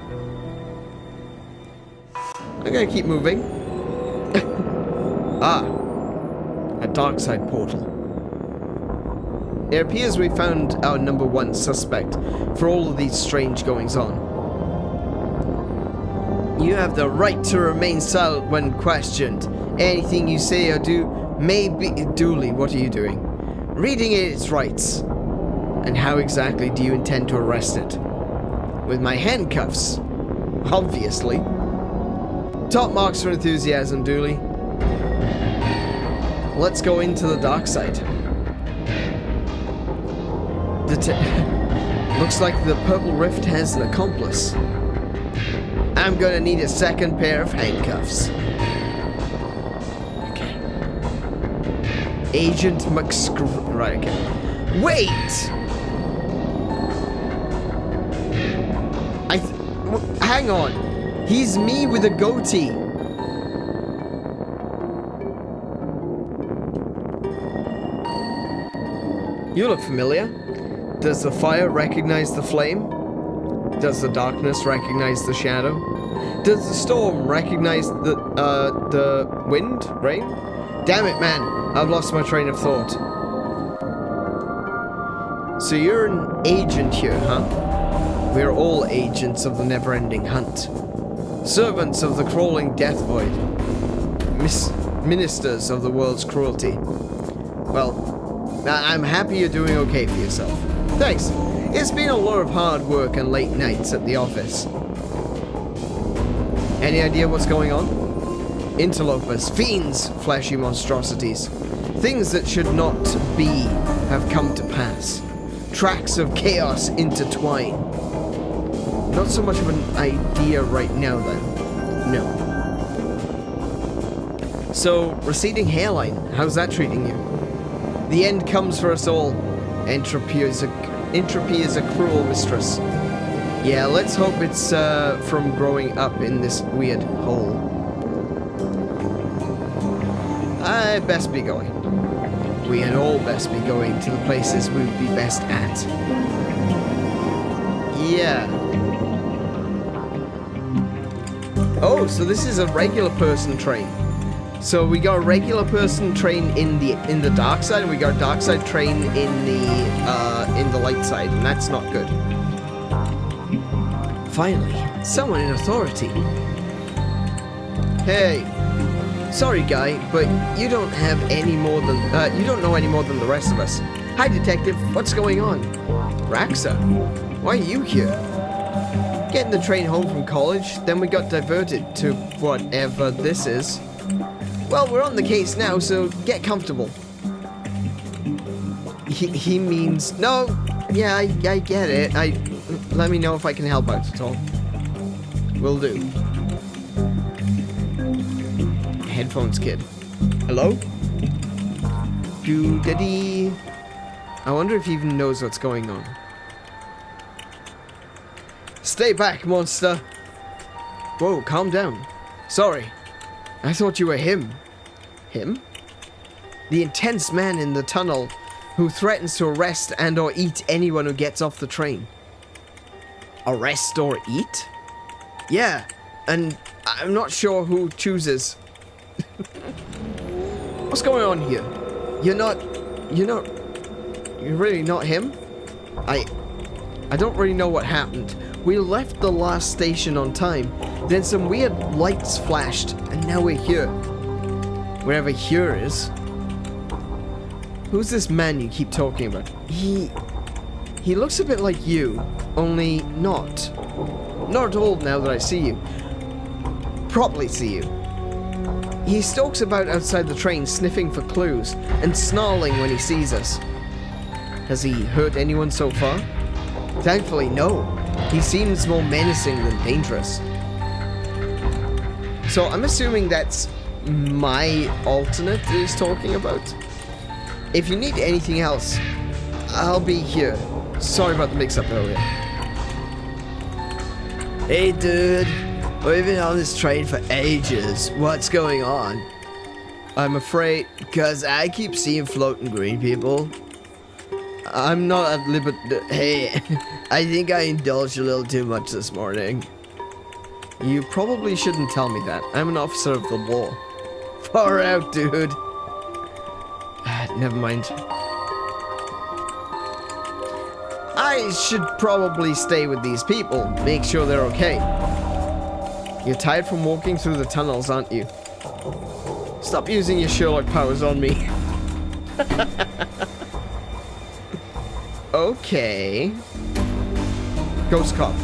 I'm gonna keep moving. Ah, a Darkside portal. It appears we found our number one suspect for all of these strange goings-on. You have the right to remain silent when questioned. Anything you say or do may be... Dooley, what are you doing? Reading its rights. And how exactly do you intend to arrest it? With my handcuffs. Obviously. Top marks for enthusiasm, Dooley. Let's go into the dark side. Looks like the Purple Rift has an accomplice. I'm gonna need a second pair of handcuffs. Okay. Agent McScrew... Right, okay. Wait! Hang on. He's me with a goatee. You look familiar. Does the fire recognize the flame? Does the darkness recognize the shadow? Does the storm recognize the wind? Rain? Damn it, man. I've lost my train of thought. So you're an agent here, huh? We're all agents of the never-ending hunt. Servants of the crawling death void. Ministers of the world's cruelty. Well, I'm happy you're doing okay for yourself. Thanks. It's been a lot of hard work and late nights at the office. Any idea what's going on? Interlopers, fiends, flashy monstrosities. Things that should not be have come to pass. Tracks of chaos intertwine. Not so much of an idea right now then. No. So, receding hairline, how's that treating you? The end comes for us all. Entropy is a cruel mistress. Yeah, let's hope it's from growing up in this weird hole. I'd best be going. We had all best be going to the places we would be best at. Yeah. Oh, so this is a regular person train. So we got a regular person train in the dark side, and we got a dark side train in the light side, and that's not good. Finally, someone in authority. Hey, sorry guy, but you don't have any more than you don't know any more than the rest of us. Hi detective, what's going on? Raxa, why are you here? Getting the train home from college, then we got diverted to whatever this is. Well, we're on the case now, so get comfortable. He means... No, yeah, I get it. Let me know if I can help out at all. Will do. Headphones kid. Hello? Doo-da-dee. I wonder if he even knows what's going on. Stay back, monster. Whoa, calm down. Sorry. I thought you were him. Him? The intense man in the tunnel who threatens to arrest and or eat anyone who gets off the train. Arrest or eat? Yeah, and I'm not sure who chooses. What's going on here? You're really not him? I don't really know what happened. We left the last station on time, then some weird lights flashed, and now we're here. Wherever here is. Who's this man you keep talking about? He looks a bit like you, only not. Not at all now that I see you. Properly see you. He stalks about outside the train, sniffing for clues, and snarling when he sees us. Has he hurt anyone so far? Thankfully, no. He seems more menacing than dangerous. So I'm assuming that's my alternate that he's talking about. If you need anything else, I'll be here. Sorry about the mix-up earlier. Hey dude, we've been on this train for ages. What's going on? I'm afraid, because I keep seeing floating green people. I'm not at liberty. Hey, I think I indulged a little too much this morning. You probably shouldn't tell me that. I'm an officer of the law. Far out, dude. Never mind. I should probably stay with these people. Make sure they're okay. You're tired from walking through the tunnels, aren't you? Stop using your Sherlock powers on me. Okay. Ghost cop.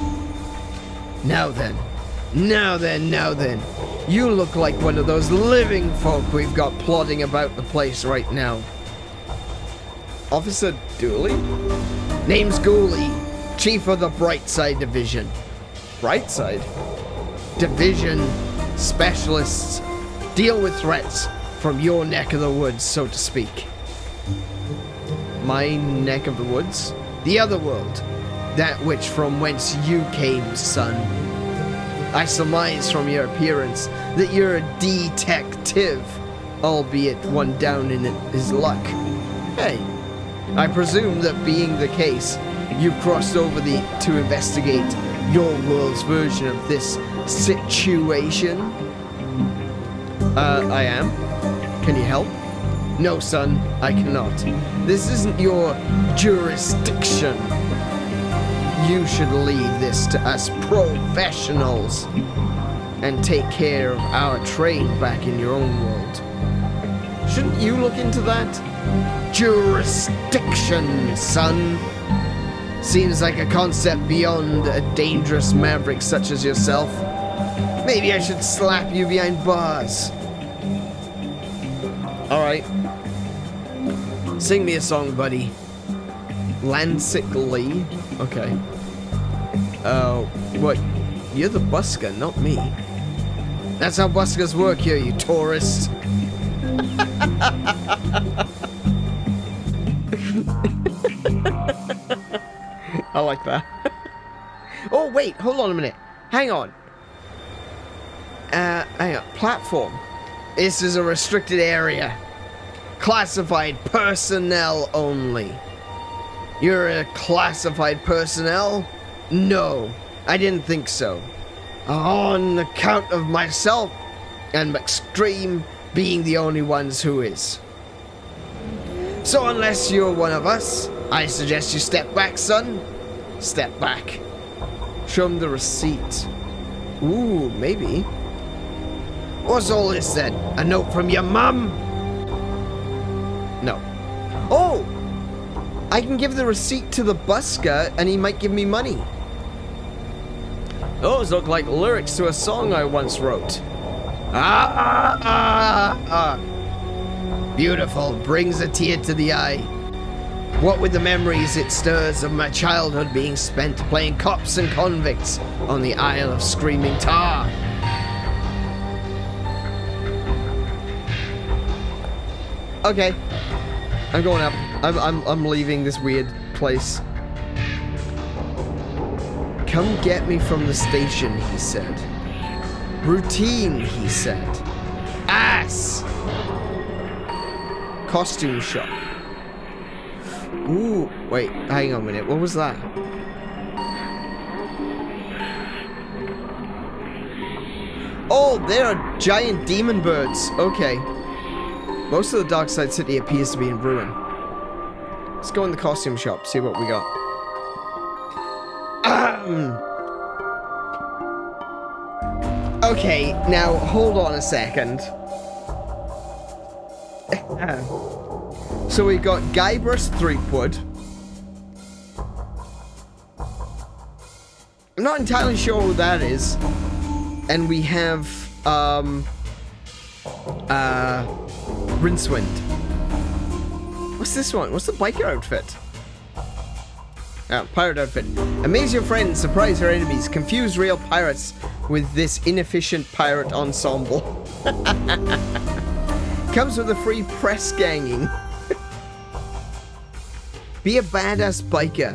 Now then. Now then, now then. You look like one of those living folk we've got plodding about the place right now. Officer Dooley? Name's Dooley, Chief of the Darkside Division. Darkside? Division specialists deal with threats from your neck of the woods, so to speak. My neck of the woods? The other world. That which from whence you came, son. I surmise from your appearance that you're a detective, albeit one down in his luck. Hey, I presume that being the case, you've crossed over to investigate your world's version of this situation? I am. Can you help? No, son, I cannot. This isn't your jurisdiction. You should leave this to us professionals and take care of our trade back in your own world. Shouldn't you look into that? Jurisdiction, son. Seems like a concept beyond a dangerous maverick such as yourself. Maybe I should slap you behind bars. Alright. Sing me a song, buddy. Lancic Lee? Okay. What? You're the busker, not me. That's how buskers work here, you tourist. I like that. Oh, wait, hold on a minute. Hang on. Hang on. Platform. This is a restricted area. Classified personnel only. You're a classified personnel? No, I didn't think so. On account of myself and McStream being the only ones who is. So unless you're one of us, I suggest you step back, son. Step back. Show him the receipt. Ooh, maybe. What's all this then? A note from your mum? No. Oh! I can give the receipt to the busker and he might give me money. Those look like lyrics to a song I once wrote. Beautiful, brings a tear to the eye. What with the memories it stirs of my childhood being spent playing cops and convicts on the Isle of Screaming Tar. Okay, I'm going up. I'm leaving this weird place. Come get me from the station, he said. Routine, he said. Ass! Costume shop. Ooh, wait, hang on a minute. What was that? Oh, they are giant demon birds. Okay. Most of the Darkside City appears to be in ruin. Let's go in the costume shop, see what we got. Okay, now hold on a second. So we got Guybrush Threepwood. I'm not entirely sure who that is. And we have Rincewind. What's this one? What's the biker outfit? Pirate outfit. Amaze your friends, surprise your enemies, confuse real pirates with this inefficient pirate ensemble. Comes with a free press ganging. Be a badass biker.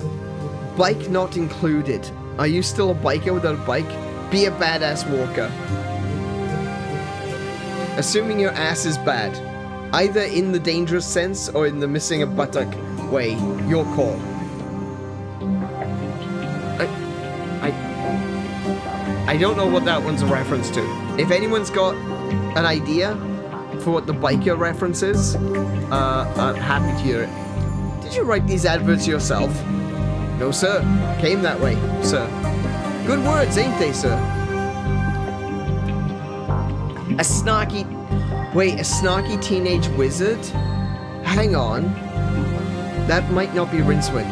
Bike not included. Are you still a biker without a bike? Be a badass walker. Assuming your ass is bad. Either in the dangerous sense or in the missing a buttock way. Your call. I don't know what that one's a reference to. If anyone's got an idea for what the biker reference is, I'm happy to hear it. Did you write these adverts yourself? No, sir. Came that way, sir. Good words, ain't they, sir? A snarky... Wait, a snarky teenage wizard? Hang on. That might not be Rincewind.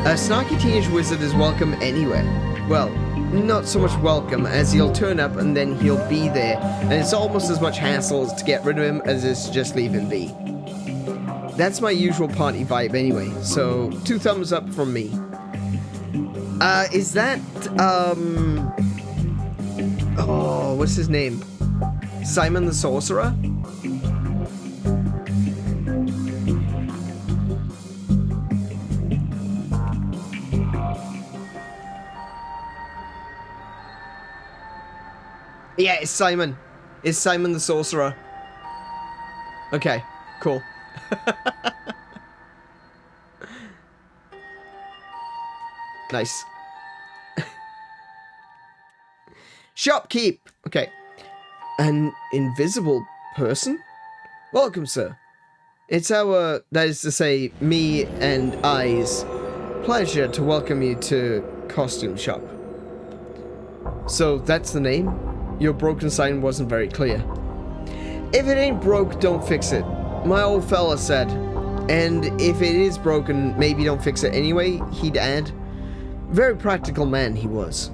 A snarky teenage wizard is welcome anywhere. Well, not so much welcome as he'll turn up and then he'll be there, and it's almost as much hassle to get rid of him as it's just leave him be. That's my usual party vibe anyway, so 2 thumbs up from me. Is that, oh, what's his name? Simon the Sorcerer? Yeah, it's Simon. It's Simon the Sorcerer. Okay, cool. Nice. Shopkeep. Okay. An invisible person? Welcome, sir. It's our, that is to say, me and I's pleasure to welcome you to Costume Shop. So, that's the name? Your broken sign wasn't very clear. If it ain't broke, don't fix it. My old fella said. And if it is broken, maybe don't fix it anyway, he'd add. Very practical man he was.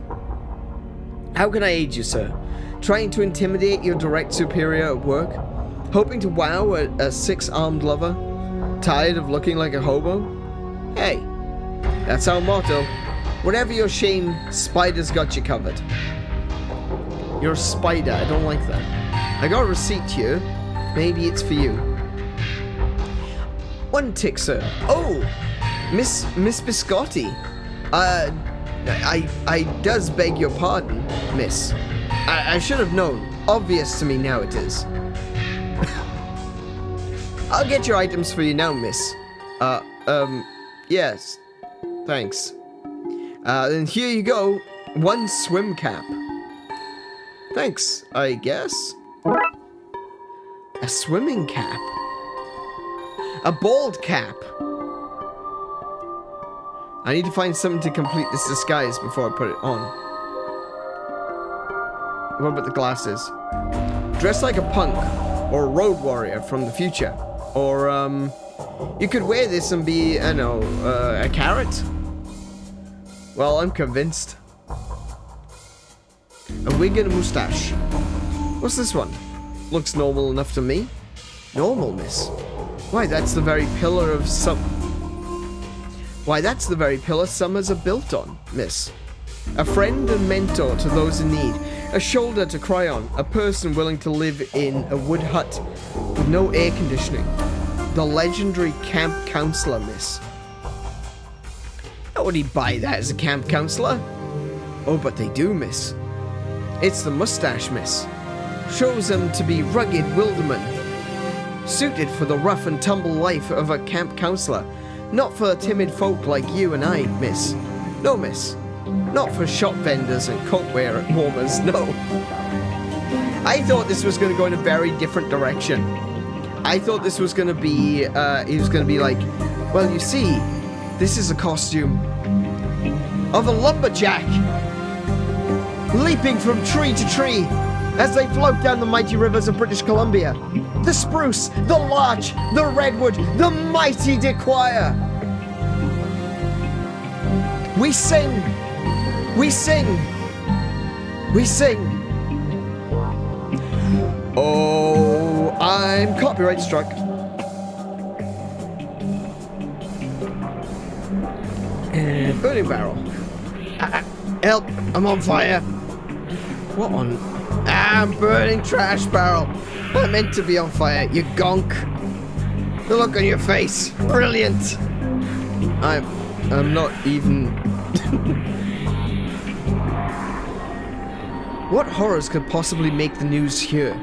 How can I aid you, sir? Trying to intimidate your direct superior at work? Hoping to wow a 6-armed lover? Tired of looking like a hobo? Hey, that's our motto. Whatever your shame, Spider's got you covered. You're a spider, I don't like that. I got a receipt here. Maybe it's for you. One tick, sir. Oh, Miss Biscotti. I does beg your pardon, miss. I should have known. Obvious to me now it is. I'll get your items for you now, miss. Yes. Thanks. And here you go. 1 swim cap. Thanks, I guess. A swimming cap. A bald cap. I need to find something to complete this disguise before I put it on. What about the glasses? Dress like a punk or a road warrior from the future. Or, you could wear this and be, I know, a carrot? Well, I'm convinced. A wig and a moustache. What's this one? Looks normal enough to me. Normal, miss. Why, that's the very pillar of Why, that's the very pillar summers are built on, miss. A friend and mentor to those in need. A shoulder to cry on. A person willing to live in a wood hut with no air conditioning. The legendary camp counselor, miss. Nobody buy that as a camp counselor. Oh, but they do, miss. It's the mustache, miss. Shows them to be rugged wildermen. Suited for the rough and tumble life of a camp counselor. Not for timid folk like you and I, miss. No, miss. Not for shop vendors and coat warmers, no. I thought this was going to go in a very different direction. I thought this was going to be, it was going to be like, well, you see, this is a costume of a lumberjack leaping from tree to tree as they float down the mighty rivers of British Columbia. The spruce, the larch, the redwood, the mighty dequire. We sing, we sing, we sing. Oh, I'm copyright struck. And burning barrel. Help, I'm on fire. What on? I'm burning trash barrel. I meant to be on fire, you gonk. The look on your face, brilliant. I'm not even... What horrors could possibly make the news here?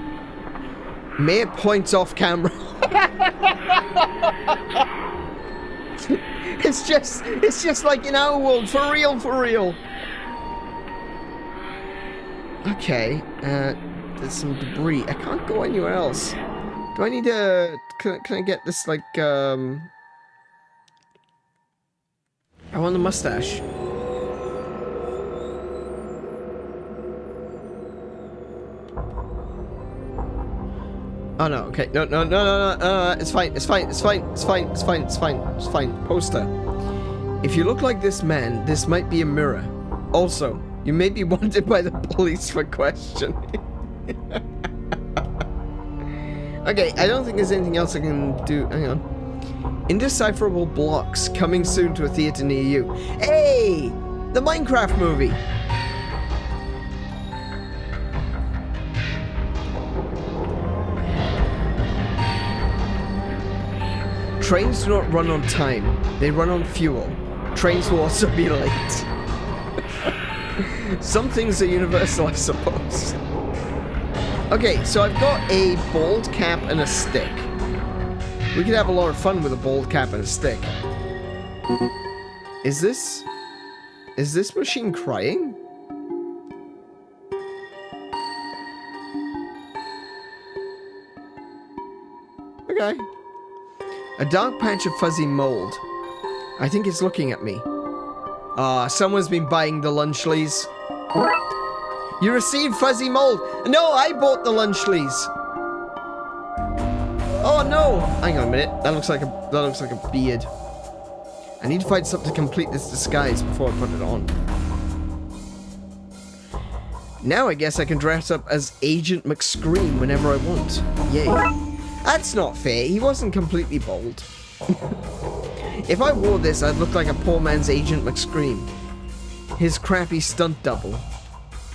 Mayor points off camera. It's just like in our world, for real. Okay, there's some debris. I can't go anywhere else. Do I need to... Can I get this, like, I want the mustache. Oh no, okay. No, it's fine. Poster. If you look like this man, this might be a mirror. Also, you may be wanted by the police for questioning. Okay, I don't think there's anything else I can do. Hang on. Indecipherable blocks coming soon to a theater near you. Hey! The Minecraft movie! Trains do not run on time. They run on fuel. Trains will also be late. Some things are universal, I suppose. Okay, so I've got a bald cap and a stick. We could have a lot of fun with a bald cap and a stick. Is this machine crying? Okay. A dark patch of fuzzy mold. I think it's looking at me. Someone's been buying the Lunchleys. You received fuzzy mold. No, I bought the Lunchleys. Oh no! Hang on a minute. That looks like a beard. I need to find something to complete this disguise before I put it on. Now I guess I can dress up as Agent McScream whenever I want. Yay. That's not fair. He wasn't completely bald. If I wore this, I'd look like a poor man's Agent McScream. His crappy stunt double.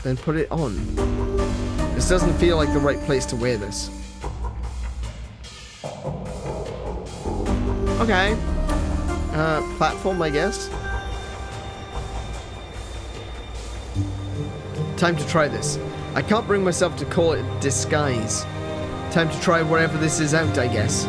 Then put it on. This doesn't feel like the right place to wear this. Okay. Platform, I guess. Time to try this. I can't bring myself to call it disguise. Time to try whatever this is out, I guess.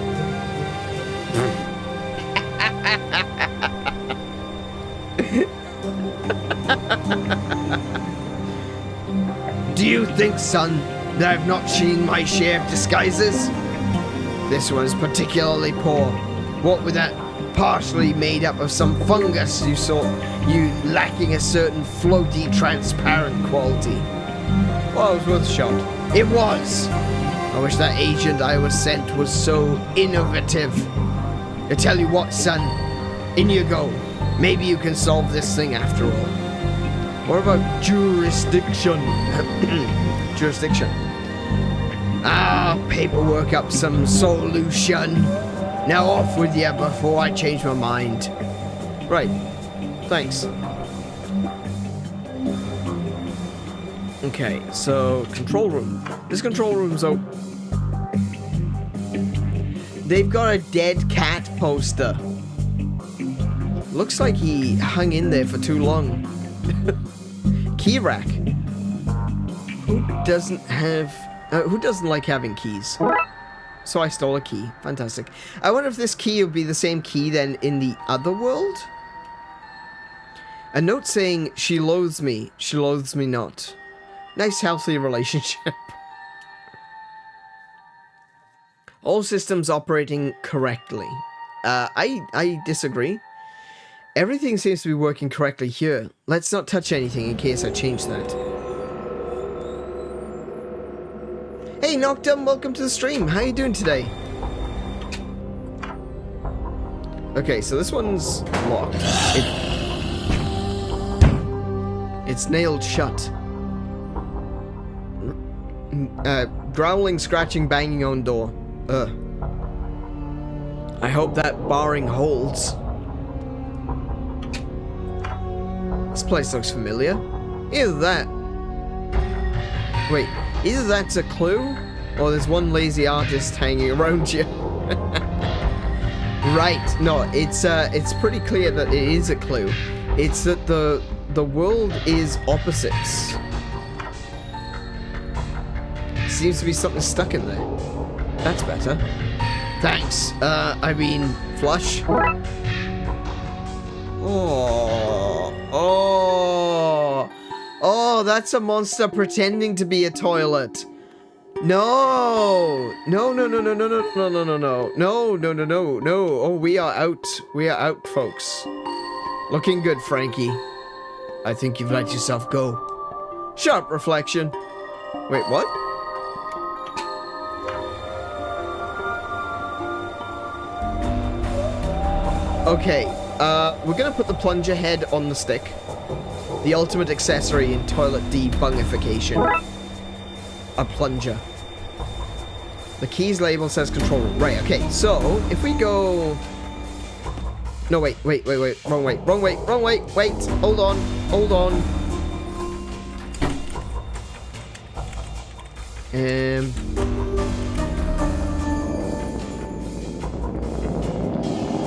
Do you think, son, that I've not seen my share of disguises? This one's particularly poor. What with that partially made up of some fungus you saw, you lacking a certain floaty, transparent quality. Well, it was worth a shot. It was! I wish that agent I was sent was so innovative. I tell you what, son, in you go. Maybe you can solve this thing after all. What about jurisdiction? Jurisdiction. Paperwork up some solution. Now off with you before I change my mind. Right. Thanks. Okay, so control room. This control room's open. They've got a dead cat poster. Looks like he hung in there for too long. Key rack. Who doesn't like having keys? So I stole a key. Fantastic. I wonder if this key would be the same key then in the other world? A note saying, she loathes me not. Nice healthy relationship. All systems operating correctly. I disagree. Everything seems to be working correctly here. Let's not touch anything in case I change that. Hey Noctum, welcome to the stream. How you doing today? Okay, so this one's locked. It's nailed shut. Growling, scratching, banging on door. I hope that barring holds. This place looks familiar. Either that... Wait, either that's a clue, or there's one lazy artist hanging around you. Right, no, it's pretty clear that it is a clue. It's that the world is opposites. Seems to be something stuck in there. That's better. Thanks. I mean, flush. Oh. Oh. Oh, that's a monster pretending to be a toilet. No. No, no, no, no, no, no, no, no, no, no. No, no, no, no, no. Oh, we are out. We are out, folks. Looking good, Frankie. I think you've let yourself go. Sharp reflection. Wait, what? Okay, we're gonna put the plunger head on the stick. The ultimate accessory in toilet debungification. A plunger. The keys label says control room. Right, okay, so if we go... No, wait, wrong way, wait, hold on.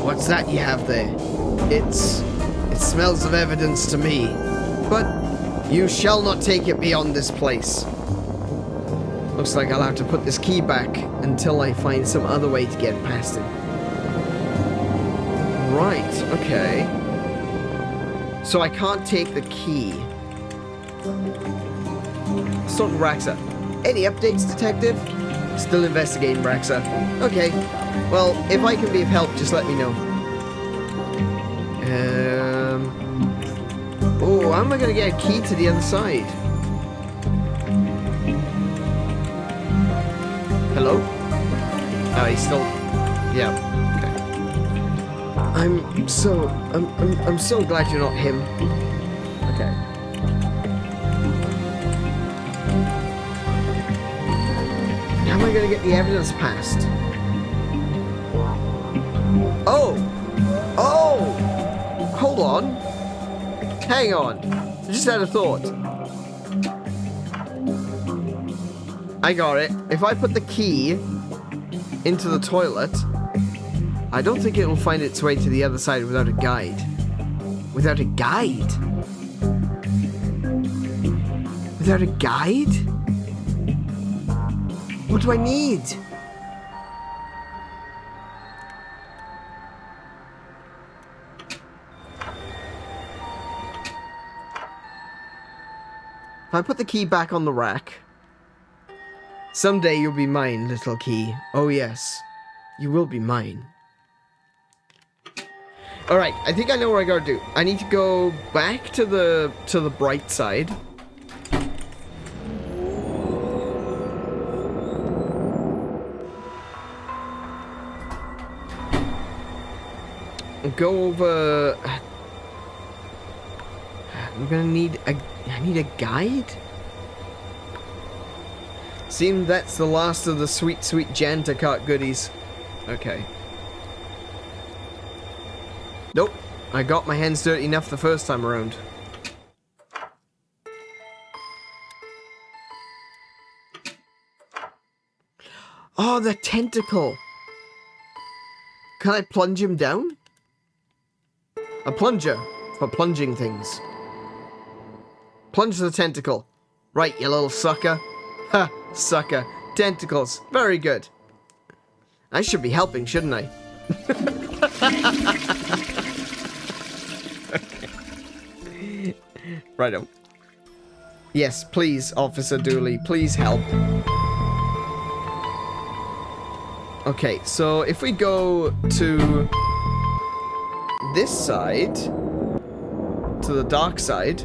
What's that you have there? It smells of evidence to me, but you shall not take it beyond this place. Looks like I'll have to put this key back until I find some other way to get past it. Right, okay. So I can't take the key. Sort of Raxa. Any updates, Detective? Still investigating, Raxa. Okay. Well, if I can be of help, just let me know. Oh, how am I gonna get a key to the other side? Hello? Oh, he's still... Yeah. I'm so glad you're not him. Okay. How am I gonna get the evidence passed? Oh! Oh! Hold on. Hang on. I just had a thought. I got it. If I put the key into the toilet, I don't think it will find its way to the other side without a guide. Without a guide? Without a guide? What do I need? If I put the key back on the rack, someday you'll be mine, little key. Oh yes, you will be mine. Alright, I think I know what I gotta do. I need to go back to the bright side. Go over... I'm gonna need a... I need a guide? Seems that's the last of the sweet, sweet janitor cart goodies. Okay. Nope. I got my hands dirty enough the first time around. Oh, the tentacle! Can I plunge him down? A plunger for plunging things. Plunge the tentacle. Right, you little sucker. Ha, sucker. Tentacles. Very good. I should be helping, shouldn't I? Okay. Righto. Yes, please, Officer Dooley. Please help. Okay, so if we go to this side, to the dark side,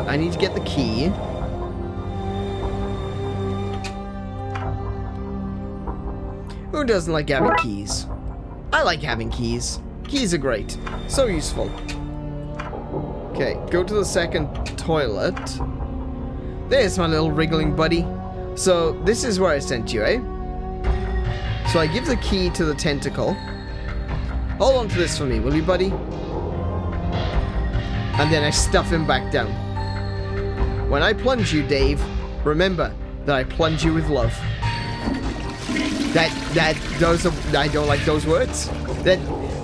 I need to get the key. Who doesn't like having keys? I like having keys. Keys are great. So useful. Okay, go to the second toilet. There's my little wriggling buddy. So, this is where I sent you, eh? So I give the key to the tentacle. Hold on to this for me, will you, buddy? And then I stuff him back down. When I plunge you, Dave, remember that I plunge you with love. I don't like those words.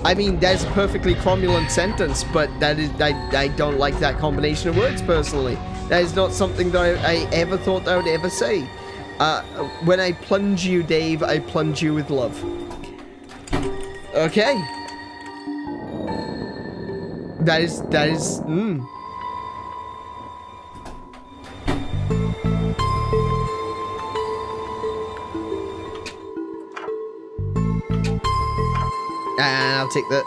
I mean, that's a perfectly cromulent sentence, but that is, I don't like that combination of words, personally. That is not something that I ever thought I would ever say. When I plunge you, Dave, I plunge you with love. Okay. That is, And I'll take the...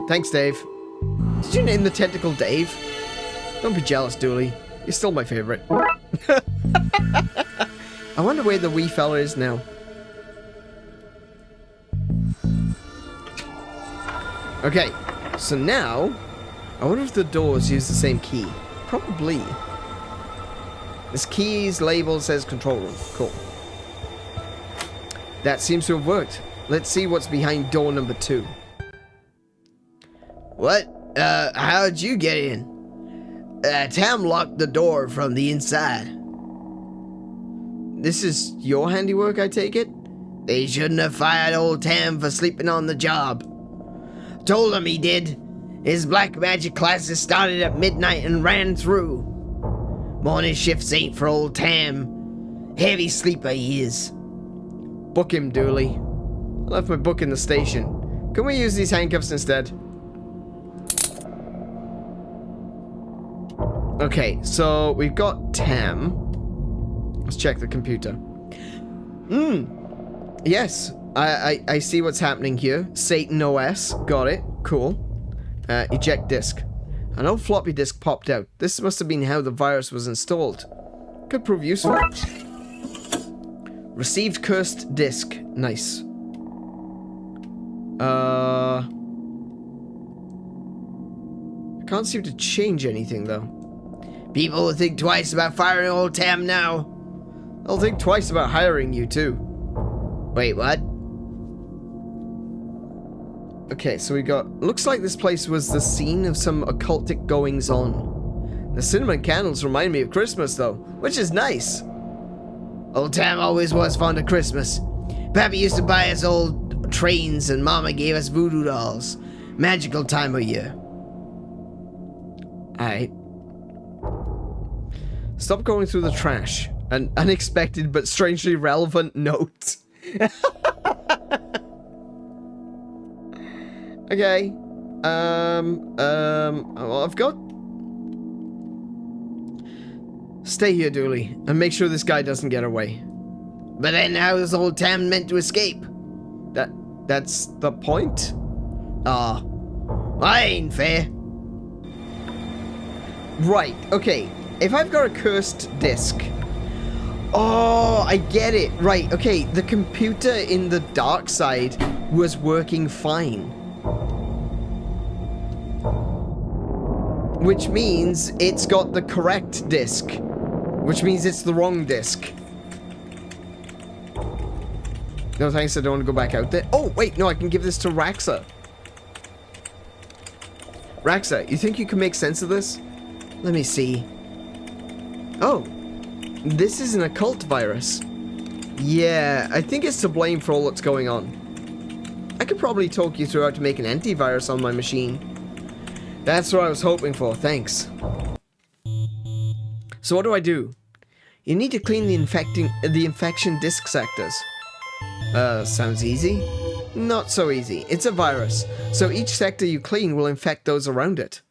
thanks, Dave. Did you name the tentacle Dave? Don't be jealous, Dooley. You're still my favorite. I wonder where the wee fella is now. Okay, so now... I wonder if the doors use the same key. Probably. This key's label says control room. Cool. That seems to have worked. Let's see what's behind door number 2. What? How'd you get in? Tam locked the door from the inside. This is your handiwork, I take it? They shouldn't have fired old Tam for sleeping on the job. Told him he did. His black magic classes started at midnight and ran through. Morning shifts ain't for old Tam. Heavy sleeper he is. Book him, Dooley. I left my book in the station. Can we use these handcuffs instead? Okay, so we've got Tam. Let's check the computer. Yes, I see what's happening here. Satan OS, got it. Cool. Eject disk. An old floppy disk popped out. This must have been how the virus was installed. Could prove useful. Received cursed disk. Nice. I can't seem to change anything though. People will think twice about firing old Tam now. They'll think twice about hiring you too. Wait, what? Okay, so we got... Looks like this place was the scene of some occultic goings on. The cinnamon candles remind me of Christmas though, which is nice. Old Tam always was fond of Christmas. Pappy used to buy us old trains and Mama gave us voodoo dolls. Magical time of year. Alright. Stop going through the trash. An unexpected but strangely relevant note. Okay. Well, I've got... Stay here, Dooley, and make sure this guy doesn't get away. But then how is old Tam meant to escape? That's the point? Ah. That ain't fair. Right, okay. If I've got a cursed disk... Oh, I get it. Right, okay. The computer in the dark side was working fine. Which means it's got the correct disk. Which means it's the wrong disk. No thanks, I don't want to go back out there. Oh, wait, no, I can give this to Raxa. Raxa, you think you can make sense of this? Let me see. Oh, this is an occult virus. Yeah, I think it's to blame for all that's going on. I could probably talk you through how to make an antivirus on my machine. That's what I was hoping for, thanks. So what do I do? You need to clean the infection disk sectors. Sounds easy? Not so easy. It's a virus, so each sector you clean will infect those around it.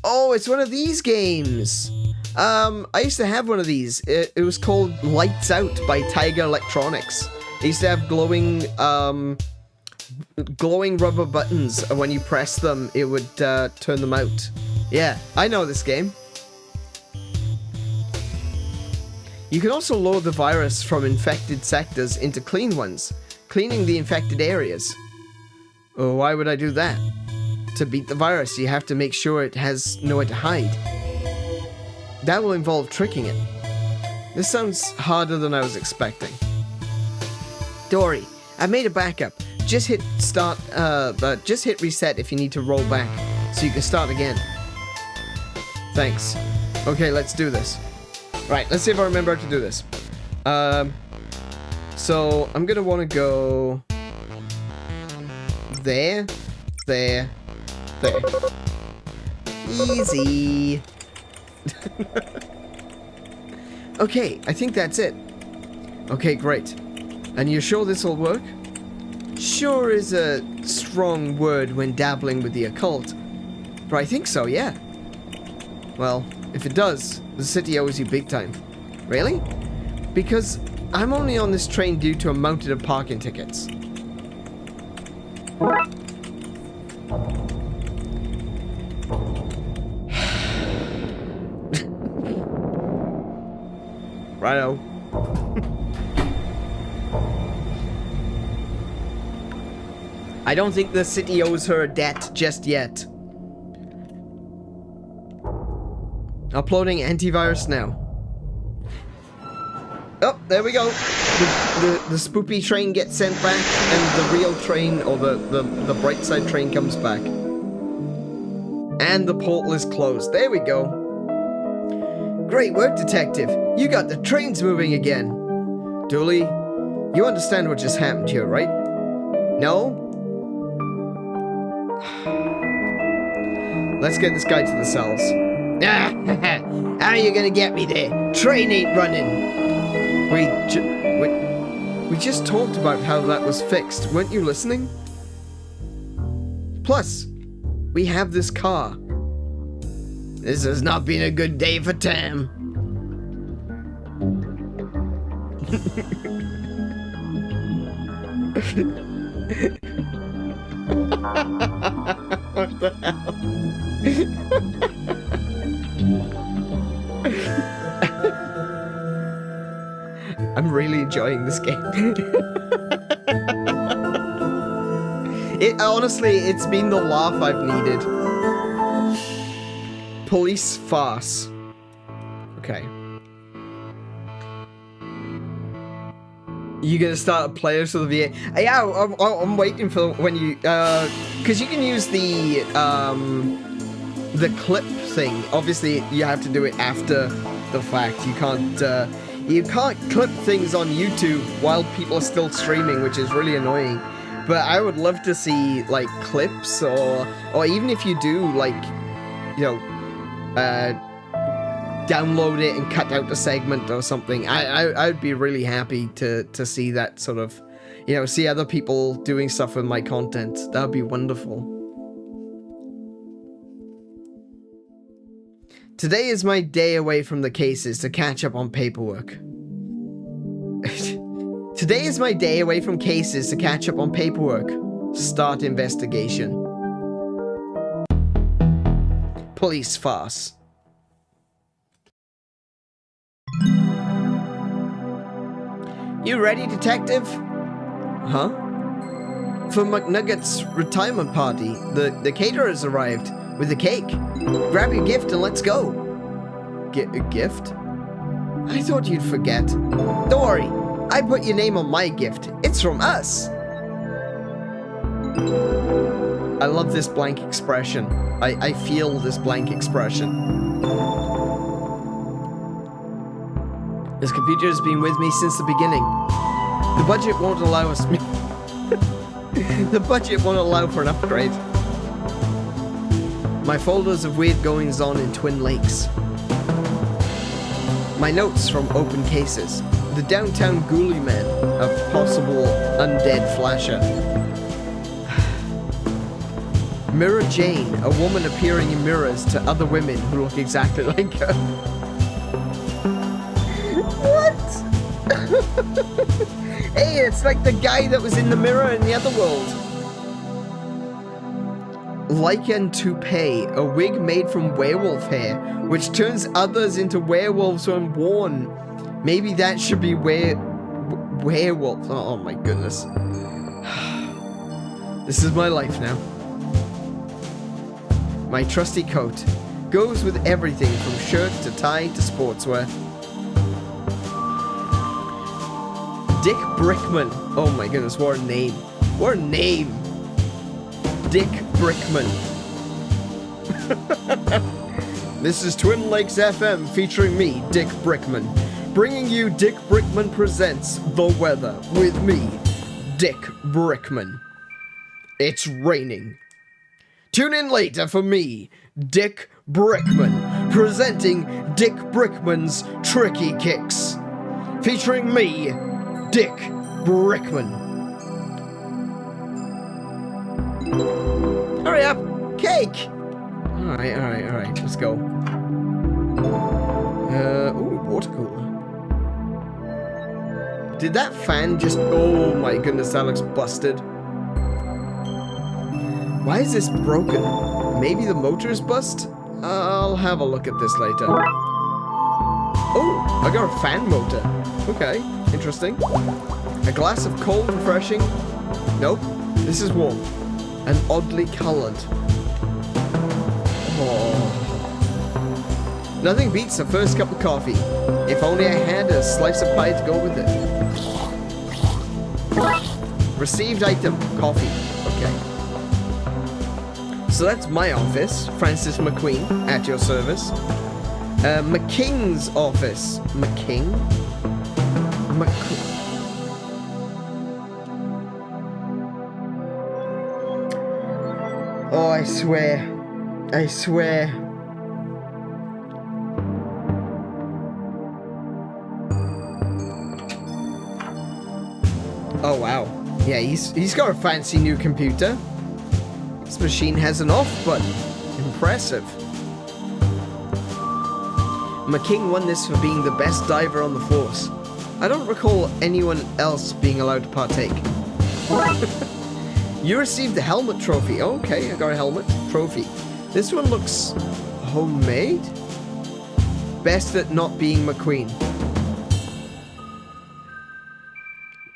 Oh, it's one of these games! I used to have one of these. It was called Lights Out by Tiger Electronics. It used to have glowing rubber buttons, and when you press them, it would turn them out. Yeah, I know this game. You can also load the virus from infected sectors into clean ones, cleaning the infected areas. Oh, why would I do that? To beat the virus, you have to make sure it has nowhere to hide. That will involve tricking it. This sounds harder than I was expecting. Dory, I made a backup. Just hit start, just hit reset if you need to roll back, so you can start again. Thanks. Okay, let's do this. Right, let's see if I remember how to do this. So I'm gonna want to go there, there, there. Easy. Okay, I think that's it. Okay, great. And you're sure this will work? Sure is a strong word when dabbling with the occult. But I think so, yeah. Well, if it does, the city owes you big time. Really? Because I'm only on this train due to a mountain of parking tickets. Righto. I don't think the city owes her a debt just yet. Uploading antivirus now. Oh, there we go. The spoopy train gets sent back, and the real train, or the bright side train comes back. And the portal is closed. There we go. Great work, detective. You got the trains moving again. Dooley, you understand what just happened here, right? No? Let's get this guy to the cells. How are you gonna get me there? Train ain't running. We just talked about how that was fixed. Weren't you listening? Plus, we have this car. This has not been a good day for Tam. What the hell? I'm really enjoying this game. Honestly, it's been the laugh I've needed. Police farce. Okay. You gonna start a playlist of the VA? Yeah, I'm waiting for when you, because you can use the clip thing. Obviously, you have to do it after the fact. You can't clip things on YouTube while people are still streaming, which is really annoying. But I would love to see like clips, or even if you do like, you know, download it and cut out a segment or something. I'd be really happy to see that sort of, you know, see other people doing stuff with my content. That would be wonderful. Today is my day away from the cases to catch up on paperwork. Today is my day away from cases to catch up on paperwork. Start investigation. Police farce. You ready, detective? Huh? For McNugget's retirement party, the caterer's arrived with a cake. Grab your gift and let's go. Get a gift? I thought you'd forget. Don't worry, I put your name on my gift. It's from us. I love this blank expression. I feel this blank expression. This computer has been with me since the beginning. The budget won't allow us... The budget won't allow for an upgrade. My folders of weird goings-on in Twin Lakes. My notes from open cases. The downtown ghoulie man, a possible undead flasher. Mirror Jane, a woman appearing in mirrors to other women who look exactly like her. What? Hey, it's like the guy that was in the mirror in the other world. Lichen toupee, a wig made from werewolf hair, which turns others into werewolves when worn. Maybe that should be werewolf. Oh my goodness. This is my life now. My trusty coat goes with everything from shirt to tie to sportswear. Dick Brickman. Oh my goodness, what a name. What a name. Dick Brickman. This is Twin Lakes FM featuring me, Dick Brickman. Bringing you Dick Brickman Presents The Weather with me, Dick Brickman. It's raining. Tune in later for me, Dick Brickman, presenting Dick Brickman's Tricky Kicks. Featuring me, Dick Brickman. Hurry up! Cake! Alright, let's go. Ooh, water cooler. Did that fan just... Oh my goodness, that looks busted. Why is this broken? Maybe the motor is bust? I'll have a look at this later. Oh, I got a fan motor. Okay, interesting. A glass of cold refreshing. Nope, this is warm. And oddly colored. Oh. Nothing beats the first cup of coffee. If only I had a slice of pie to go with it. Received item, coffee. Okay. So that's my office, Francis McQueen, at your service. McKing's office. McKing? Oh, I swear. Oh, wow. Yeah, he's got a fancy new computer. This machine has an off button. Impressive. McKing won this for being the best diver on the force. I don't recall anyone else being allowed to partake. You received the helmet trophy. Okay, I got a helmet trophy. This one looks homemade. Best at not being McQueen.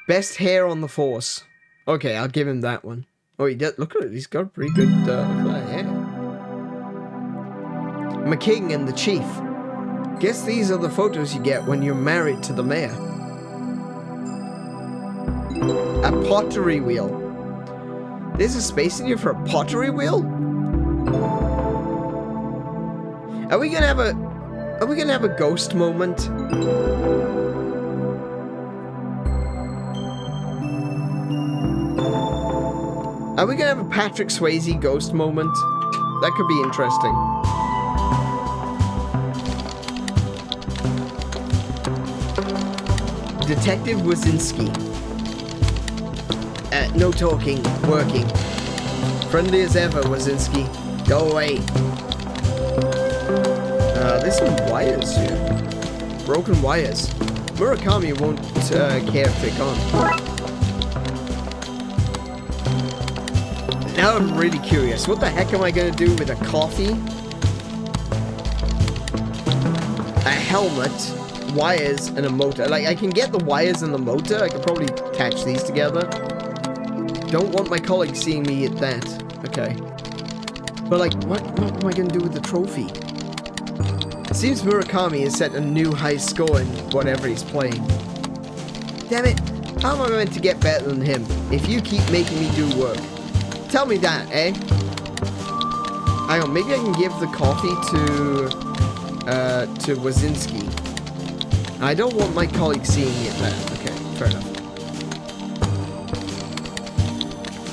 Best hair on the force. Okay, I'll give him that one. Oh, he did. Look at it. He's got a pretty good look at that hair. McKing and the chief. Guess these are the photos you get when you're married to the mayor. A pottery wheel. There's a space in here for a pottery wheel? Are we gonna have a ghost moment? Are we gonna have a Patrick Swayze ghost moment? That could be interesting. Detective Wazinski. No talking, working. Friendly as ever, Wazinski. Go away. There's some wires here. Broken wires. Murakami won't care if they're gone. Now I'm really curious. What the heck am I going to do with a coffee? A helmet, wires, and a motor. Like, I can get the wires and the motor. I could probably attach these together. Don't want my colleagues seeing me at that. Okay. But, like, what am I going to do with the trophy? It seems Murakami has set a new high score in whatever he's playing. Damn it. How am I meant to get better than him if you keep making me do work? Tell me that, eh? Hang on, maybe I can give the coffee to Wazinski. I don't want my colleagues seeing me at that. Okay, fair enough.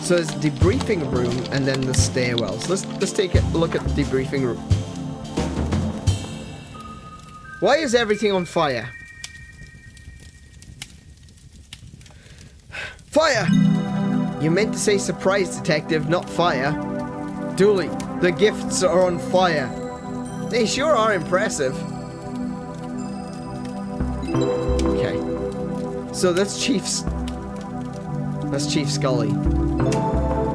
So there's the debriefing room and then the stairwells. Let's take a look at the debriefing room. Why is everything on fire? Fire! You meant to say surprise, detective, not fire. Dooley, the gifts are on fire. They sure are impressive. Okay. So that's Chief Scully.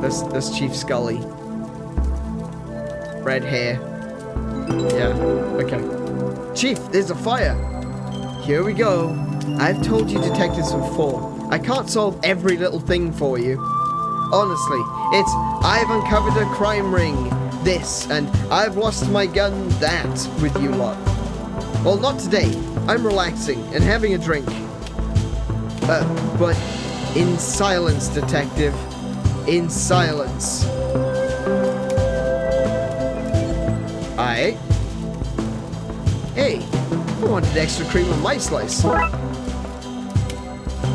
That's Chief Scully. Red hair. Yeah, okay. Chief, there's a fire. Here we go. I've told you detectives before. I can't solve every little thing for you. Honestly, it's I've uncovered a crime ring, this, and I've lost my gun, that, with you lot. Well, not today. I'm relaxing and having a drink. But in silence, detective. In silence. Aye. Hey, I wanted extra cream on my slice.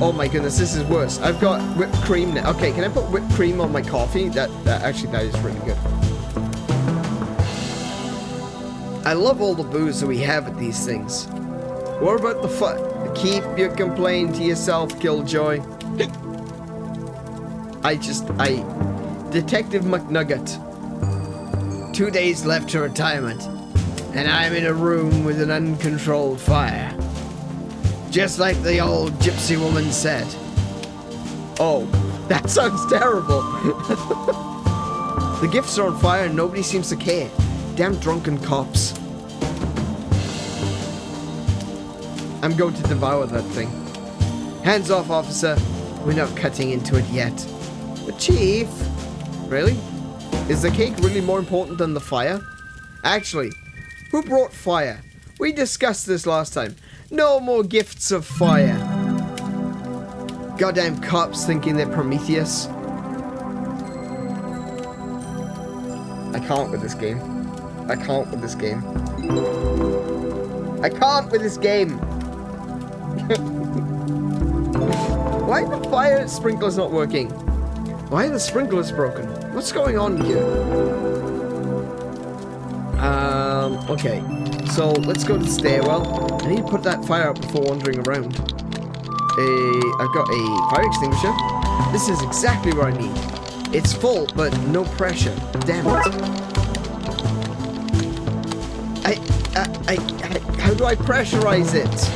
Oh my goodness, this is worse. I've got whipped cream now. Okay, can I put whipped cream on my coffee? That is really good. I love all the booze that we have at these things. What about the fun? Keep your complaint to yourself, Killjoy. Detective McNugget. 2 days left to retirement, and I'm in a room with an uncontrolled fire. Just like the old gypsy woman said. Oh, that sounds terrible. The gifts are on fire and nobody seems to care. Damn drunken cops. I'm going to devour that thing. Hands off, officer. We're not cutting into it yet. But Chief... Really? Is the cake really more important than the fire? Actually, who brought fire? We discussed this last time. No more gifts of fire. Goddamn cops thinking they're Prometheus. I can't with this game. I can't with this game. I can't with this game. Why are the fire sprinklers not working? Why are the sprinklers broken? What's going on here? Okay. So, let's go to the stairwell. I need to put that fire out before wandering around. I've got a fire extinguisher. This is exactly what I need. It's full, but no pressure. Damn it. How do I pressurize it?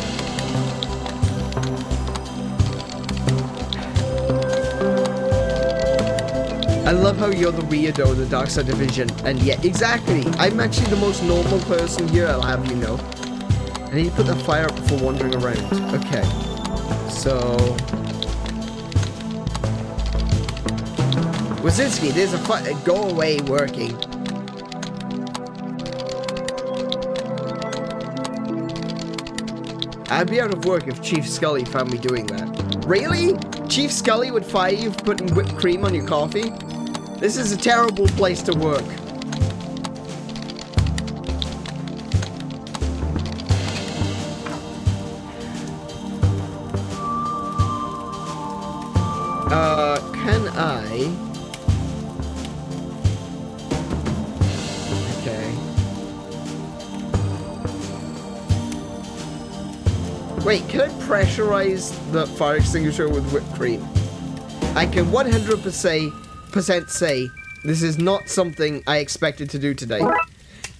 I love how you're the weirdo in the Darkside Division, and yet, exactly, I'm actually the most normal person here, I'll have you know. I need to put the fire up before wandering around. Okay, so... Wazinski, there's a fire, go away working. I'd be out of work if Chief Scully found me doing that. Really? Chief Scully would fire you for putting whipped cream on your coffee? This is a terrible place to work. Can I... Okay. Wait, can I pressurize the fire extinguisher with whipped cream? I can 100% say this is not something I expected to do today.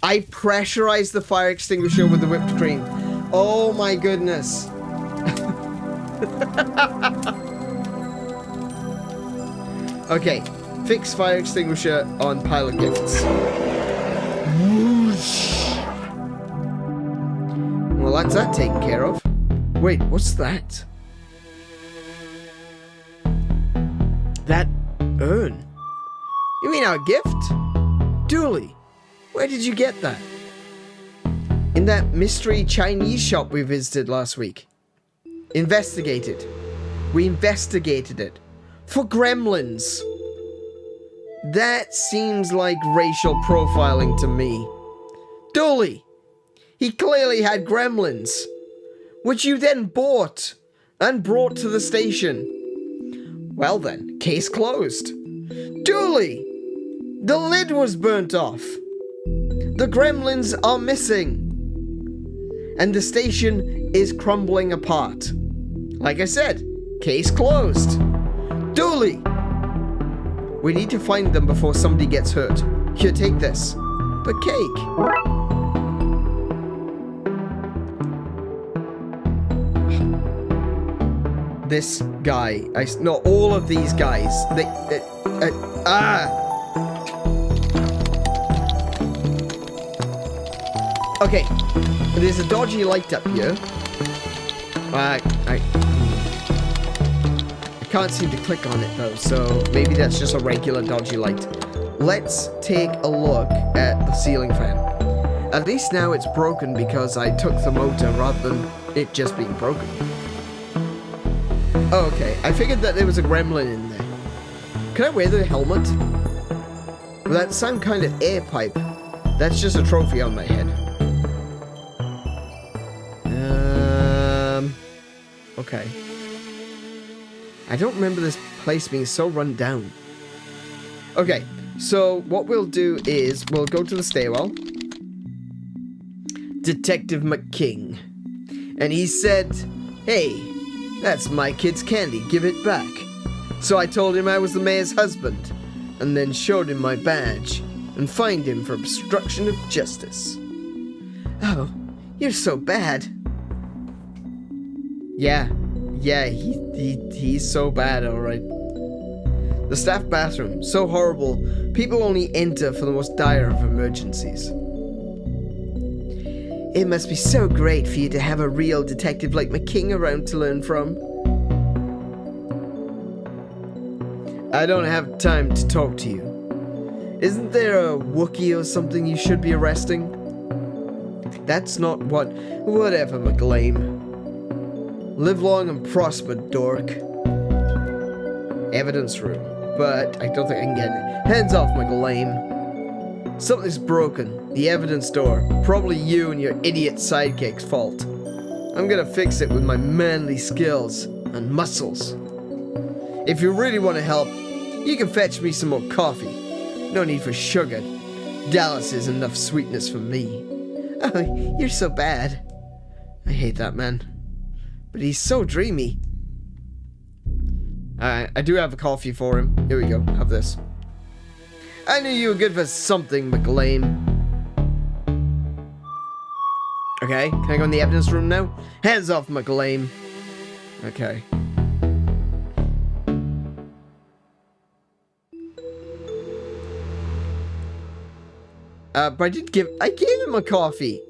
I pressurized the fire extinguisher with the whipped cream. Oh my goodness. Okay, fix fire extinguisher on pile of gifts. Whoosh. Well, that's that taken care of. Wait, what's that? That urn? You mean our gift? Dooley, where did you get that? In that mystery Chinese shop we visited last week. Investigated. We investigated it. For gremlins. That seems like racial profiling to me. Dooley, he clearly had gremlins, which you then bought and brought to the station. Well then, case closed. Dooley, the lid was burnt off. The gremlins are missing. And the station is crumbling apart. Like I said, case closed. Dooley, we need to find them before somebody gets hurt. Here, take this. The cake. This guy, no, all of these guys, Okay, there's a dodgy light up here. I can't seem to click on it though, so maybe that's just a regular dodgy light. Let's take a look at the ceiling fan. At least now it's broken because I took the motor rather than it just being broken. Oh, okay, I figured that there was a gremlin in there. Can I wear the helmet? Well, that sound kind of air pipe. That's just a trophy on my head. Okay. I don't remember this place being so run down. Okay, so what we'll do is we'll go to the stairwell. Detective McKing. And he said, "Hey, that's my kid's candy, give it back." So I told him I was the mayor's husband, and then showed him my badge, and fined him for obstruction of justice. Oh, you're so bad. Yeah, he's so bad, alright. The staff bathroom, so horrible, people only enter for the most dire of emergencies. It must be so great for you to have a real detective like McKing around to learn from. I don't have time to talk to you. Isn't there a Wookiee or something you should be arresting? That's not what... Whatever, McLean. Live long and prosper, dork. Evidence room. But I don't think I can get it. Hands off, McLean. Something's broken. The evidence door. Probably you and your idiot sidekick's fault. I'm gonna fix it with my manly skills and muscles. If you really want to help, you can fetch me some more coffee. No need for sugar. Dallas is enough sweetness for me. Oh, you're so bad. I hate that man. But he's so dreamy. Alright, I do have a coffee for him. Here we go, have this. I knew you were good for something, McLean. Okay, can I go in the evidence room now? Hands off, McLean. Okay. But I gave him a coffee.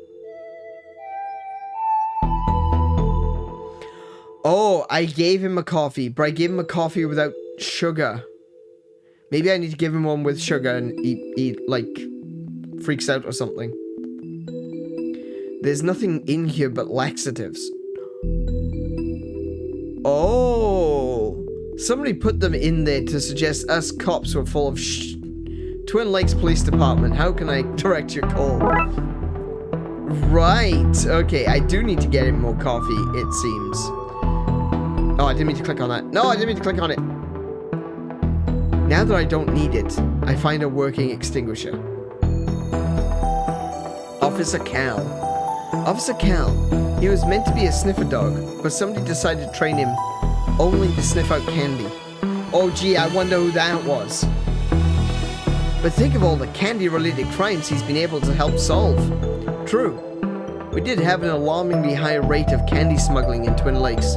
Oh, I gave him a coffee, but I gave him a coffee without sugar. Maybe I need to give him one with sugar and he like, freaks out or something. There's nothing in here but laxatives. Oh, somebody put them in there to suggest us cops were full of Twin Lakes Police Department. How can I direct your call? Right. Okay, I do need to get him more coffee, it seems. Oh, I didn't mean to click on that. No, I didn't mean to click on it. Now that I don't need it, I find a working extinguisher. Officer Cal. Officer Cal. He was meant to be a sniffer dog, but somebody decided to train him only to sniff out candy. Oh gee, I wonder who that was. But think of all the candy-related crimes he's been able to help solve. True. We did have an alarmingly high rate of candy smuggling in Twin Lakes.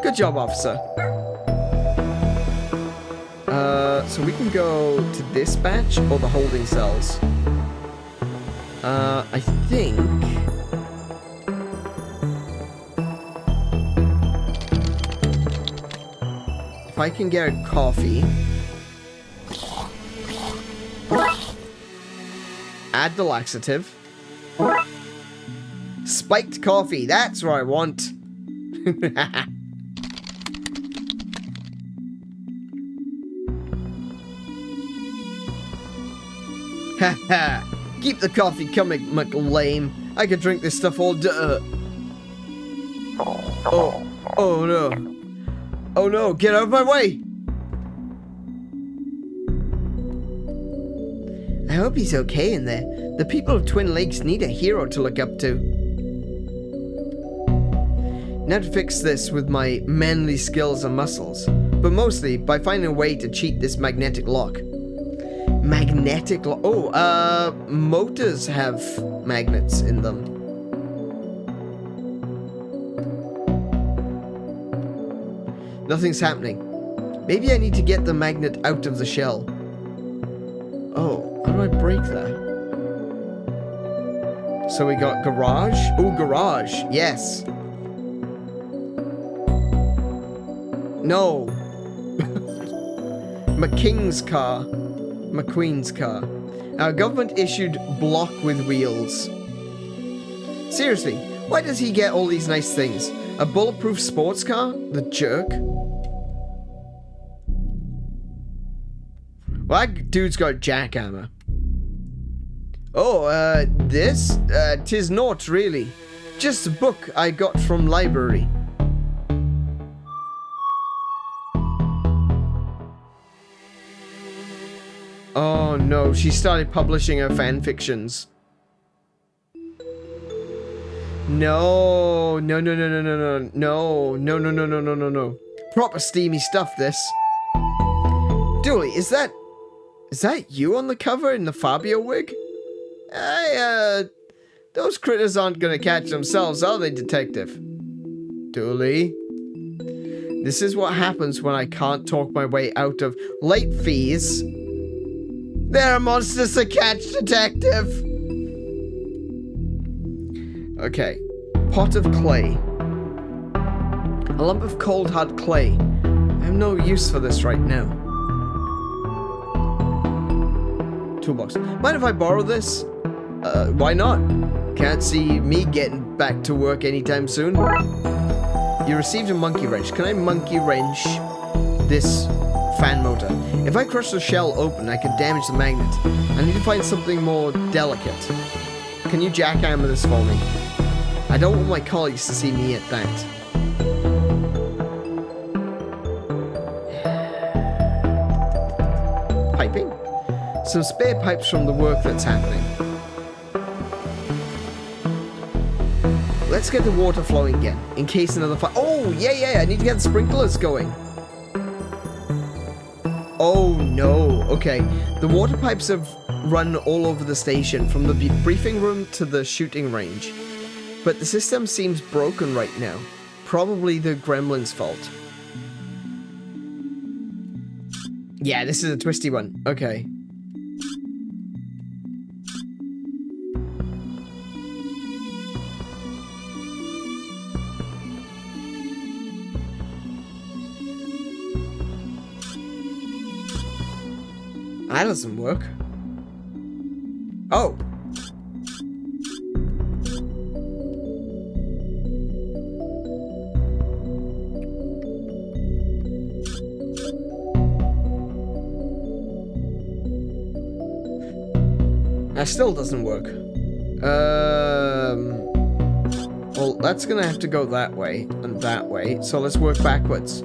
Good job, officer. So we can go to dispatch or the holding cells. I think... if I can get a coffee... add the laxative. Spiked coffee, that's what I want. Haha, keep the coffee coming, McLean. I could drink this stuff all day. Oh no. Oh no, get out of my way. I hope he's okay in there. The people of Twin Lakes need a hero to look up to. Now to fix this with my manly skills and muscles, but mostly by finding a way to cheat this magnetic lock. Magnetic lock? Oh, motors have magnets in them. Nothing's happening. Maybe I need to get the magnet out of the shell. Oh, how do I break that? So we got garage. Oh, garage. Yes. No. McKing's car. McQueen's car. Our government issued block with wheels. Seriously, why does he get all these nice things? A bulletproof sports car? The jerk. Well, that dude's got a jackhammer. Oh, this? 'Tis naught, really. Just a book I got from library. Oh no, she started publishing her fan fictions. No. No, no, no, no, no, no. No, no, no, no, no, no, no, no. Proper steamy stuff, this. Dooley, is that you on the cover in the Fabio wig? Those critters aren't gonna catch themselves, are they, Detective? Dooley? This is what happens when I can't talk my way out of late fees. There are monsters to catch, Detective! Okay. Pot of clay. A lump of cold hard clay. I have no use for this right now. Toolbox. Mind if I borrow this? Why not? Can't see me getting back to work anytime soon. You received a monkey wrench. Can I monkey wrench this fan motor? If I crush the shell open, I could damage the magnet. I need to find something more delicate. Can you jackhammer this for me? I don't want my colleagues to see me at that. Piping? Some spare pipes from the work that's happening. Let's get the water flowing again, in case another fire. Oh, yeah, I need to get the sprinklers going. Oh, no. Okay, the water pipes have run all over the station, from the briefing room to the shooting range. But the system seems broken right now. Probably the gremlin's fault. Yeah, this is a twisty one. Okay. That doesn't work. Oh. That still doesn't work. Well, that's gonna have to go that way and that way. So let's work backwards.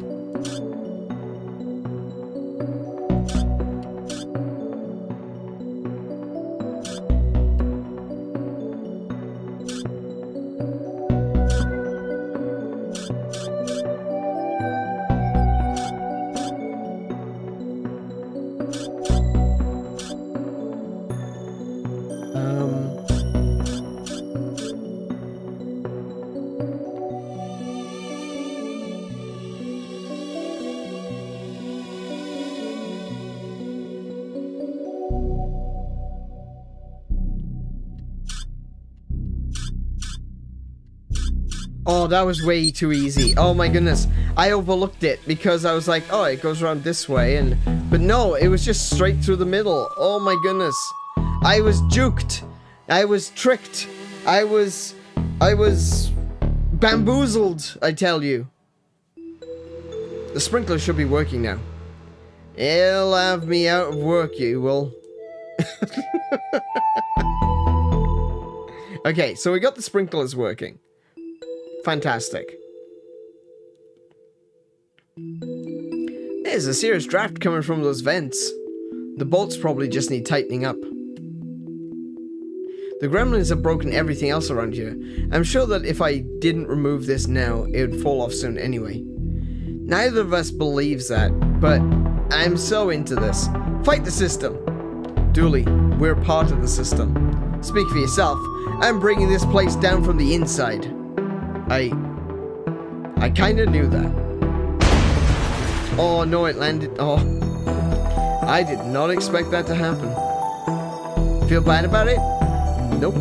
Oh, that was way too easy. Oh my goodness. I overlooked it because I was like, oh, it goes around this way. But no, it was just straight through the middle. Oh my goodness. I was juked. I was tricked. I was bamboozled, I tell you. The sprinkler should be working now. It'll have me out of work, you will. Okay, so we got the sprinklers working. Fantastic. There's a serious draft coming from those vents. The bolts probably just need tightening up. The gremlins have broken everything else around here. I'm sure that if I didn't remove this now, it would fall off soon anyway. Neither of us believes that, but I'm so into this. Fight the system! Dooley, we're part of the system. Speak for yourself. I'm bringing this place down from the inside. I kinda knew that. Oh no, it landed. Oh. I did not expect that to happen. Feel bad about it? Nope.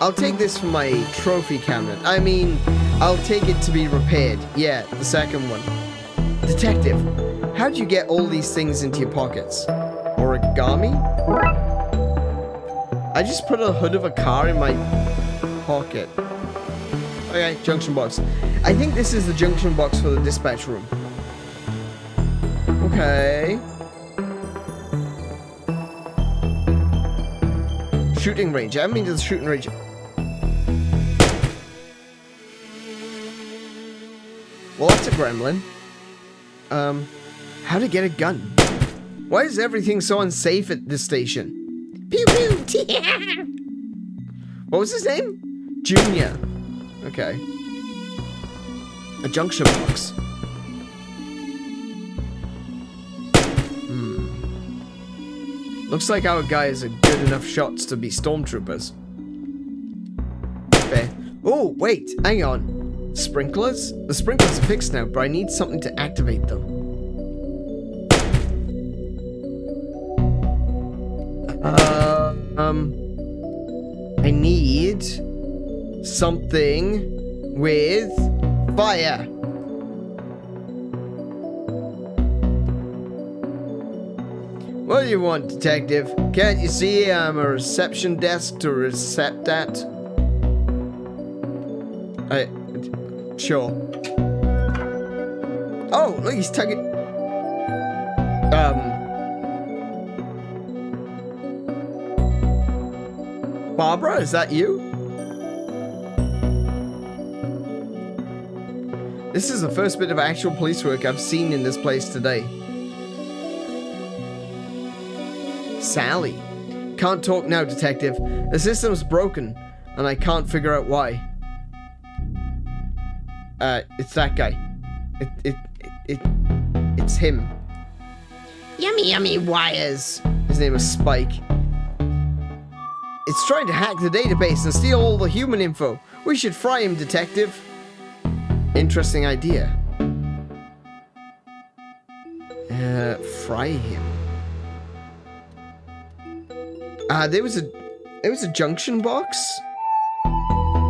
I'll take this for my trophy cabinet. I mean, I'll take it to be repaired. Yeah, the second one. Detective, how'd you get all these things into your pockets? Origami? I just put a hood of a car in my pocket. Okay, junction box. I think this is the junction box for the dispatch room. Okay. Shooting range. I haven't been to the shooting range. Well, that's a gremlin. How to get a gun? Why is everything so unsafe at this station? Pew pew! What was his name? Junior. Okay. A junction box. Looks like our guys are good enough shots to be stormtroopers. Fair. Oh, wait, hang on. Sprinklers? The sprinklers are fixed now, but I need something to activate them. I need something with fire. What do you want, detective? Can't you see I'm a reception desk to recept at? Sure. Oh, look, he's tugging. Barbara, is that you? This is the first bit of actual police work I've seen in this place today. Sally. Can't talk now, detective. The system's broken, and I can't figure out why. It's that guy. It's him. Yummy, yummy wires. His name is Spike. It's trying to hack the database and steal all the human info. We should fry him, detective. Interesting idea. Fry him. There was a junction box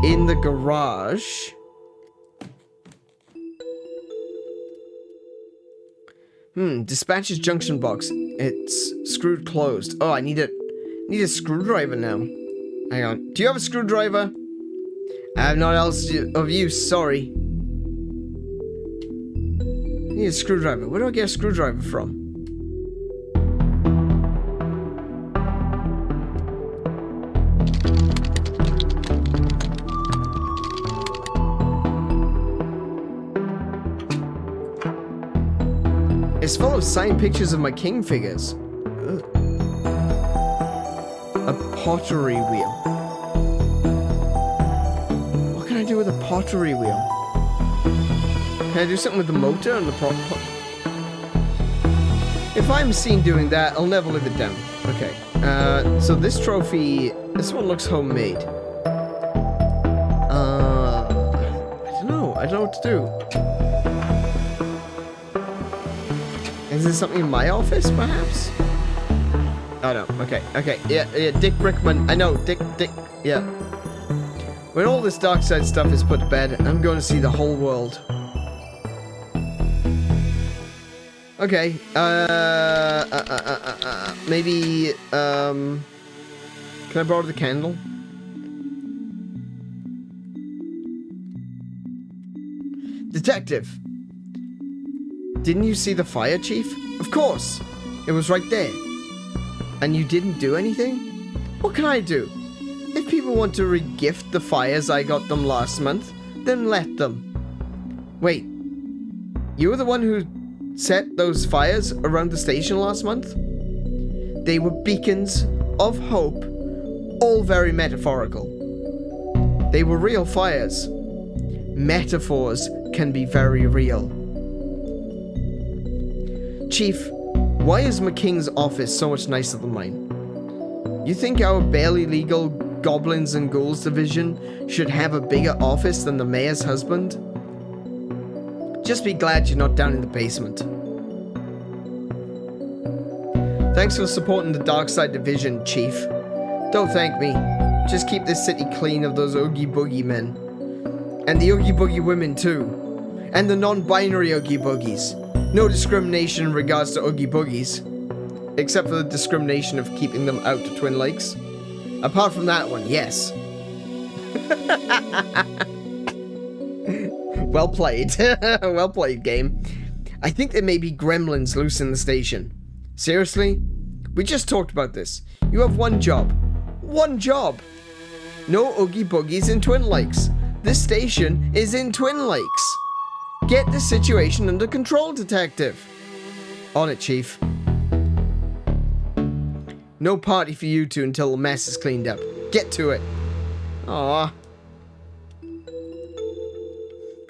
in the garage. Dispatcher's junction box. It's screwed closed. Oh, I need a screwdriver now. Hang on. Do you have a screwdriver? I have not else of use, sorry. I need a screwdriver. Where do I get a screwdriver from? It's full of signed pictures of my king figures. Ugh. A pottery wheel. What can I do with a pottery wheel? Can I do something with the motor and the prop? If I'm seen doing that, I'll never live it down. Okay. So this trophy, this one looks homemade. I don't know. I don't know what to do. Is there something in my office, perhaps? Oh, no. Okay. Yeah, Dick Brickman. I know, Dick, yeah. When all this Darkside stuff is put to bed, I'm going to see the whole world. Okay, maybe, can I borrow the candle? Detective! Didn't you see the fire, Chief? Of course! It was right there. And you didn't do anything? What can I do? If people want to re-gift the fires I got them last month, then let them. Wait, you were the one who set those fires around the station last month? They were beacons of hope, all very metaphorical. They were real fires. Metaphors can be very real. Chief, why is McKing's office so much nicer than mine? You think our barely legal Goblins and Ghouls division should have a bigger office than the mayor's husband? Just be glad you're not down in the basement. Thanks for supporting the Darkside Division, Chief. Don't thank me. Just keep this city clean of those Oogie Boogie men. And the Oogie Boogie women, too. And the non-binary Oogie Boogies. No discrimination in regards to Oogie Boogies. Except for the discrimination of keeping them out to Twin Lakes. Apart from that one, yes. Well played. Well played, game. I think there may be gremlins loose in the station. Seriously? We just talked about this. You have one job. One job! No Oogie Boogies in Twin Lakes. This station is in Twin Lakes. Get the situation under control, detective. On it, Chief. No party for you two until the mess is cleaned up. Get to it. Aw.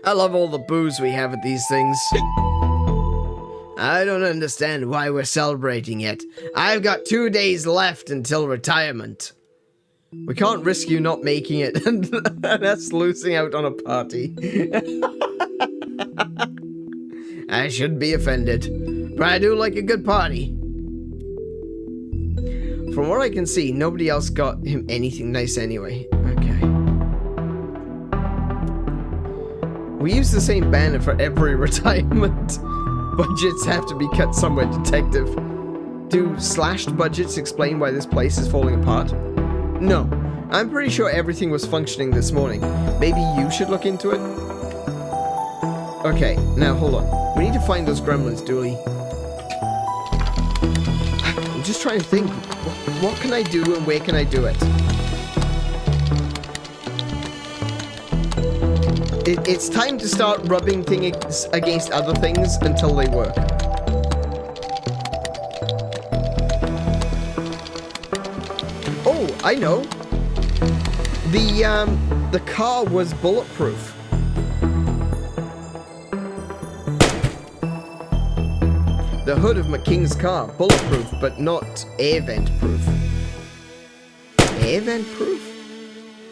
I love all the booze we have at these things. I don't understand why we're celebrating yet. I've got 2 days left until retirement. We can't risk you not making it and us losing out on a party. I shouldn't be offended, but I do like a good party. From what I can see, nobody else got him anything nice anyway. Okay. We use the same banner for every retirement. Budgets have to be cut somewhere, detective. Do slashed budgets explain why this place is falling apart? No. I'm pretty sure everything was functioning this morning. Maybe you should look into it? Okay, now hold on. We need to find those gremlins, Dooley. I'm just trying to think. What can I do and where can I do it? It's time to start rubbing things against other things until they work. Oh, I know. The car was bulletproof. The hood of McKing's car, bulletproof, but not air vent proof. Air vent proof?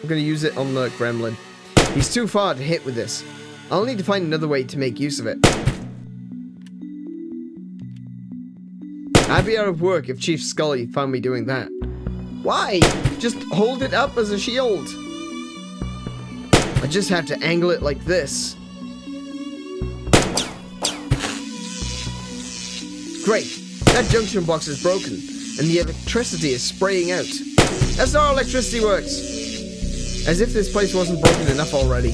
I'm gonna use it on the gremlin. He's too far to hit with this. I'll need to find another way to make use of it. I'd be out of work if Chief Scully found me doing that. Why? Just hold it up as a shield. I just have to angle it like this. Great. That junction box is broken, and the electricity is spraying out. That's how electricity works. As if this place wasn't broken enough already.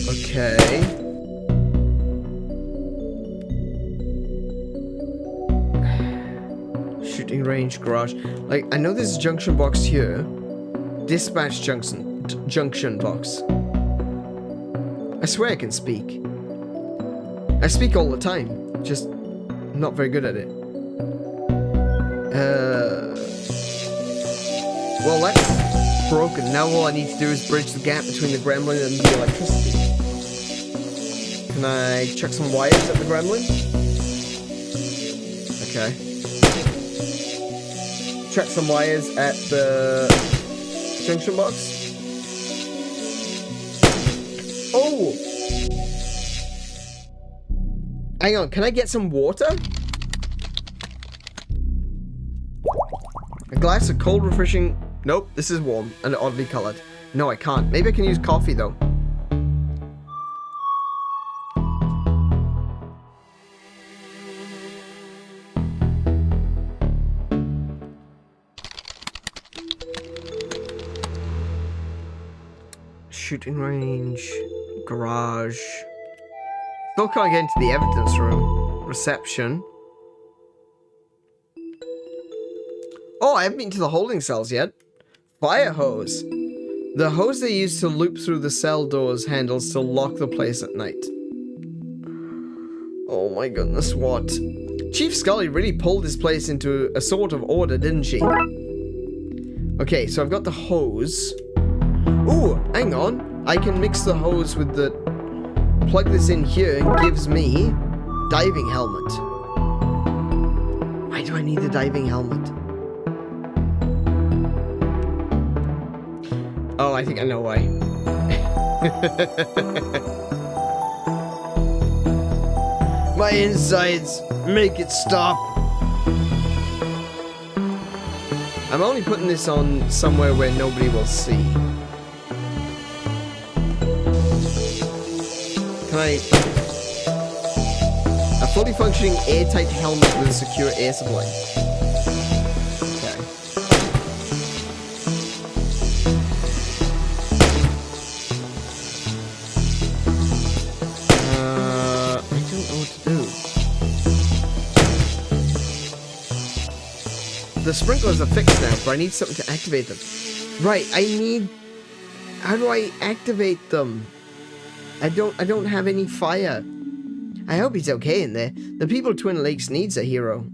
Okay. Shooting range, garage. Like, I know there's a junction box here. Dispatch junction box. I swear I can speak. I speak all the time, just not very good at it. Well, that's broken. Now all I need to do is bridge the gap between the gremlin and the electricity. Can I chuck some wires at the gremlin? Okay. Chuck some wires at the junction box. Oh! Hang on, can I get some water? A glass of cold, refreshing... Nope, this is warm and oddly colored. No, I can't. Maybe I can use coffee, though. Shooting range. Garage. Still can't get into the evidence room. Reception. Oh, I haven't been to the holding cells yet. Fire hose. The hose they use to loop through the cell doors handles to lock the place at night. Oh my goodness, what? Chief Scully really pulled this place into a sort of order, didn't she? Okay, so I've got the hose. Ooh, hang on. I can mix the hose with the... Plug this in here and gives me diving helmet. Why do I need the diving helmet? Oh, I think I know why. My insides, make it stop. I'm only putting this on somewhere where nobody will see. Can I... A fully functioning airtight helmet with a secure air supply. The sprinklers are fixed now, but I need something to activate them. Right, I need... How do I activate them? I don't have any fire. I hope he's okay in there. The people of Twin Lakes needs a hero.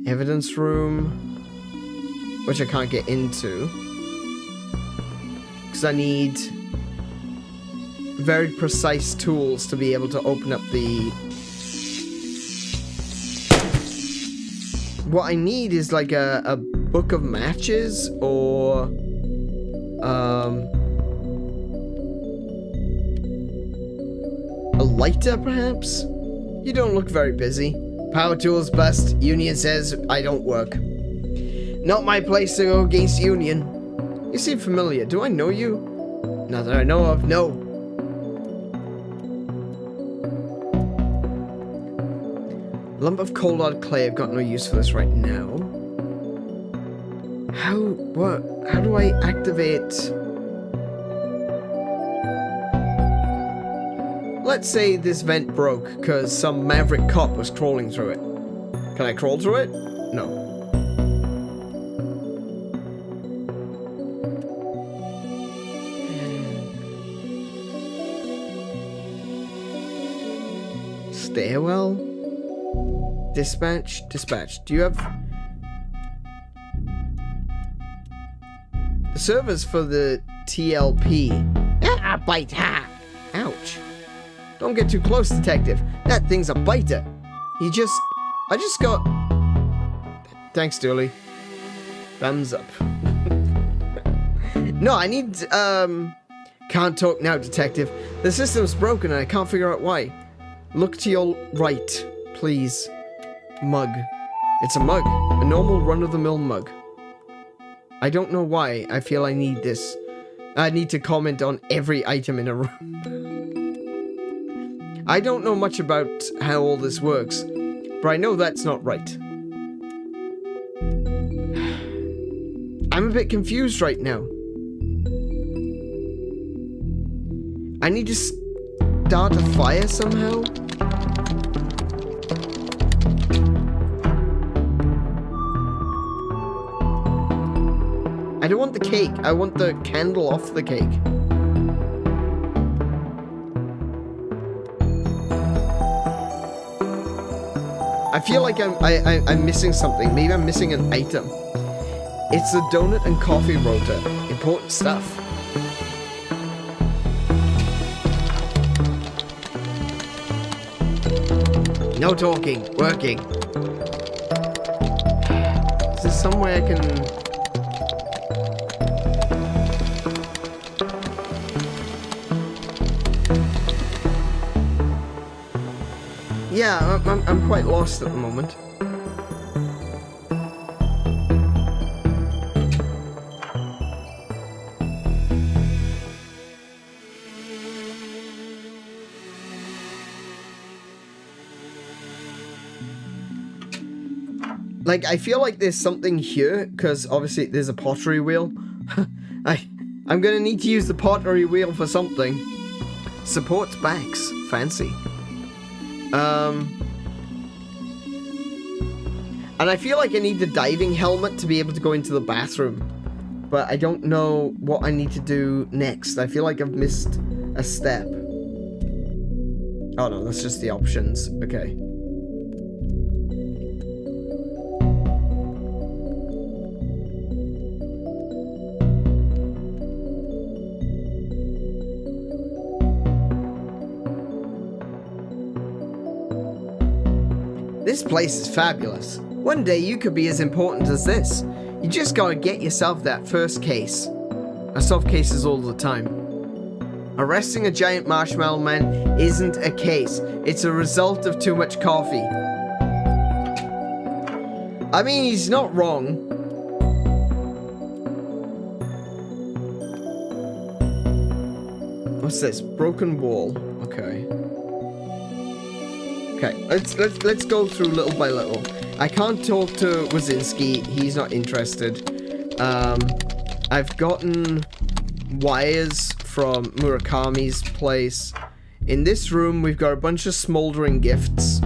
Evidence room, which I can't get into because I need very precise tools to be able to open up the... What I need is like a book of matches or a lighter perhaps? You don't look very busy. Power tools bust. Union says I don't work. Not my place to go against Union. You seem familiar. Do I know you? Not that I know of. No. Lump of cold hard clay. I've got no use for this right now. How do I activate? Let's say this vent broke because some maverick cop was crawling through it. Can I crawl through it? No. Stairwell? Dispatch? Dispatch. Do you have... The servers for the TLP. Ah, bite, ha! Ouch. Don't get too close, detective. That thing's a biter. I just got... Thanks, Dooley. Thumbs up. No, I need, Can't talk now, detective. The system's broken and I can't figure out why. Look to your right, please. Mug. It's a mug. A normal run-of-the-mill mug. I don't know why I feel I need this. I need to comment on every item in a room. I don't know much about how all this works, but I know that's not right. I'm a bit confused right now. I need to start a fire somehow? I don't want the cake. I want the candle off the cake. I feel like I'm missing something. Maybe I'm missing an item. It's the donut and coffee rotor. Important stuff. No talking. Working. Is there some way I can... Yeah, I'm quite lost at the moment. Like, I feel like there's something here, because obviously there's a pottery wheel. I'm gonna need to use the pottery wheel for something. Supports backs. Fancy. And I feel like I need the diving helmet to be able to go into the bathroom. But I don't know what I need to do next. I feel like I've missed a step. Oh no, that's just the options. Okay. This place is fabulous. One day you could be as important as this. You just gotta get yourself that first case. I solve cases all the time. Arresting a giant marshmallow man isn't a case. It's a result of too much coffee. I mean, he's not wrong. What's this? Broken wall. Okay. Okay, let's go through little by little. I can't talk to Wazinski. He's not interested. I've gotten wires from Murakami's place. In this room, we've got a bunch of smoldering gifts.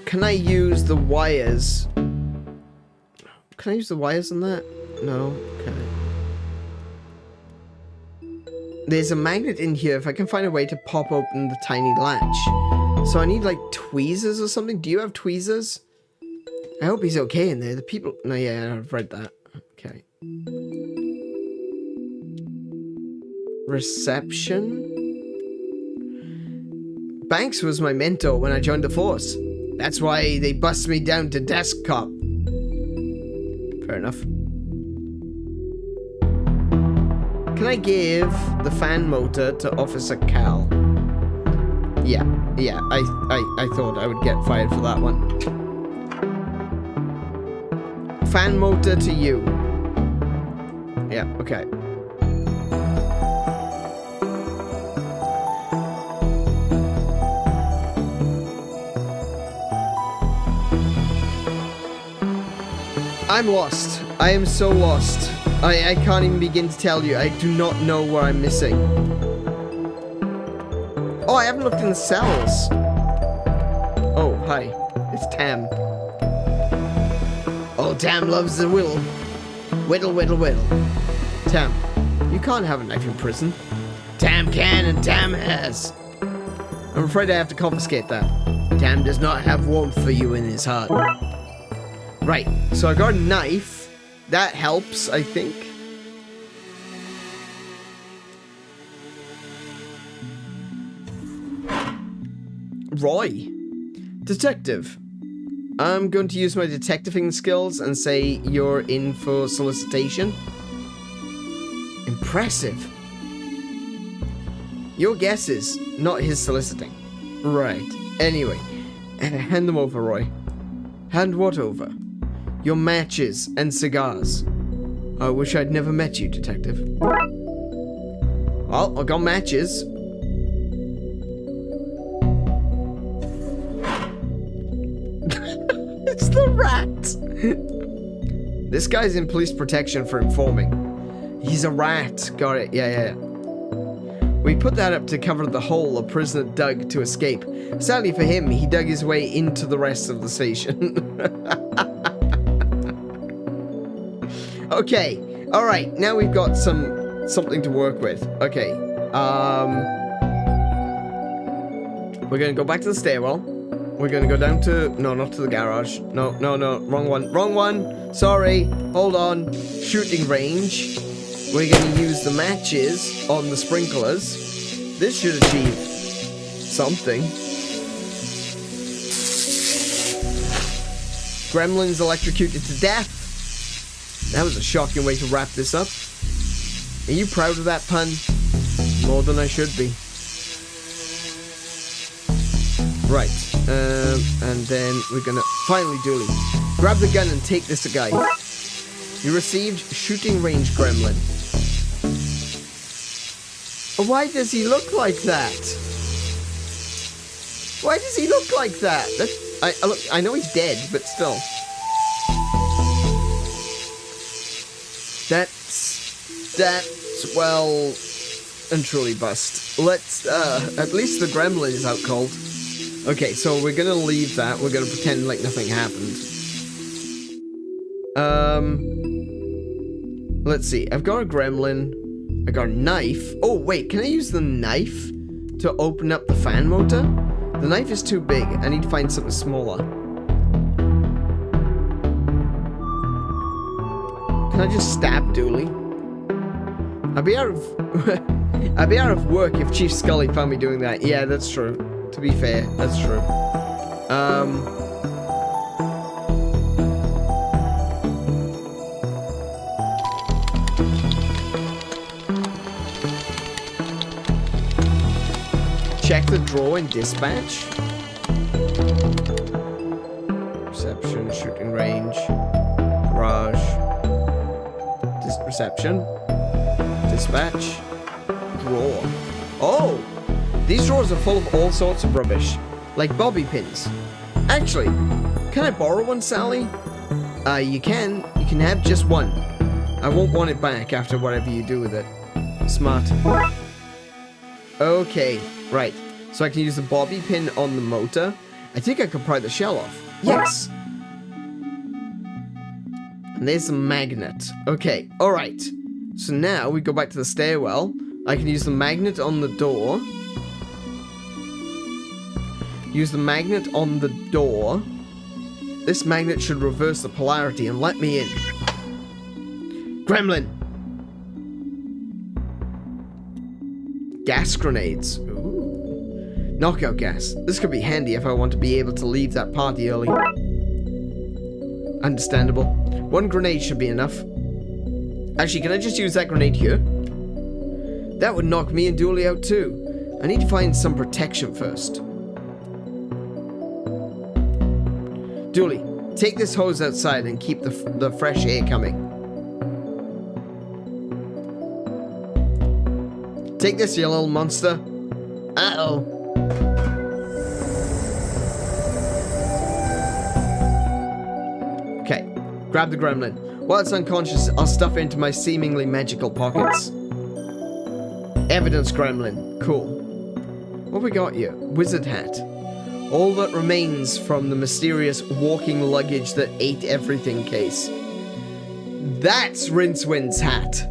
Can I use the wires? Can I use the wires on that? No? Okay. there's a magnet in here if I can find a way to pop open the tiny latch. So I need like tweezers or something. Do you have tweezers? I hope he's okay in there. The people... No, yeah, I've read that. Okay. Reception? Banks was my mentor when I joined the force. That's why they bust me down to desk cop. Fair enough. Can I give the fan motor to Officer Cal? Yeah, I thought I would get fired for that one. Fan motor to you. Yeah, okay. I'm lost. I am so lost. I can't even begin to tell you. I do not know where I'm missing. Oh, I haven't looked in the cells. Oh, hi. It's Tam. Oh, Tam loves the whittle. Whittle, whittle, whittle. Tam, you can't have a knife in prison. Tam can and Tam has. I'm afraid I have to confiscate that. Tam does not have warmth for you in his heart. Right, so I got a knife. That helps, I think. Roy. Detective. I'm going to use my detectiving skills and say you're in for solicitation. Impressive. Your guesses, not his soliciting. Right. Anyway, hand them over, Roy. Hand what over? Your matches and cigars. I wish I'd never met you, Detective. Well, I got matches. It's the rat! This guy's in police protection for informing. He's a rat. Got it. Yeah. We put that up to cover the hole a prisoner dug to escape. Sadly for him, he dug his way into the rest of the station. Okay, alright, now we've got something to work with. Okay, we're gonna go back to the stairwell. We're gonna go down to, no, not to the garage. No, wrong one, sorry, hold on. Shooting range. We're gonna use the matches on the sprinklers. This should achieve something. Gremlins electrocuted to death. That was a shocking way to wrap this up. Are you proud of that pun? More than I should be. Right. And then we're gonna... Finally, Dooley. Grab the gun and take this guy. You received shooting range gremlin. Why does he look like that? Why does he look like that? I know he's dead, but still. That's well and truly bust. Let's at least the gremlin is out cold. Okay, so we're gonna leave that. We're gonna pretend like nothing happened. Let's see. I've got a gremlin. I got a knife. Oh wait, can I use the knife to open up the fan motor? The knife is too big. I need to find something smaller. Can I just stab Dooley? I'd be out of work if Chief Scully found me doing that. Yeah, that's true. To be fair, that's true. Check the drawer in dispatch. Reception, shooting range, garage. Reception, dispatch, drawer. Oh, these drawers are full of all sorts of rubbish, like bobby pins. Actually, can I borrow one, Sally? You can have just one. I won't want it back after whatever you do with it. Smart. Okay, right. So I can use the bobby pin on the motor. I think I can pry the shell off. Yes! And there's a magnet. Okay, alright. So now we go back to the stairwell. I can use the magnet on the door. Use the magnet on the door. This magnet should reverse the polarity and let me in. Gremlin! Gas grenades. Ooh. Knockout gas. This could be handy if I want to be able to leave that party early. Understandable. 1 grenade should be enough. Actually, can I just use that grenade here? That would knock me and Dooley out too. I need to find some protection first. Dooley, take this hose outside and keep the fresh air coming. Take this, you little monster. Uh-oh. Okay, grab the gremlin. While it's unconscious, I'll stuff it into my seemingly magical pockets. Evidence gremlin. Cool. What we got here? Wizard hat. All that remains from the mysterious walking luggage that ate everything case. That's Rincewind's hat.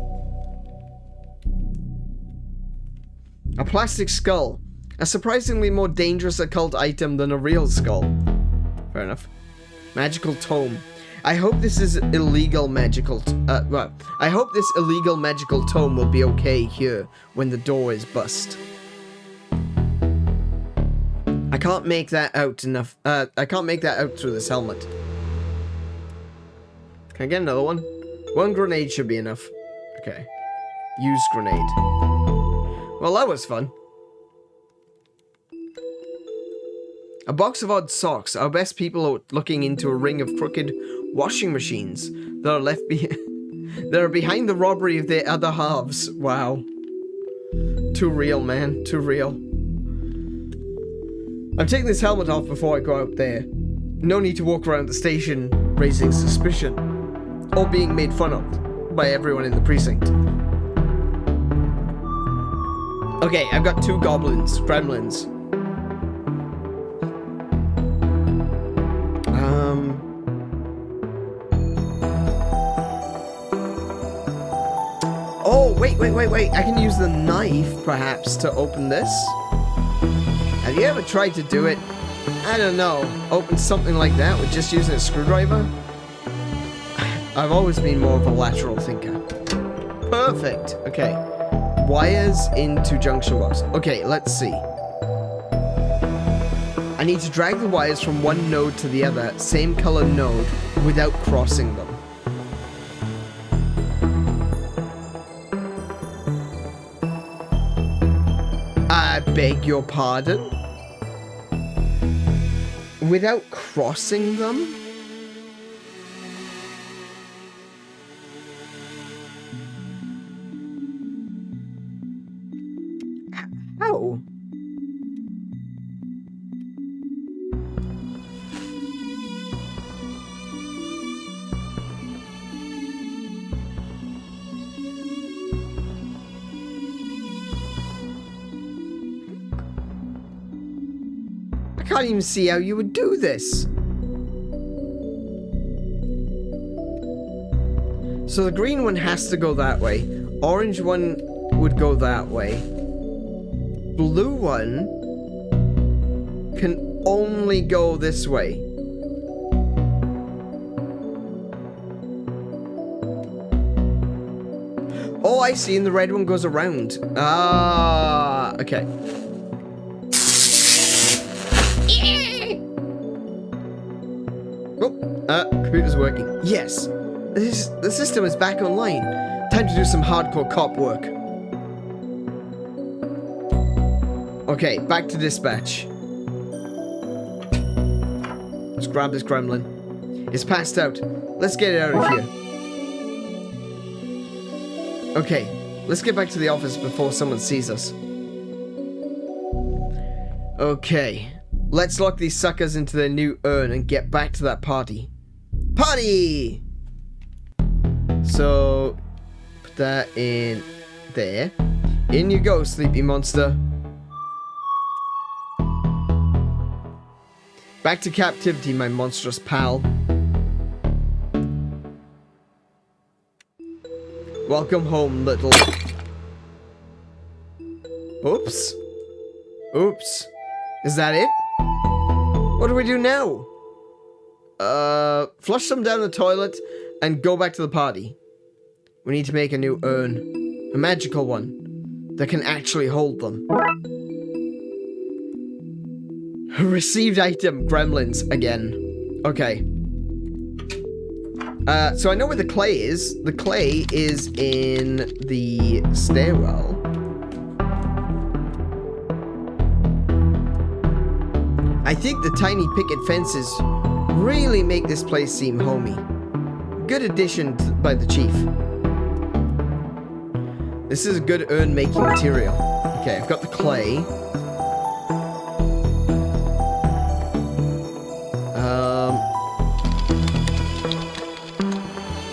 A plastic skull. A surprisingly more dangerous occult item than a real skull. Fair enough. Magical tome. I hope this is illegal magical... I hope this illegal magical tome will be okay here when the door is bust. I can't make that out enough. I can't make that out through this helmet. Can I get another one? 1 grenade should be enough. Okay. Use grenade. Well, that was fun. A box of odd socks. Our best people are looking into a ring of crooked washing machines that are left that are behind the robbery of their other halves. Wow. Too real, man. Too real. I'm taking this helmet off before I go out there. No need to walk around the station raising suspicion or being made fun of by everyone in the precinct. Okay, I've got 2 gremlins. Oh, wait. I can use the knife, perhaps, to open this. Have you ever tried to do it? I don't know. Open something like that with just using a screwdriver? I've always been more of a lateral thinker. Perfect. Okay. Wires into junction box. Okay, let's see. I need to drag the wires from one node to the other, same color node, without crossing them. I beg your pardon? Without crossing them? How? I can't even see how you would do this. So the green one has to go that way. Orange one would go that way. Blue one can only go this way. Oh, I see, and the red one goes around. Ah, okay. Oh, computer's working. Yes, the system is back online. Time to do some hardcore cop work. Okay, back to dispatch. Let's grab this gremlin. It's passed out. Let's get it out of here. Okay, let's get back to the office before someone sees us. Okay, let's lock these suckers into their new urn and get back to that party. Party! So, put that in there. In you go, sleepy monster. Back to captivity, my monstrous pal. Welcome home, little... Oops. Oops. Is that it? What do we do now? Flush them down the toilet and go back to the party. We need to make a new urn. A magical one that can actually hold them. Received item, gremlins again. Okay. So I know where the clay is. The clay is in the stairwell. I think the tiny picket fences really make this place seem homey. Good addition by the chief. This is a good urn making material. Okay, I've got the clay.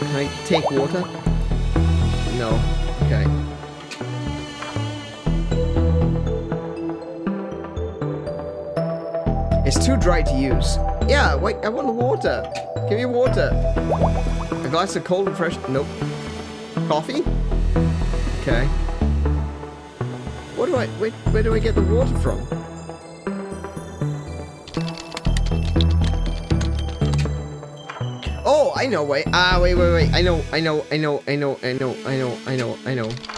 Can I take water? No. Okay. It's too dry to use. Yeah, wait, I want the water. Give me water. A glass of cold and fresh. Nope. Coffee? Okay. Where do I get the water from? Oh, I know, wait. Wait. I know.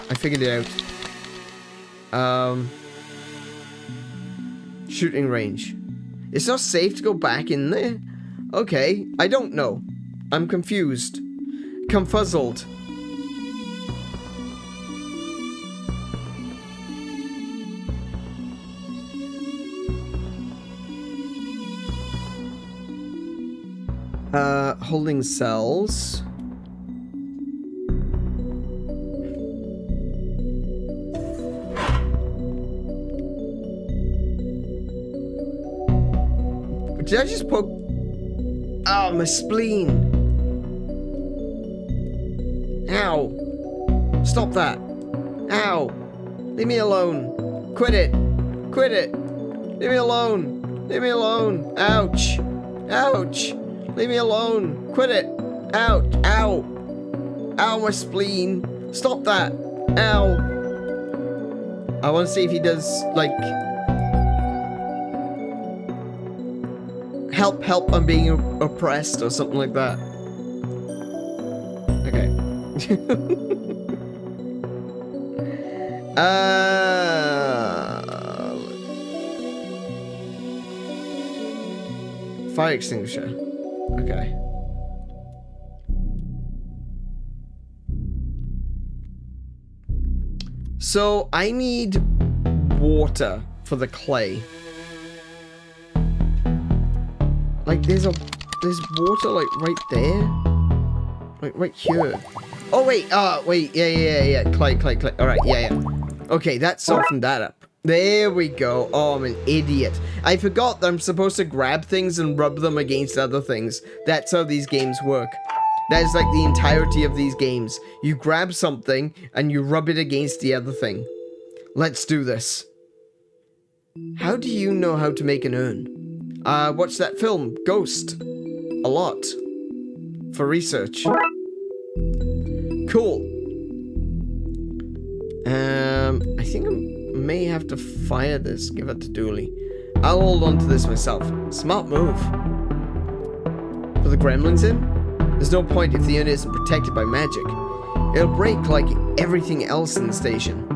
I figured it out. Shooting range. It's not safe to go back in there? Okay, I don't know. I'm confused. Confuzzled. Holding cells. Did I just poke? Oh, my spleen. Ow. Stop that. Ow. Leave me alone. Quit it. Quit it. Leave me alone. Leave me alone. Ouch. Ouch. Leave me alone. Quit it. Ouch. Ow. Ow, my spleen. Stop that. Ow. I want to see if he does, like... Help, I'm being oppressed or something like that. Okay. Fire extinguisher. Okay. So, I need water for the clay. Like, there's water, like, right there. Like, right here. Oh, wait, yeah. Clay. Alright, yeah. Okay, that softened that up. There we go. Oh, I'm an idiot. I forgot that I'm supposed to grab things and rub them against other things. That's how these games work. That is, like, the entirety of these games. You grab something, and you rub it against the other thing. Let's do this. How do you know how to make an urn? Watch that film, Ghost. A lot. For research. Cool. I think I may have to fire this. Give it to Dooley. I'll hold on to this myself. Smart move. Put the gremlins in? There's no point if the urn isn't protected by magic. It'll break like everything else in the station.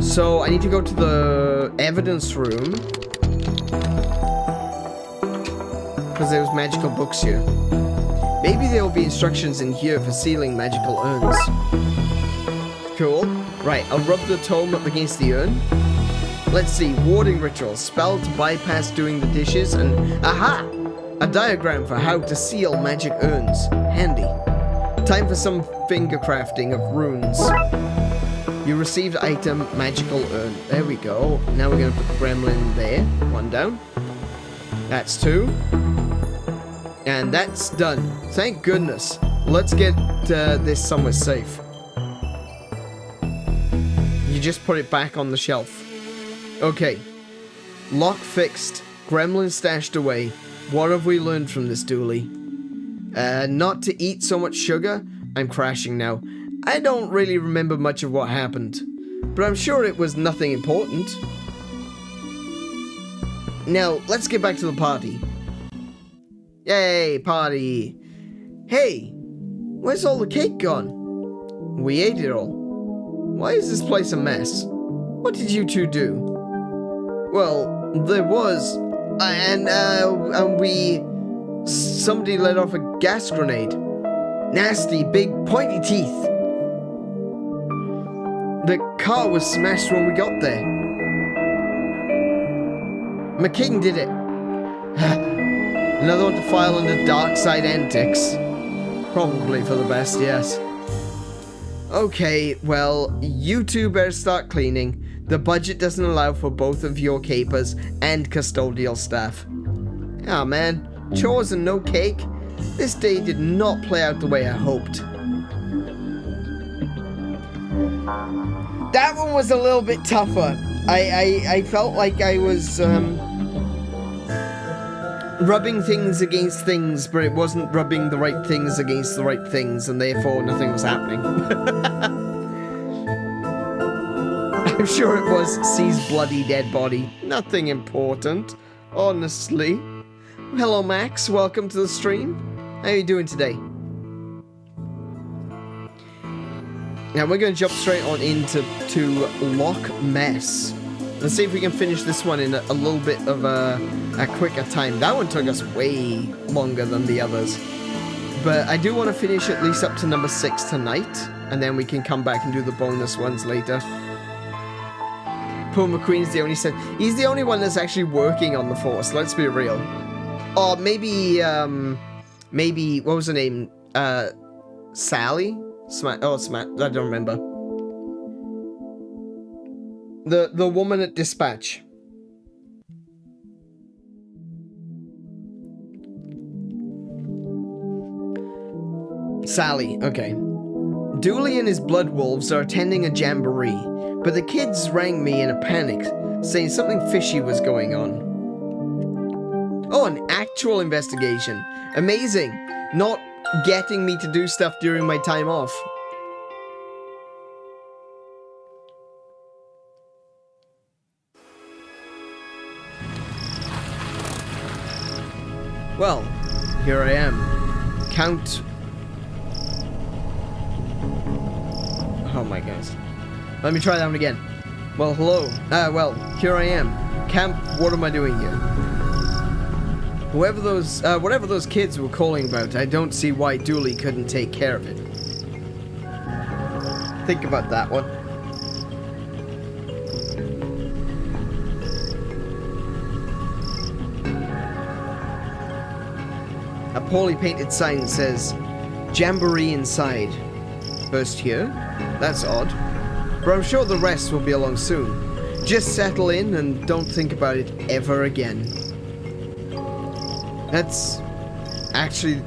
So, I need to go to the evidence room. Because there's magical books here. Maybe there will be instructions in here for sealing magical urns. Cool. Right, I'll rub the tome up against the urn. Let's see, warding rituals, spell to bypass doing the dishes, and aha! A diagram for how to seal magic urns. Handy. Time for some finger crafting of runes. You received item, magical urn. There we go. Now we're going to put the gremlin there. One down. That's two. And that's done. Thank goodness. Let's get this somewhere safe. You just put it back on the shelf. Okay. Lock fixed. Gremlin stashed away. What have we learned from this, Dooley? Not to eat so much sugar. I'm crashing now. I don't really remember much of what happened. but I'm sure it was nothing important. Now, let's get back to the party. Yay, party. Hey, where's all the cake gone? We ate it all. Why is this place a mess? What did you two do? Well, there was, somebody let off a gas grenade. Nasty, big, pointy teeth. The car was smashed when we got there. McKing did it. Another one to file under Darkside Antics. Probably for the best, yes. Okay, well, you two better start cleaning. The budget doesn't allow for both of your capers and custodial staff. Ah, man. Chores and no cake? This day did not play out the way I hoped. That one was a little bit tougher. I felt like I was, rubbing things against things, but it wasn't rubbing the right things against the right things, and therefore nothing was happening. I'm sure it was C's bloody dead body. Nothing important, honestly. Hello, Max. Welcome to the stream. How are you doing today? Now we're going to jump straight on into Loch Mess. Let's see if we can finish this one in a little bit of a quicker time. That one took us way longer than the others. But I do want to finish at least up to number 6 tonight. And then we can come back and do the bonus ones later. Poor McQueen's the only he's the only one that's actually working on the force, let's be real. Or maybe, what was her name? Sally? I don't remember. The woman at Dispatch. Sally, okay. Dooley and his blood wolves are attending a jamboree, but the kids rang me in a panic, saying something fishy was going on. Oh, an actual investigation. Amazing. Not getting me to do stuff during my time off. Well, here I am. Count... Oh my gosh. Let me try that one again. Well, hello. Well, here I am. Camp, what am I doing here? Whatever those kids were calling about, I don't see why Dooley couldn't take care of it. Think about that one. A poorly painted sign says, Jamboree inside. First here? That's odd. But I'm sure the rest will be along soon. Just settle in and don't think about it ever again. That's actually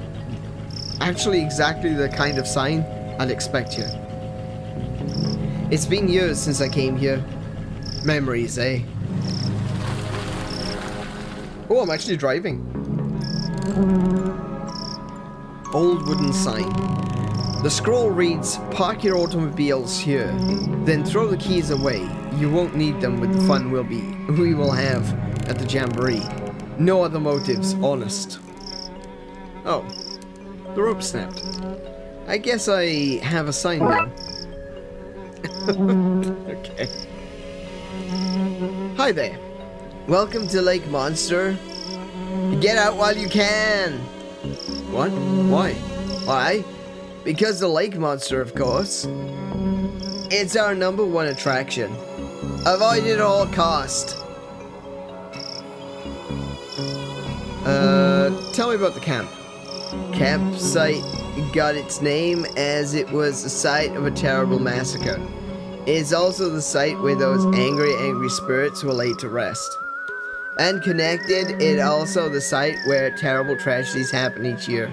exactly the kind of sign I'd expect here. It's been years since I came here. Memories, eh? Oh, I'm actually driving. Old wooden sign. The scroll reads, park your automobiles here, then throw the keys away. You won't need them with the fun we will have at the jamboree. No other motives, honest. Oh, the rope snapped. I guess I have a sign now. Okay. Hi there. Welcome to Lake Monster. Get out while you can. What? Why? Why? Because the Lake Monster, of course. It's our #1 attraction. Avoid it at all cost. Tell me about the camp. Campsite got its name as it was the site of a terrible massacre. It is also the site where those angry spirits were laid to rest. And connected, it also the site where terrible tragedies happen each year.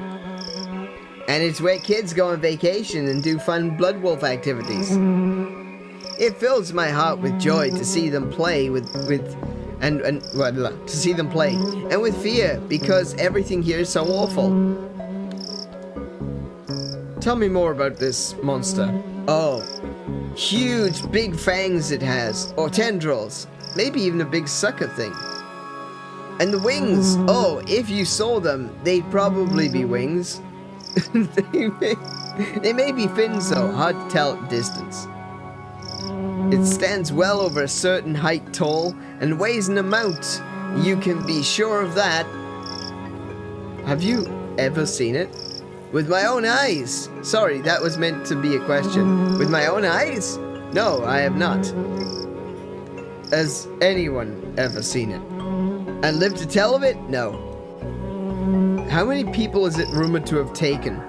And it's where kids go on vacation and do fun blood wolf activities. It fills my heart with joy to see them play to see them play, and with fear, because everything here is so awful. Tell me more about this monster. Oh, Huge, big fangs it has, or tendrils, maybe even a big sucker thing. And the wings, oh, if you saw them, they'd probably be wings. They may be fins though, hard to tell at distance. It stands well over a certain height tall, and weighs an amount. You can be sure of that. Have you ever seen it? With my own eyes. Sorry, that was meant to be a question. With my own eyes? No, I have not. Has anyone ever seen it? And lived to tell of it? No. How many people is it rumored to have taken?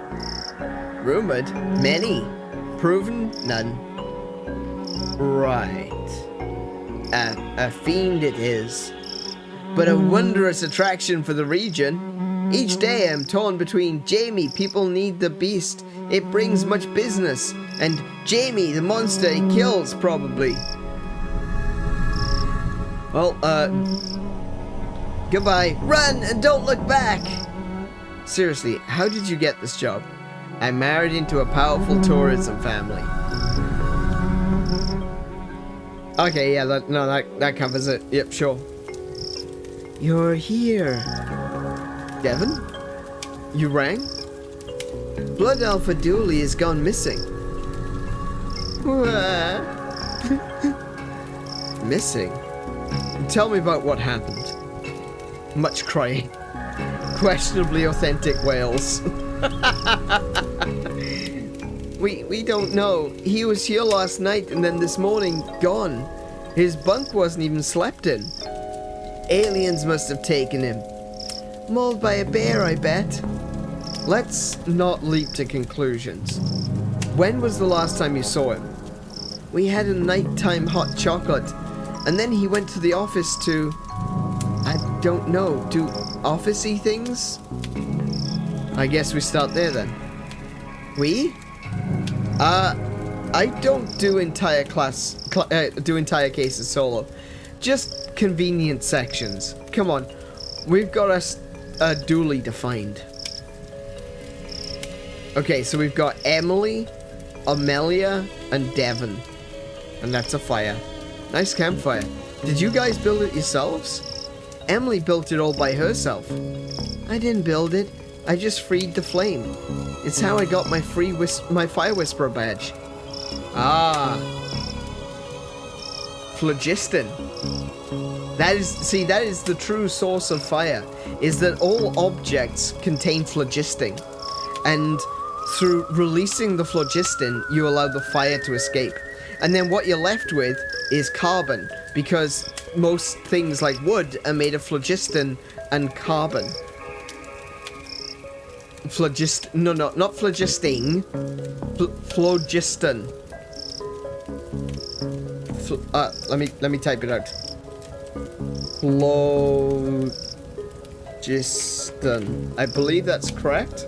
Rumored? Many. Proven? None. Right. A fiend it is. But a wondrous attraction for the region. Each day I'm torn between Jamie, people need the beast, it brings much business, and Jamie, the monster it kills, probably. Well, goodbye. Run and don't look back! Seriously, how did you get this job? I married into a powerful tourism family. Okay, yeah, that covers it. Yep, sure. You're here. Devon? You rang? Blood Alpha Dooley has gone missing. Missing? Tell me about what happened. Much crying. Questionably authentic wails. We don't know. He was here last night and then this morning, gone. His bunk wasn't even slept in. Aliens must have taken him. Mauled by a bear, I bet. Let's not leap to conclusions. When was the last time you saw him? We had a nighttime hot chocolate, and then he went to the office to, I don't know, do office-y things? I guess we start there then. We? I don't do entire cases solo. Just convenient sections. Come on, we've got a Dooley defined. Okay, so we've got Emily, Amelia, and Devon. And that's a fire. Nice campfire. Did you guys build it yourselves? Emily built it all by herself. I didn't build it. I just freed the flame. It's how I got my my Fire Whisperer badge. Ah. Phlogiston. That is the true source of fire, is that all objects contain phlogiston. And through releasing the phlogiston, you allow the fire to escape. And then what you're left with is carbon, because most things like wood are made of phlogiston and carbon. No, not phlogiston. Phlogiston. Let me type it out. Phlogiston. I believe that's correct.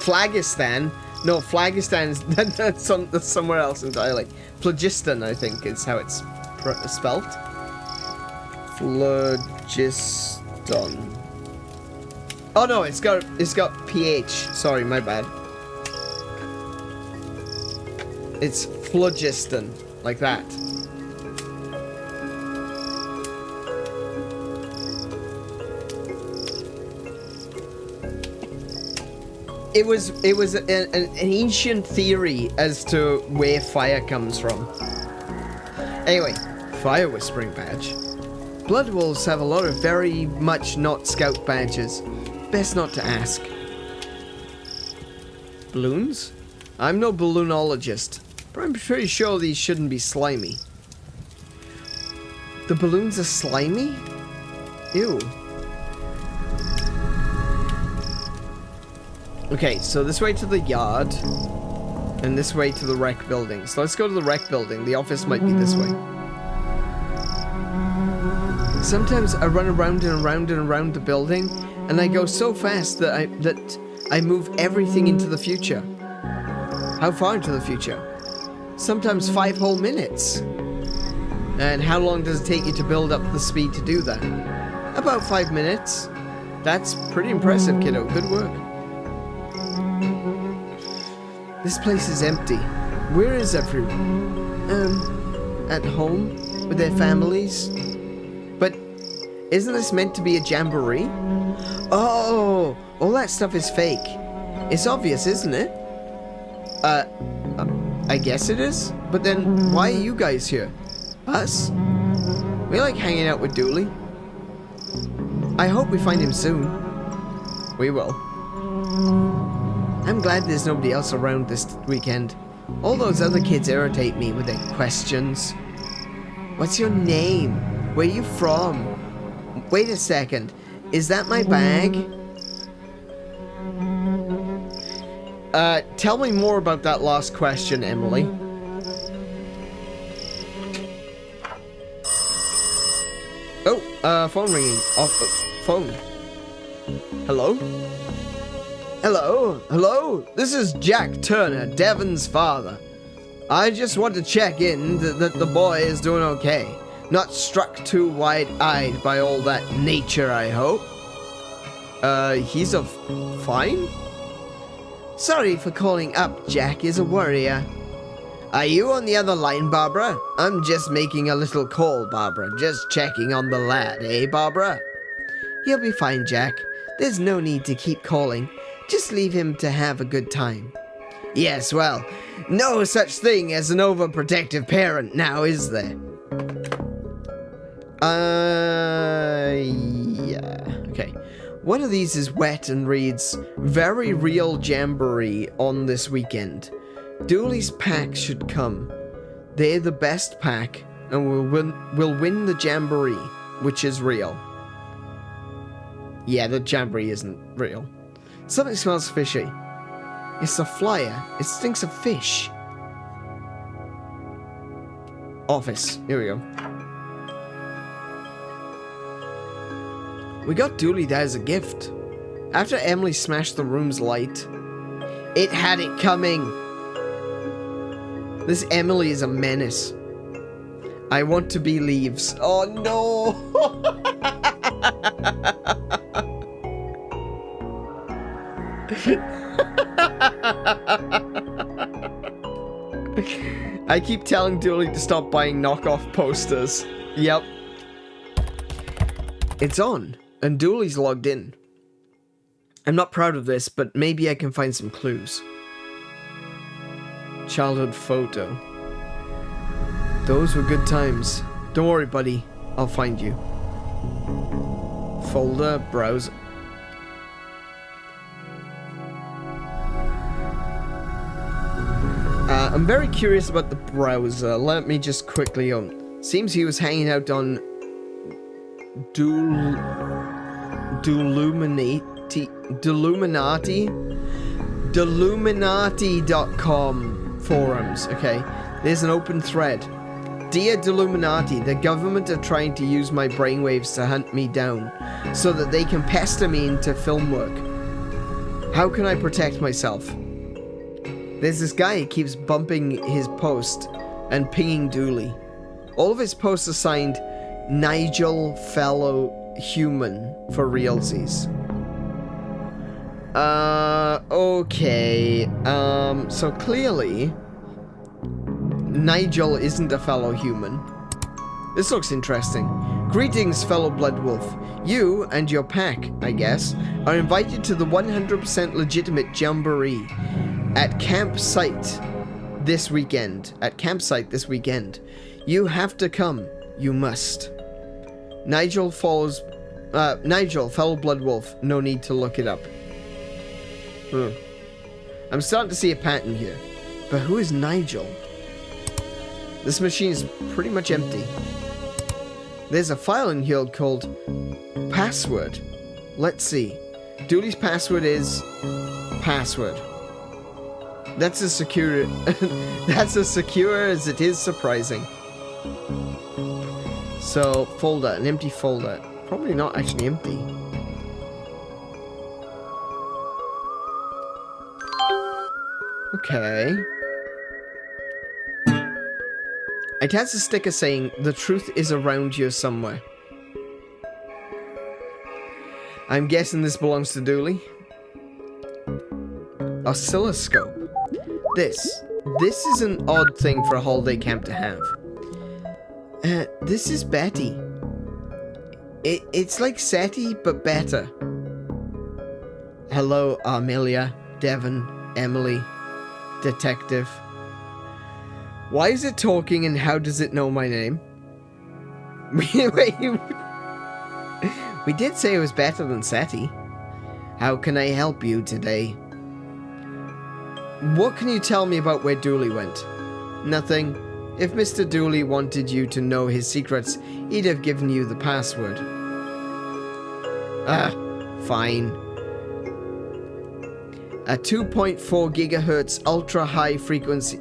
Phlogiston. No, Phlogiston is that's somewhere else entirely. Phlogiston, I think, is how it's spelled. Phlogiston. Oh no, it's got PH. Sorry, my bad. It's phlogiston, like that. It was an ancient theory as to where fire comes from. Anyway, Fire Whispering badge. Blood Wolves have a lot of very much not scout badges. Best not to ask. Balloons? I'm no balloonologist, but I'm pretty sure these shouldn't be slimy. The balloons are slimy? Ew. Okay, so this way to the yard, and this way to the rec building. So let's go to the rec building. The office might be this way. Sometimes I run around and around and around the building, and I go so fast that I move everything into the future. How far into the future? Sometimes 5 whole minutes. And how long does it take you to build up the speed to do that? About 5 minutes. That's pretty impressive, kiddo. Good work. This place is empty. Where is everyone? At home with their families? But isn't this meant to be a jamboree? Oh, all that stuff is fake. It's obvious, isn't it? I guess it is. But then why are you guys here? Us? We like hanging out with Dooley. I hope we find him soon. We will. I'm glad there's nobody else around this weekend. All those other kids irritate me with their questions. What's your name? Where are you from? Wait a second. Is that my bag? Tell me more about that last question, Emily. Oh, phone ringing. Phone. Hello? Hello? Hello? This is Jack Turner, Devon's father. I just want to check in that the boy is doing okay. Not struck too wide-eyed by all that nature, I hope. He's fine? Sorry for calling up, Jack is a worrier. Are you on the other line, Barbara? I'm just making a little call, Barbara. Just checking on the lad, eh, Barbara? He'll be fine, Jack. There's no need to keep calling. Just leave him to have a good time. Yes, well, no such thing as an overprotective parent now, is there? Yeah. Okay. One of these is wet and reads, Very real jamboree on this weekend. Dooley's pack should come. They're the best pack and will win the jamboree, which is real. Yeah, the jamboree isn't real. Something smells fishy. It's a flyer. It stinks of fish. Office. Here we go. We got Dooley that as a gift. After Emily smashed the room's light. It had it coming. This Emily is a menace. I want to be leaves. Oh no! I keep telling Dooley to stop buying knockoff posters. Yep. It's on, and Dooley's logged in. I'm not proud of this, but maybe I can find some clues. Childhood photo. Those were good times. Don't worry, buddy. I'll find you. Folder, browser. I'm very curious about the browser. Let me just quickly seems he was hanging out on Deluminati.com forums. Okay, there's an open thread. Dear Deluminati, the government are trying to use my brainwaves to hunt me down so that they can pester me into film work. How can I protect myself? There's this guy who keeps bumping his post and pinging Dooley. All of his posts are signed Nigel Fellow Human for realsies. Okay. So clearly Nigel isn't a fellow human. This looks interesting. Greetings, fellow Bloodwolf. You and your pack, I guess, are invited to the 100% legitimate jamboree at campsite this weekend. You have to come. You must. Nigel, fellow Bloodwolf. No need to look it up. I'm starting to see a pattern here. But who is Nigel? This machine is pretty much empty. There's a file in here called password. Let's see. Dooley's password is password. That's as secure as it is surprising. So, folder, an empty folder. Probably not actually empty. Okay. It has a sticker saying, the truth is around here somewhere. I'm guessing this belongs to Dooley. Oscilloscope. this? This is an odd thing for a holiday camp to have. This is Betty. It's like SETI, but better. Hello, Amelia, Devon, Emily, Detective. Why is it talking and how does it know my name? Wait, we did say it was better than SETI. How can I help you today? What can you tell me about where Dooley went? Nothing. If Mr. Dooley wanted you to know his secrets, he'd have given you the password. Fine. A 2.4 gigahertz ultra high frequency.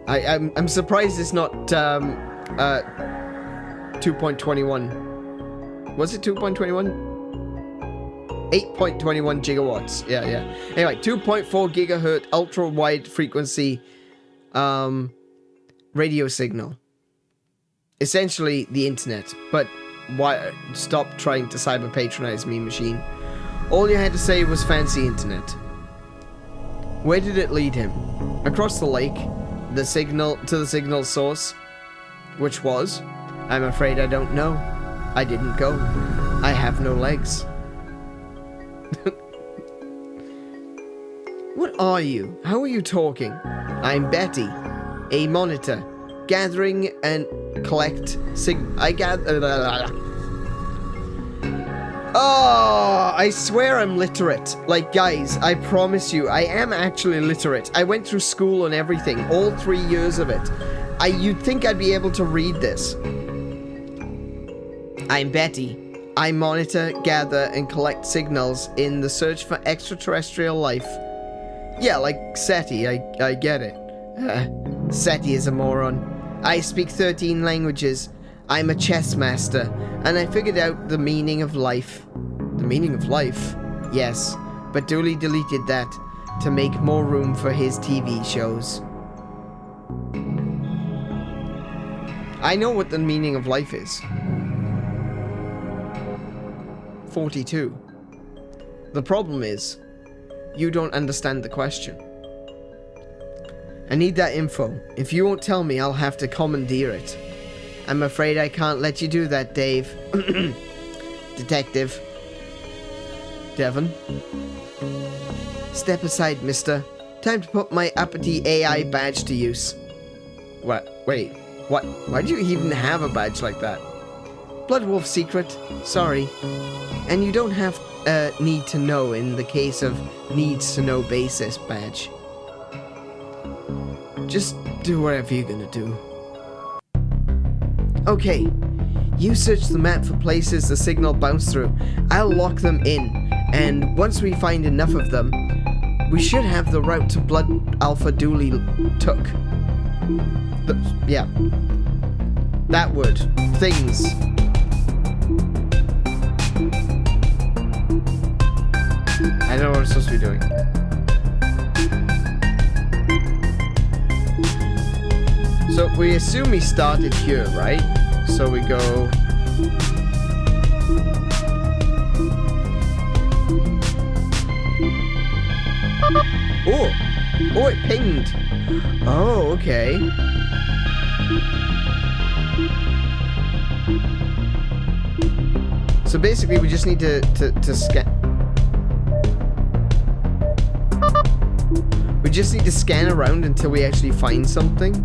I'm surprised it's not 2.21. Was it 2.21? 8.21 gigawatts. Yeah. Anyway, 2.4 gigahertz ultra wide frequency radio signal. Essentially the internet, but why stop trying to cyber patronize me, machine. All you had to say was fancy internet. Where did it lead him? Across the lake, the signal to the signal source, which was, I'm afraid I don't know. I didn't go. I have no legs. What are you? How are you talking? I'm Betty, a monitor, gathering and collect Oh, I swear I'm literate. Like, guys, I promise you, I am actually literate. I went through school and everything, all 3 years of it. You'd think I'd be able to read this. I'm Betty. I monitor, gather, and collect signals in the search for extraterrestrial life. Yeah, like SETI, I get it. SETI is a moron. I speak 13 languages. I'm a chess master, and I figured out the meaning of life. The meaning of life? Yes, but Dooley deleted that to make more room for his TV shows. I know what the meaning of life is. 42. The problem is, you don't understand the question. I need that info. If you won't tell me, I'll have to commandeer it. I'm afraid I can't let you do that, Dave. Detective. Devon. Step aside, mister. Time to put my uppity AI badge to use. What? Wait. What? Why do you even have a badge like that? Bloodwolf secret. Sorry. And you don't have need to know in the case of needs to know basis badge. Just do whatever you're gonna do. Okay, you search the map for places the signal bounced through. I'll lock them in, and once we find enough of them, we should have the route to Blood Alpha Dooley took. Yeah. That word. Things. I don't know what I'm supposed to be doing. So we assume he started here, right? So we go... Oh! Oh, it pinged! Oh, okay. So basically we just need to scan... We just need to scan around until we actually find something.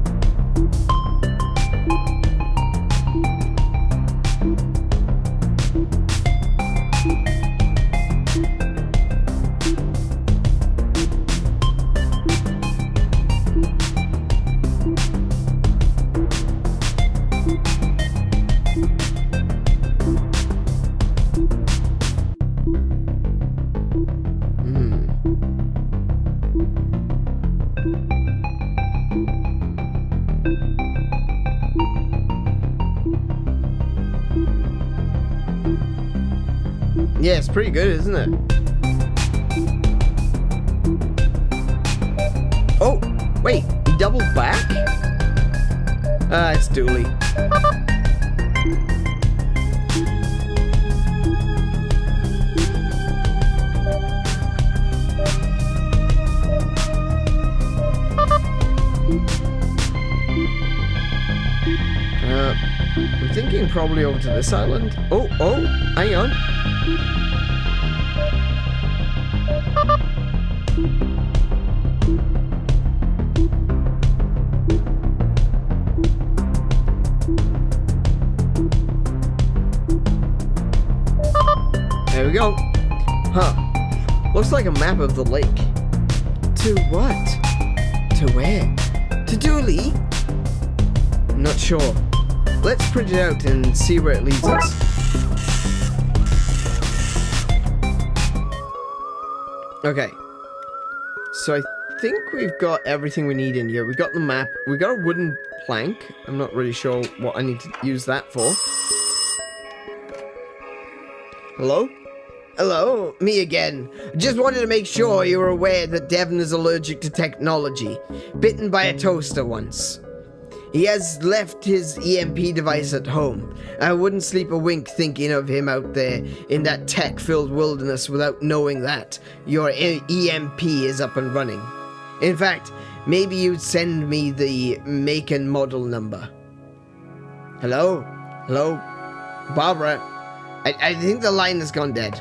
Yeah, it's pretty good, isn't it? Oh, wait, he doubled back? It's Dooley. probably over to this island. Oh, hang on. There we go. Huh. Looks like a map of the lake. To what? To where? To Dooley? I'm not sure. Let's print it out and see where it leads us. Okay. So I think we've got everything we need in here. We got the map. We got a wooden plank. I'm not really sure what I need to use that for. Hello? Hello, me again. Just wanted to make sure you were aware that Devon is allergic to technology. Bitten by a toaster once. He has left his EMP device at home. I wouldn't sleep a wink thinking of him out there in that tech-filled wilderness without knowing that your EMP is up and running. In fact, maybe you'd send me the make and model number. Hello? Hello? Barbara? I think the line has gone dead.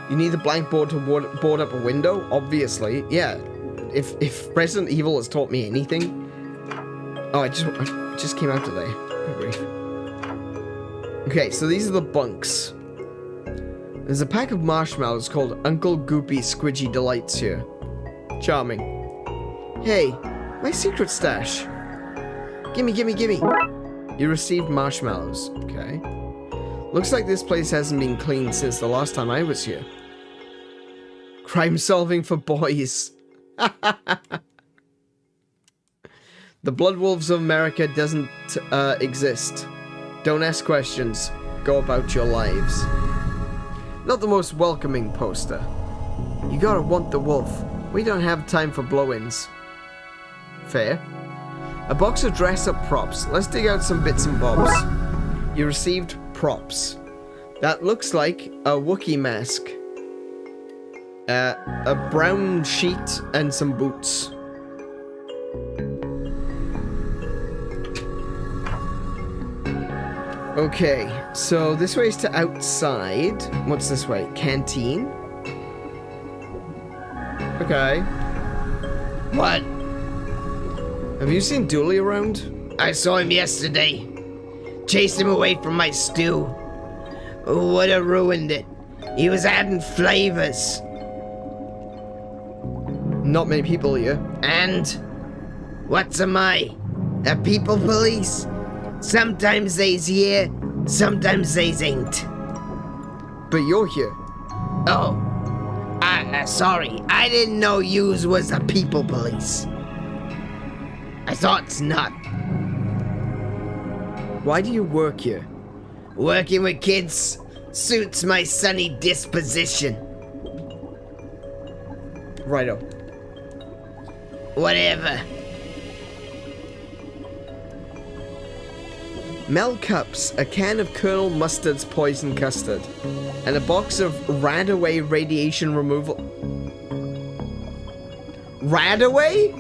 You need the blank board to board up a window? Obviously, yeah. If Resident Evil has taught me anything... Oh, I just came out today. Good grief. Okay, so these are the bunks. There's a pack of marshmallows called Uncle Goopy Squidgy Delights here. Charming. Hey, my secret stash. Gimme, gimme, gimme. You received marshmallows. Okay. Looks like this place hasn't been cleaned since the last time I was here. Crime solving for boys. The Blood Wolves of America doesn't exist. Don't ask questions. Go about your lives. Not the most welcoming poster. You gotta want the wolf. We don't have time for blow-ins. Fair. A box of dress-up props. Let's dig out some bits and bobs. You received props. That looks like a Wookiee mask. A brown sheet and some boots. Okay, so this way is to outside. What's this way? Canteen? Okay. What? Have you seen Dooley around? I saw him yesterday. Chased him away from my stew. Would have ruined it. He was adding flavors. Not many people here. And? What's am I? A people police? Sometimes they's here, sometimes they's ain't. But you're here. Oh. Sorry. I didn't know yous was a people police. I thought's not. Why do you work here? Working with kids suits my sunny disposition. Righto. Whatever. Mel cups, a can of Colonel Mustard's poison custard, and a box of Radaway radiation removal. Radaway?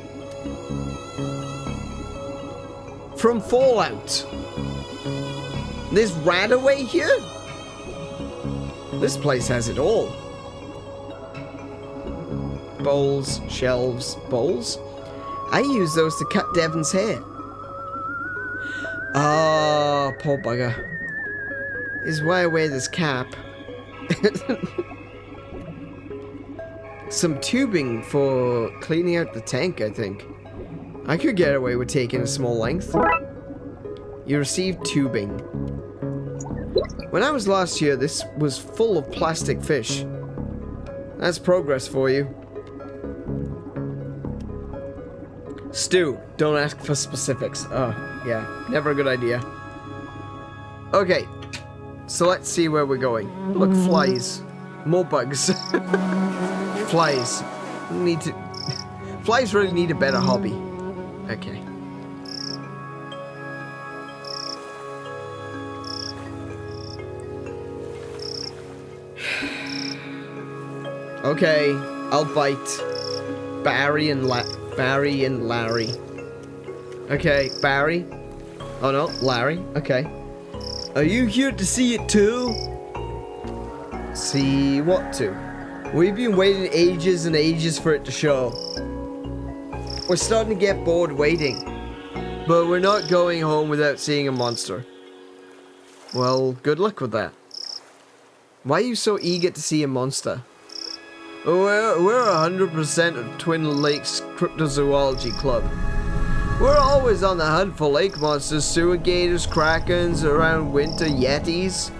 From Fallout. There's Radaway here? This place has it all. Bowls, shelves, bowls. I use those to cut Devon's hair. Ah, poor bugger. This is why I wear this cap. Some tubing for cleaning out the tank, I think. I could get away with taking a small length. You received tubing. When I was last here, this was full of plastic fish. That's progress for you. Stew. Don't ask for specifics. Oh, yeah. Never a good idea. Okay. So let's see where we're going. Look, flies. More bugs. Flies. Need to... Flies really need a better hobby. Okay. Okay. I'll bite. Barry and Larry. Okay, Barry. Oh no, Larry. Okay. Are you here to see it too? See what to? We've been waiting ages and ages for it to show. We're starting to get bored waiting. But we're not going home without seeing a monster. Well, good luck with that. Why are you so eager to see a monster? We're 100% of Twin Lakes Cryptozoology Club. We're always on the hunt for lake monsters, sewer gators, krakens, around winter yetis.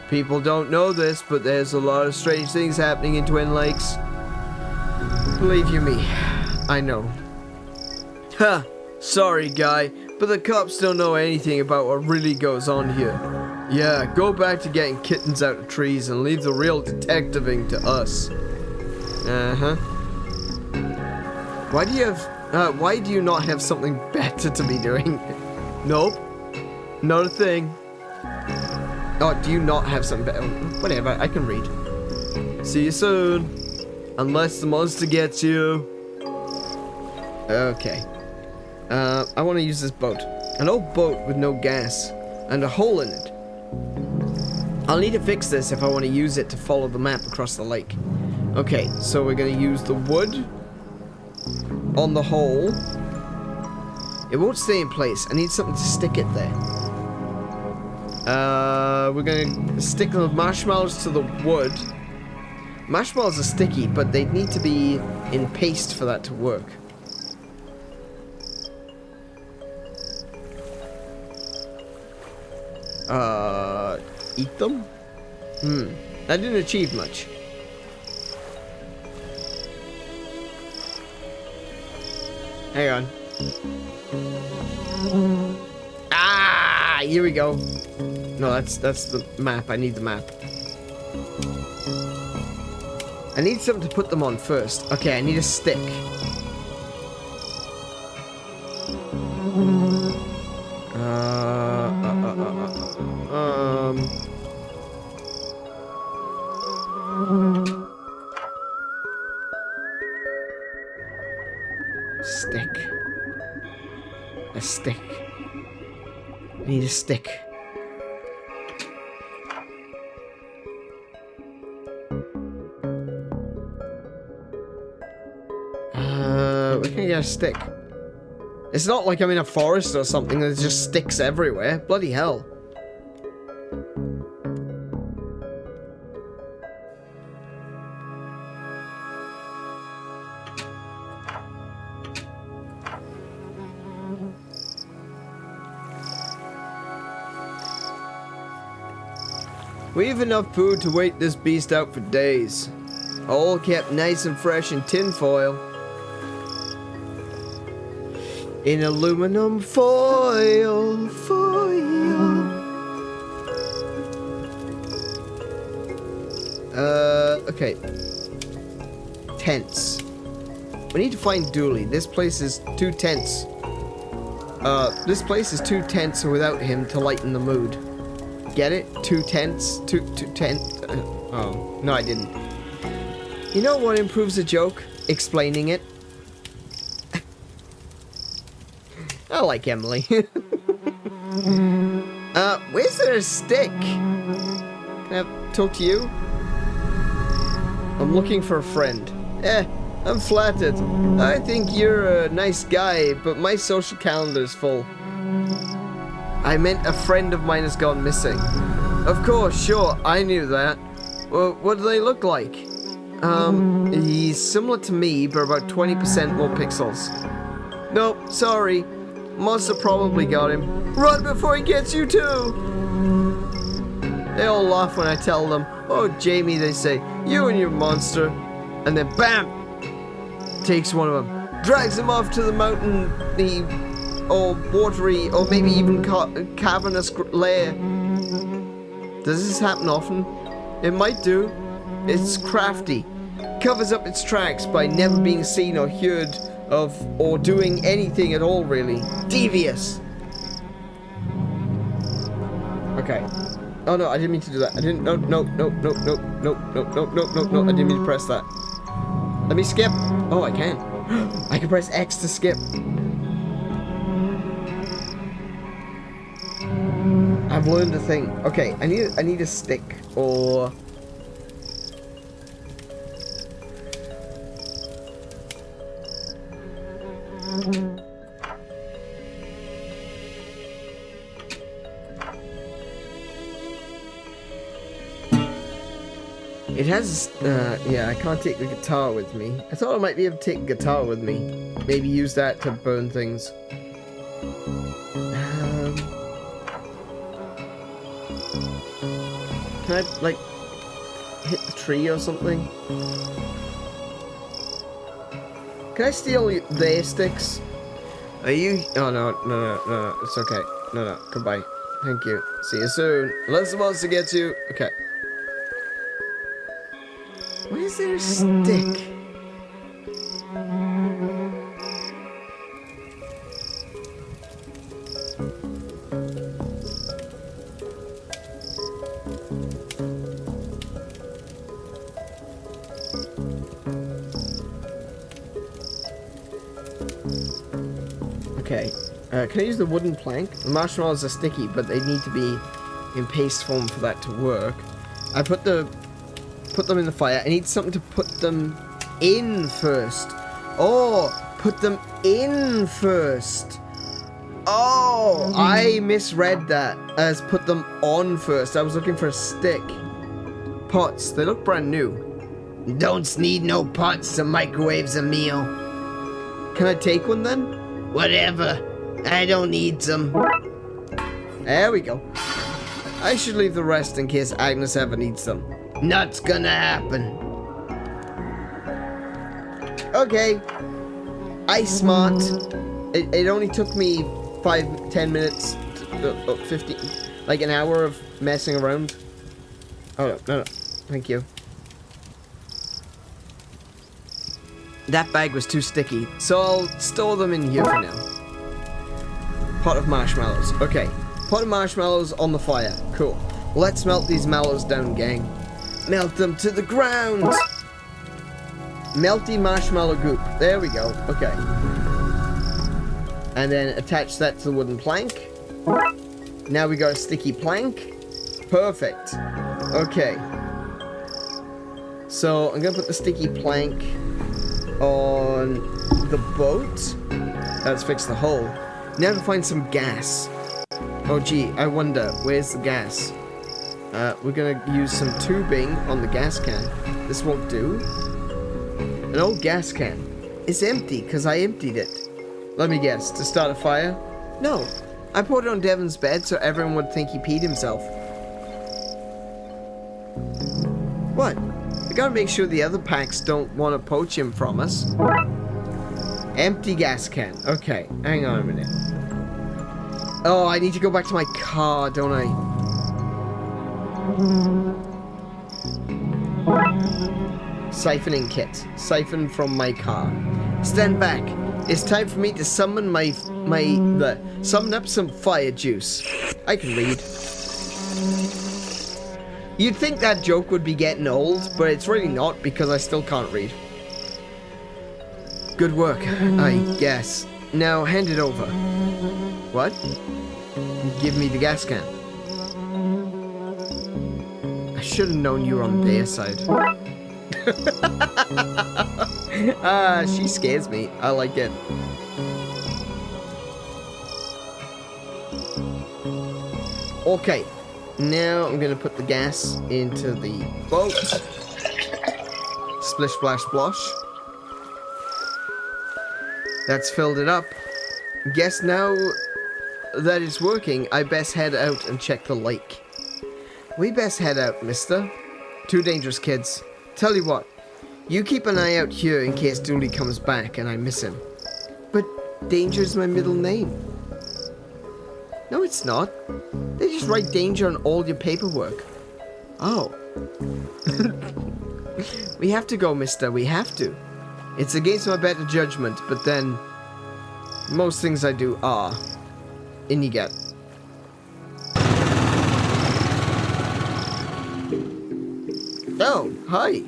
People don't know this, but there's a lot of strange things happening in Twin Lakes. Believe you me, I know. Ha! Sorry, guy, but the cops don't know anything about what really goes on here. Yeah, go back to getting kittens out of trees and leave the real detectiving to us. Uh-huh. Why do you not have something better to be doing? Nope. Not a thing. Oh, do you not have something better? Whatever, I can read. See you soon. Unless the monster gets you. Okay. I want to use this boat. An old boat with no gas. And a hole in it. I'll need to fix this if I want to use it to follow the map across the lake. Okay, so we're going to use the wood on the hole. It won't stay in place. I need something to stick it there. We're going to stick the marshmallows to the wood. Marshmallows are sticky, but they need to be in paste for that to work. Eat them? That didn't achieve much. Hang on. Ah, here we go. No, that's the map. I need the map. I need something to put them on first. Okay, I need a stick. Stick. A stick. I need a stick. Where can I get a stick? It's not like I'm in a forest or something, there's just sticks everywhere. Bloody hell. We have enough food to wait this beast out for days. All kept nice and fresh in tin foil. In aluminum foil. Okay. Tents. We need to find Dooley. This place is too tense. This place is too tense without him to lighten the mood. Get it? Too tense? Too tense? Oh, no I didn't. You know what improves a joke? Explaining it. I like Emily. Where's there a stick? Can I talk to you? I'm looking for a friend. I'm flattered. I think you're a nice guy, but my social calendar's full. I meant a friend of mine has gone missing. Of course, sure, I knew that. Well, what do they look like? He's similar to me, but about 20% more pixels. Nope, sorry. Monster probably got him. Run before he gets you too! They all laugh when I tell them, oh Jamie, they say, you and your monster. And then BAM! Takes one of them. Drags him off to the mountain, or watery, or maybe even cavernous lair. Does this happen often? It might do. It's crafty. Covers up its tracks by never being seen or heard of, or doing anything at all, really. Devious. Okay. Oh no, I didn't mean to do that. I didn't. No. I didn't mean to press that. Let me skip. Oh, I can. I can press X to skip. I've learned a thing. Okay, I need a stick or... It has, yeah, I can't take the guitar with me. I thought I might be able to take a guitar with me. Maybe use that to burn things. Can I, like, hit the tree or something? Can I steal their sticks? Are you... Oh, no, it's okay. No, goodbye. Thank you. See you soon. Unless the monster gets you. Okay. Why is there a stick? Okay. Can I use the wooden plank? The marshmallows are sticky, but they need to be in paste form for that to work. I put them in the fire. I need something to put them in first. Oh, put them in first. Oh, I misread that as put them on first. I was looking for a stick. Pots, they look brand new. Don't need no pots to microwave a meal. Can I take one then? Whatever. I don't need some. There we go. I should leave the rest in case Agnes ever needs them. Not gonna happen. Okay. I smart. It only took me 5-10 minutes, 50, like an hour of messing around. Oh, no. Thank you. That bag was too sticky, so I'll store them in here for now. Pot of marshmallows. Okay. Pot of marshmallows on the fire. Cool. Let's melt these mallows down, gang. Melt them to the ground! Melty marshmallow goop. There we go. Okay. And then attach that to the wooden plank. Now we got a sticky plank. Perfect. Okay. So I'm gonna put the sticky plank on the boat. Let's fix the hole. Now to find some gas. Oh gee, I wonder, where's the gas? We're gonna use some tubing on the gas can. This won't do. An old gas can. It's empty because I emptied it. Let me guess, to start a fire? No, I poured it on Devon's bed so everyone would think he peed himself. What? I gotta make sure the other packs don't want to poach him from us. Empty gas can. Okay, hang on a minute. Oh, I need to go back to my car, don't I? Siphoning kit. Siphon from my car. Stand back. It's time for me to summon summon up some fire juice. I can read. You'd think that joke would be getting old, but it's really not because I still can't read. Good work, I guess. Now hand it over. What? Give me the gas can. I should have known you were on their side. She scares me. I like it. Okay. Now I'm gonna put the gas into the boat. Splish, splash, splosh. That's filled it up. Guess now that it's working, I best head out and check the lake. We best head out, mister. Too dangerous, kids. Tell you what, you keep an eye out here in case Dooley comes back and I miss him. But Danger's my middle name. No, it's not. They just write Danger on all your paperwork. Oh. We have to go, mister. We have to. It's against my better judgment, but then most things I do are. In you get. Oh, hi.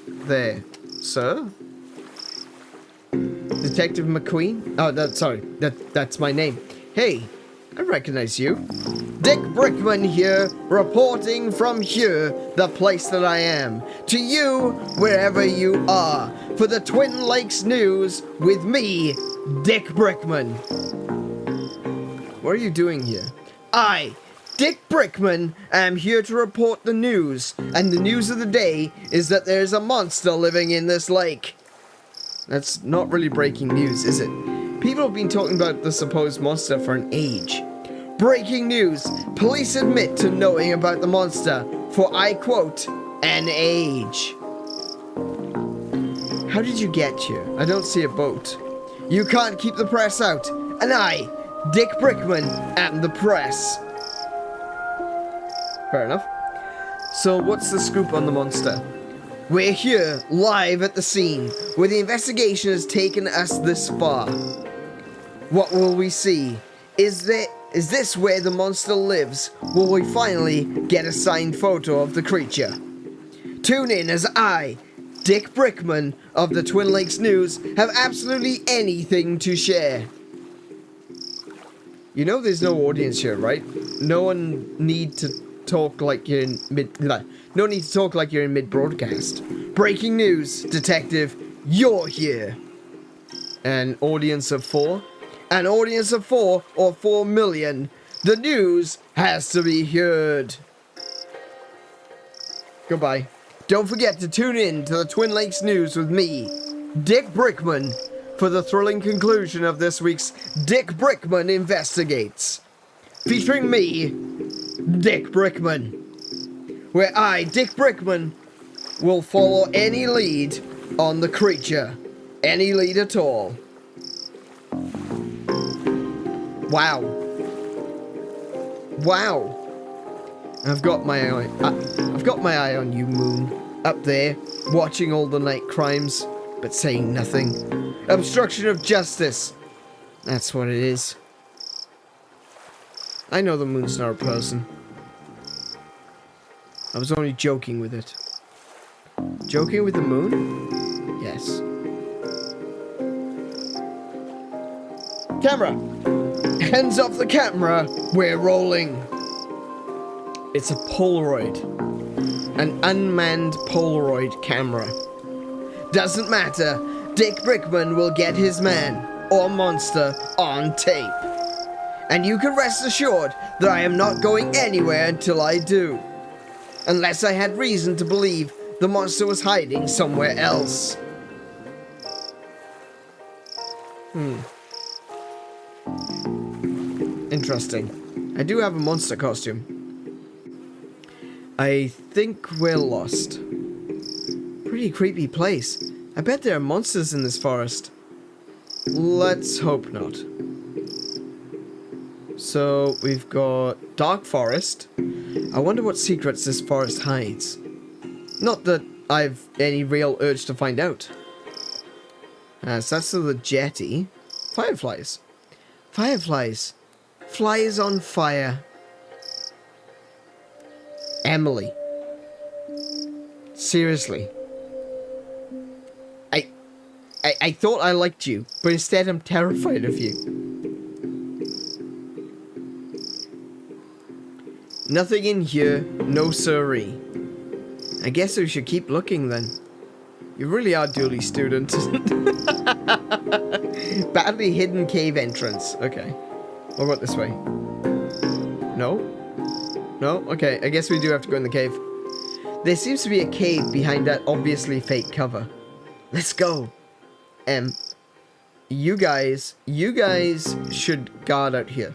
There, sir. Detective McQueen? Oh, that's my name. Hey, I recognize you. Dick Brickman here, reporting from here, the place that I am, to you, wherever you are, for the Twin Lakes News with me, Dick Brickman. What are you doing here? I, Dick Brickman, am here to report the news, and the news of the day is that there's a monster living in this lake. That's not really breaking news, is it? People have been talking about the supposed monster for an age. Breaking news, police admit to knowing about the monster for, I quote, an age. How did you get here? I don't see a boat. You can't keep the press out, and I, Dick Brickman, am the press. Fair enough. So what's the scoop on the monster? We're here, live at the scene, where the investigation has taken us this far. What will we see? Is this where the monster lives? Will we finally get a signed photo of the creature? Tune in as I, Dick Brickman of the Twin Lakes News, have absolutely anything to share. You know there's no audience here, right? No need to talk like you're in mid-broadcast. Breaking news, detective, you're here. An audience of 4? An audience of 4 or 4 million. The news has to be heard. Goodbye. Don't forget to tune in to the Twin Lakes News with me, Dick Brickman, for the thrilling conclusion of this week's Dick Brickman Investigates. Featuring me, Dick Brickman, where I, Dick Brickman, will follow any lead on the creature. Any lead at all. Wow. Wow. I've got my eye on you, Moon. Up there, watching all the night crimes, but saying nothing. Obstruction of justice. That's what it is. I know the Moon's not a person. I was only joking with it. Joking with the Moon? Yes. Camera! Hands off the camera! We're rolling! It's a Polaroid. An unmanned Polaroid camera. Doesn't matter. Dick Brickman will get his man, or monster, on tape. And you can rest assured that I am not going anywhere until I do. Unless I had reason to believe the monster was hiding somewhere else. Interesting. I do have a monster costume. I think we're lost. Pretty creepy place. I bet there are monsters in this forest. Let's hope not. So, we've got dark forest. I wonder what secrets this forest hides. Not that I've any real urge to find out. So that's the jetty. Fireflies. Fireflies. Flies on fire. Emily. Seriously. I thought I liked you, but instead I'm terrified of you. Nothing in here, no siree. I guess we should keep looking then. You really are Dooley student. Badly hidden cave entrance. Okay. What about this way? No? No? Okay, I guess we do have to go in the cave. There seems to be a cave behind that obviously fake cover. Let's go. You guys should guard out here.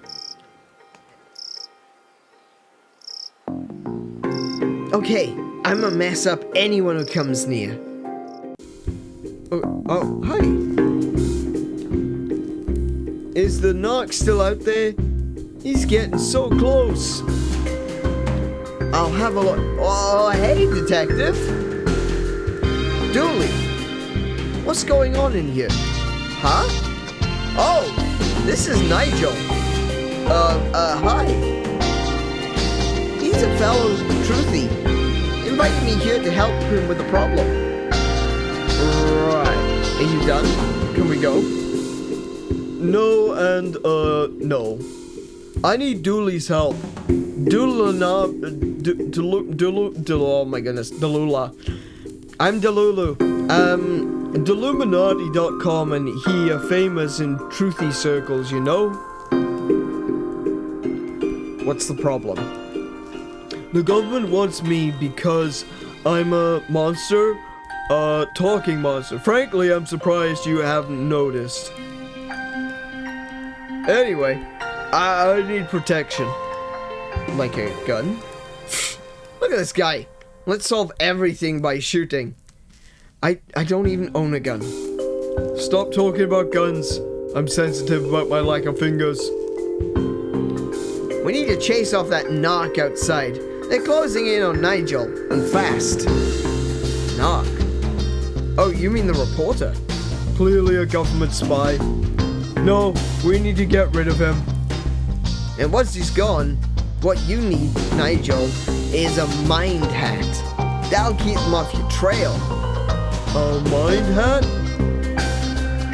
Okay, I'ma mess up anyone who comes near. Oh, hi. Is the narc still out there? He's getting so close. I'll have a look. Oh, hey, detective. Dooley. What's going on in here? Huh? Oh, this is Nigel. Hi. He's a fellow truthy. Invited me here to help him with the problem. Right. Are you done? Can we go? No and, no. I need Dooley's help. Oh my goodness, Delula. I'm Delulu. Deluminati.com, and he are famous in truthy circles, you know? What's the problem? The government wants me because I'm a monster, a talking monster. Frankly, I'm surprised you haven't noticed. Anyway, I need protection. Like a gun? Look at this guy. Let's solve everything by shooting. I don't even own a gun. Stop talking about guns. I'm sensitive about my lack of fingers. We need to chase off that narc outside. They're closing in on Nigel, and fast. Narc? Oh, you mean the reporter? Clearly a government spy. No, we need to get rid of him. And once he's gone, what you need, Nigel, is a mind hat. That'll keep him off your trail. A mind hat?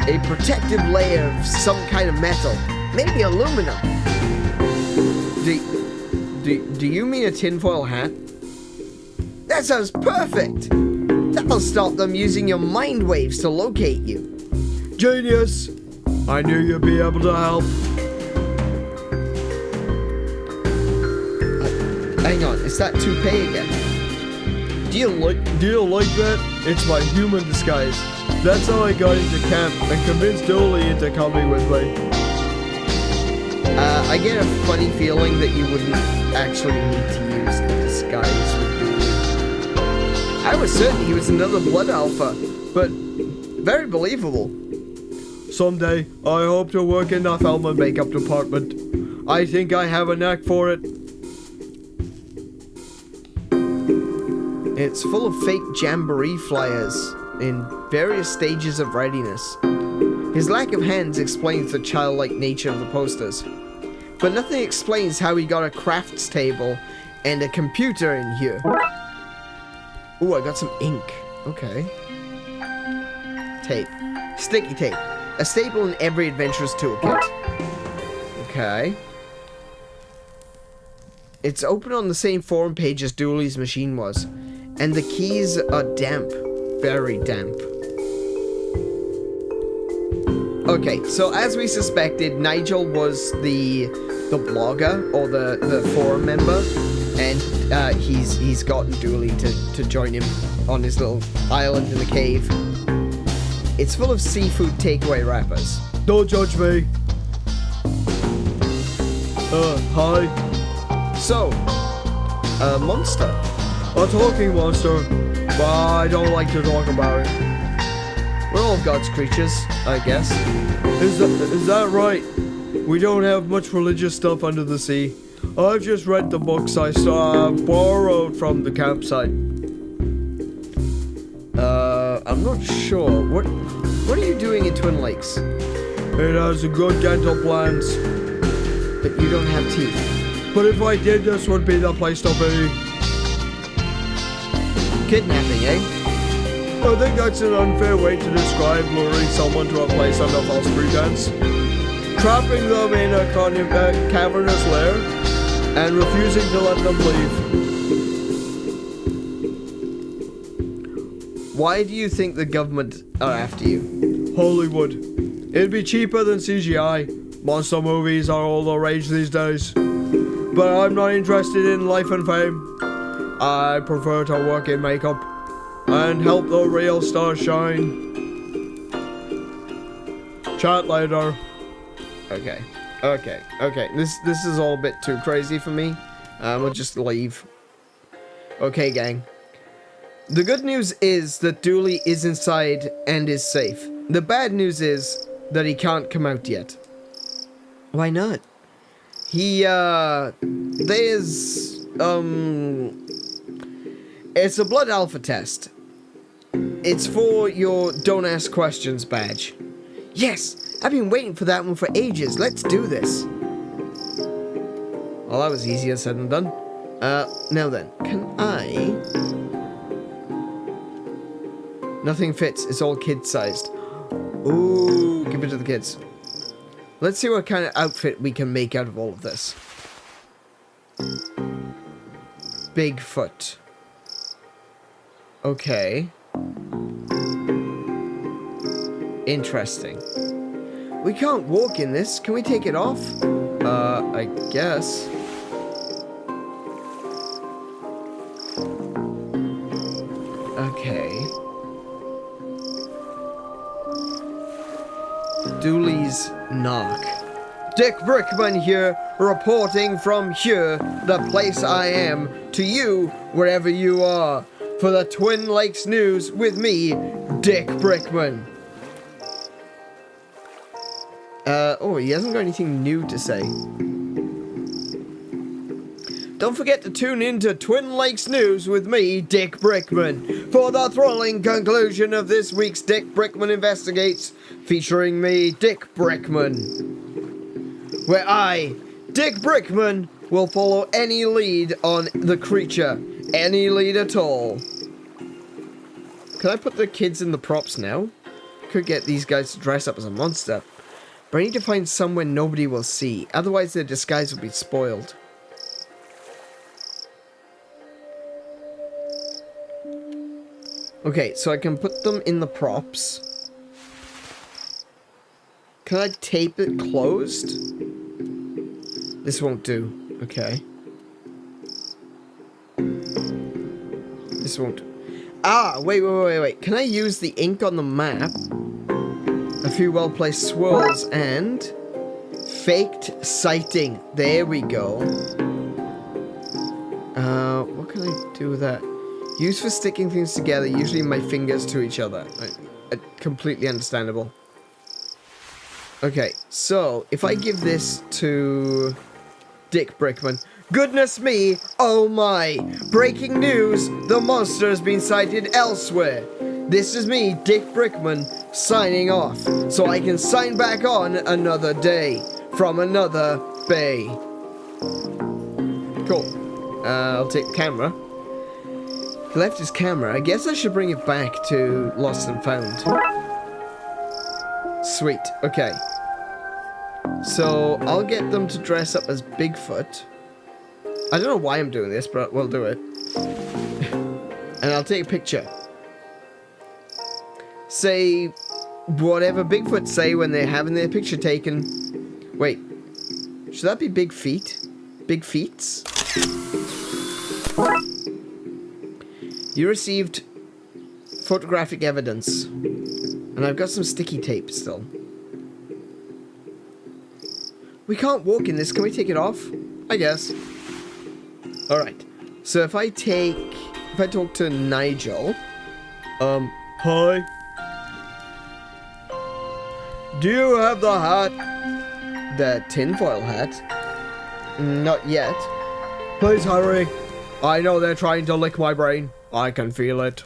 A protective layer of some kind of metal. Maybe aluminum. Do you mean a tinfoil hat? That sounds perfect! That'll stop them using your mind waves to locate you. Genius! I knew you'd be able to help. Hang on, is that toupee again? Do you like that? It's my human disguise. That's how I got into camp and convinced Dooley into coming with me. I get a funny feeling that you wouldn't actually need to use the disguise with Dooley. I was certain he was another blood alpha, but very believable. Someday, I hope to work in the film and makeup department. I think I have a knack for it. It's full of fake jamboree flyers in various stages of readiness. His lack of hands explains the childlike nature of the posters, but nothing explains how he got a crafts table and a computer in here. Ooh, I got some ink. Okay. Tape. Sticky tape. A staple in every adventurer's toolkit. Okay. It's open on the same forum page as Dooley's machine was. And the keys are damp. Very damp. Okay, so as we suspected, Nigel was the blogger, or the forum member. And he's gotten Dooley to join him on his little island in the cave. It's full of seafood takeaway wrappers. Don't judge me. Hi. So, a monster. A talking monster. But I don't like to talk about it. We're all God's creatures, I guess. Is that right? We don't have much religious stuff under the sea. I've just read the books I borrowed from the campsite. I'm not sure. What are you doing in Twin Lakes? It has a good dental plans. But you don't have teeth. But if I did, this would be the place to be. Kidnapping, eh? I think that's an unfair way to describe luring someone to a place under false pretense. Trapping them in a cavernous lair and refusing to let them leave. Why do you think the government are after you? Hollywood. It'd be cheaper than CGI. Monster movies are all the rage these days. But I'm not interested in life and fame. I prefer to work in makeup and help the real stars shine. Chat later. Okay. This is all a bit too crazy for me. We'll just leave. Okay, gang. The good news is that Dooley is inside and is safe. The bad news is that he can't come out yet. Why not? It's a blood alpha test. It's for your don't ask questions badge. Yes! I've been waiting for that one for ages. Let's do this. Well, that was easier said than done. Now then, can I... Nothing fits. It's all kid-sized. Ooh, give it to the kids. Let's see what kind of outfit we can make out of all of this. Bigfoot. Okay. Interesting. We can't walk in this. Can we take it off? I guess. Okay. Dooley's knock. Dick Brickman here, reporting from here, the place I am, to you, wherever you are, for the Twin Lakes News with me, Dick Brickman. Oh, he hasn't got anything new to say. Don't forget to tune in to Twin Lakes News with me, Dick Brickman, for the thrilling conclusion of this week's Dick Brickman Investigates, featuring me, Dick Brickman, where I, Dick Brickman, will follow any lead on the creature, any lead at all. Can I put the kids in the props now? Could get these guys to dress up as a monster. But I need to find somewhere nobody will see, otherwise their disguise will be spoiled. Okay, so I can put them in the props. Can I tape it closed? This won't do. Okay. This won't. Ah, wait. Can I use the ink on the map? A few well-placed swirls and faked sighting. There we go. What can I do with that? Used for sticking things together, usually my fingers to each other. Completely understandable. Okay, so if I give this to Dick Brickman. Goodness me, oh my! Breaking news, the monster has been sighted elsewhere. This is me, Dick Brickman, signing off, so I can sign back on another day, from another bay. Cool. I'll take the camera. He left his camera. I guess I should bring it back to Lost and Found. Sweet. Okay. So, I'll get them to dress up as Bigfoot. I don't know why I'm doing this, but we'll do it. And I'll take a picture. Say whatever Bigfoot say when they're having their picture taken. Wait. Should that be Big Feet? Big Feets? You received photographic evidence. And I've got some sticky tape still. We can't walk in this. Can we take it off? I guess. Alright. So if I talk to Nigel. Hi. Do you have the hat? The tinfoil hat? Not yet. Please hurry. I know they're trying to lick my brain. I can feel it.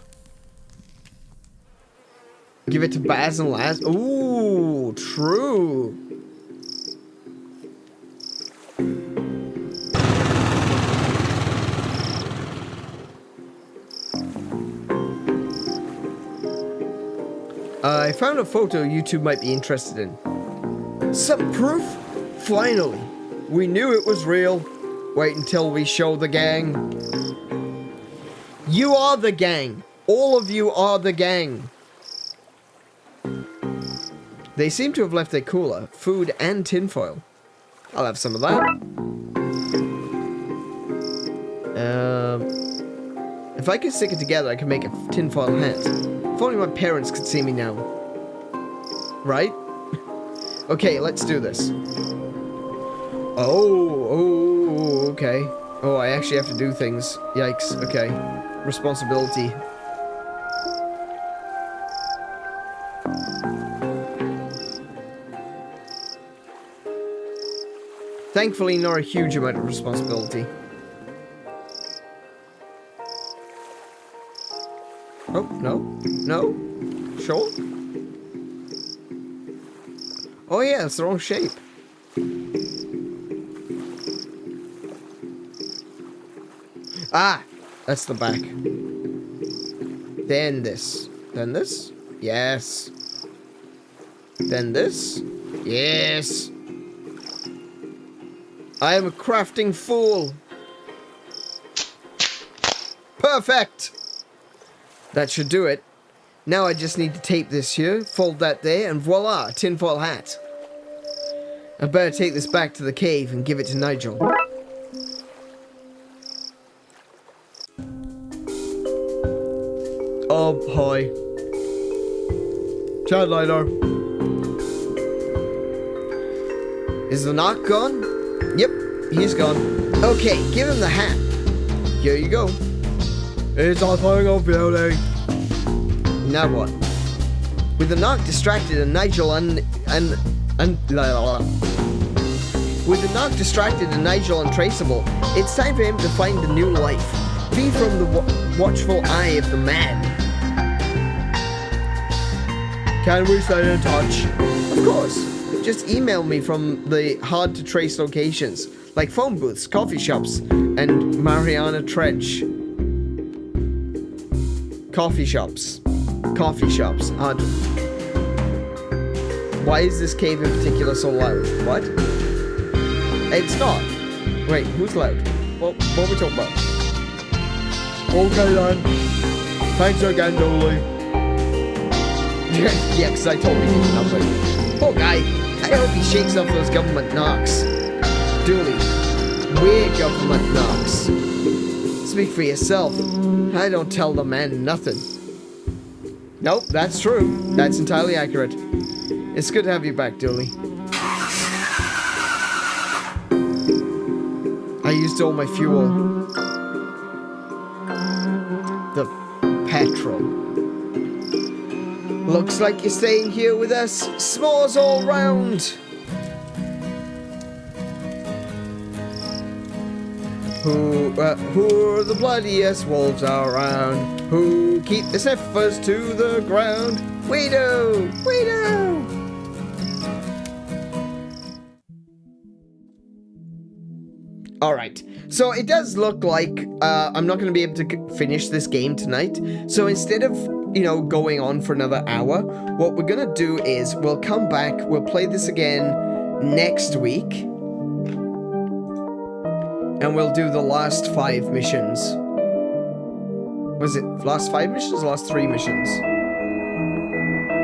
Give it to Baz and Laz. Ooh, true. I found a photo you two might be interested in. Some proof? Finally. We knew it was real. Wait until we show the gang. You are the gang. All of you are the gang. They seem to have left their cooler, food and tinfoil. I'll have some of that. If I could stick it together, I could make a tinfoil hat. If only my parents could see me now. Right? Okay, let's do this. Oh, okay. Oh, I actually have to do things. Yikes, okay. Responsibility. Thankfully, not a huge amount of responsibility. Oh, no. No? Sure? Oh yeah, it's the wrong shape. Ah! That's the back. Then this. Then this? Yes. Then this? Yes. I am a crafting fool. Perfect! That should do it. Now I just need to tape this here, fold that there, and voila, a tinfoil hat. I better take this back to the cave and give it to Nigel. Oh, hi. Ciao, later. Is the knock gone? Yep, he's gone. Okay, give him the hat. Here you go. It's a thing of beauty. Now what? With the knock distracted and Nigel with the knock distracted and Nigel untraceable, it's time for him to find a new life. Free from the watchful eye of the man. Can we stay in touch? Of course. Just email me from the hard to trace locations, like phone booths, coffee shops, and Mariana Trench. Coffee shops. Hard. Why is this cave in particular so loud? What? It's not. Wait, who's loud? What are we talking about? Okay then. Thanks again, Dooley. Yeah, because I told him he's nothing. Poor guy. I hope he shakes off those government knocks. Dooley, we're government knocks. Speak for yourself. I don't tell the man nothing. Nope, that's true. That's entirely accurate. It's good to have you back, Dooley. I used all my fuel. The petrol. Looks like you're staying here with us. S'mores all round. Who are the bloodiest wolves around? Who keep the sniffers to the ground? We do! We do! Alright, so it does look like I'm not going to be able to finish this game tonight. So instead of, going on for another hour, what we're going to do is we'll come back, we'll play this again next week. And we'll do the last 5 missions. Was it last 5 missions or last 3 missions?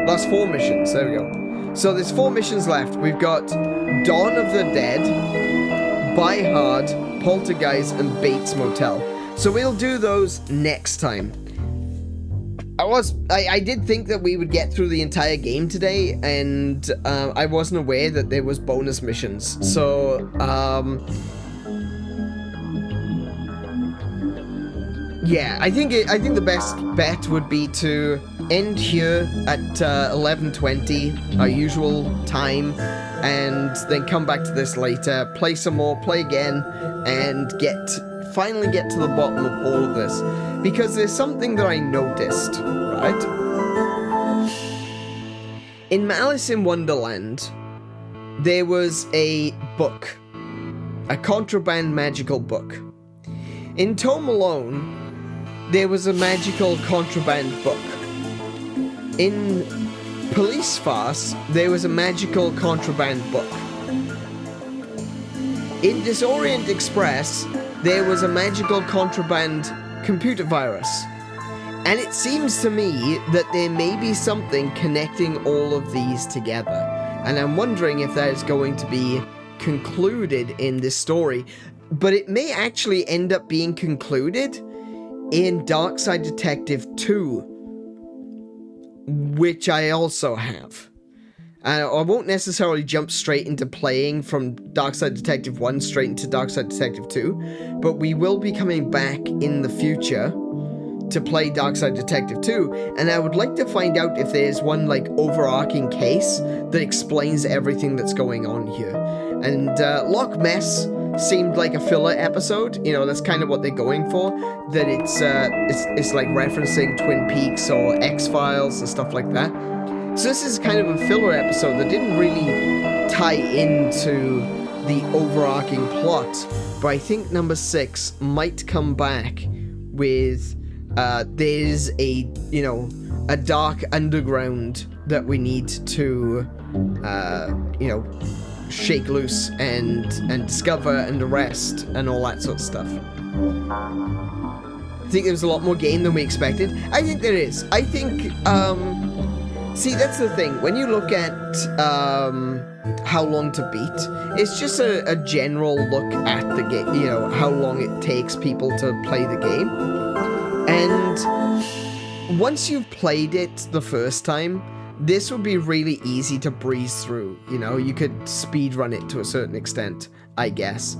Last 4 missions, there we go. So there's 4 missions left. We've got Dawn of the Dead, Buy Hard, Poltergeist, and Bates Motel. So we'll do those next time. I did think that we would get through the entire game today, and I wasn't aware that there was bonus missions. So, yeah, I think the best bet would be to end here at 11:20, our usual time, and then come back to this later, play some more, play again, and finally get to the bottom of all of this. Because there's something that I noticed, right? In Malice in Wonderland, there was a book, a contraband magical book. In Tome Alone, there was a magical contraband book. In Police Farce, there was a magical contraband book. In Disorient Express, there was a magical contraband computer virus. And it seems to me that there may be something connecting all of these together. And I'm wondering if that is going to be concluded in this story. But it may actually end up being concluded in Darkside Detective 2, which I also have. And I won't necessarily jump straight into playing from Darkside Detective 1 straight into Darkside Detective 2, but we will be coming back in the future to play Darkside Detective 2, and I would like to find out if there's one, overarching case that explains everything that's going on here. And Loch Ness seemed like a filler episode. That's kind of what they're going for. That it's like referencing Twin Peaks or X-Files and stuff like that. So this is kind of a filler episode that didn't really tie into the overarching plot. But I think number 6 might come back with there's a dark underground that we need to shake loose and discover and arrest and all that sort of stuff. think there was a lot more game than we expected. I think there is. I think, see, that's the thing. When you look at how long to beat, it's just a general look at the game, you know, how long it takes people to play the game. And once you've played it the first time, this would be really easy to breeze through. You know, you could speed run it to a certain extent, I guess.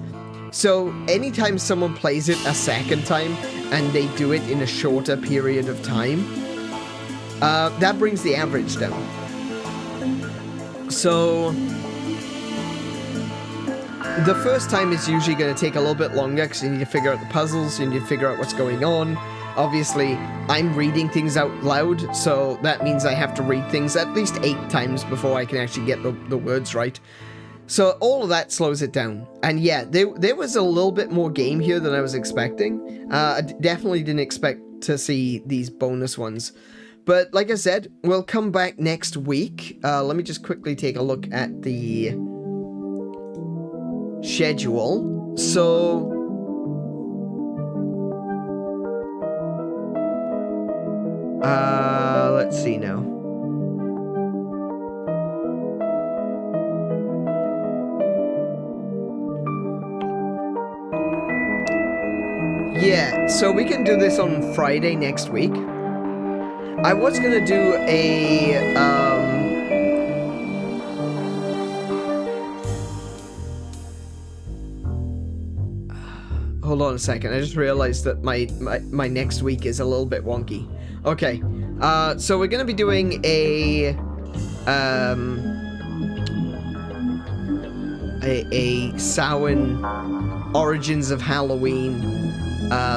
So anytime someone plays it a second time and they do it in a shorter period of time, that brings the average down. So the first time is usually going to take a little bit longer because you need to figure out the puzzles, you need to figure out what's going on. Obviously, I'm reading things out loud, so that means I have to read things at least 8 times before I can actually get the words right. So all of that slows it down. And yeah, there was a little bit more game here than I was expecting. I definitely didn't expect to see these bonus ones. But like I said, we'll come back next week. Let me just quickly take a look at the schedule. So let's see now. Yeah, so we can do this on Friday next week. I was gonna do a, hold on a second, I just realized that my next week is a little bit wonky. Okay, so we're gonna be doing a Samhain Origins of Halloween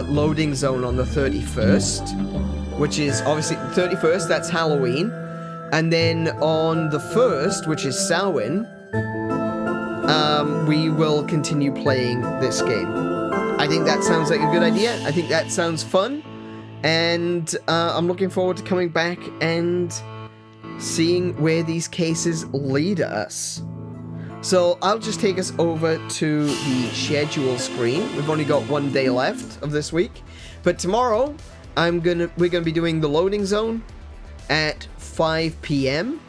loading zone on the 31st, which is obviously the 31st, that's Halloween. And then on the 1st, which is Samhain, we will continue playing this game. I think that sounds like a good idea. I think that sounds fun. And I'm looking forward to coming back and seeing where these cases lead us. So I'll just take us over to the schedule screen. We've only got 1 day left of this week, but tomorrow we're gonna be doing the loading zone at 5 p.m.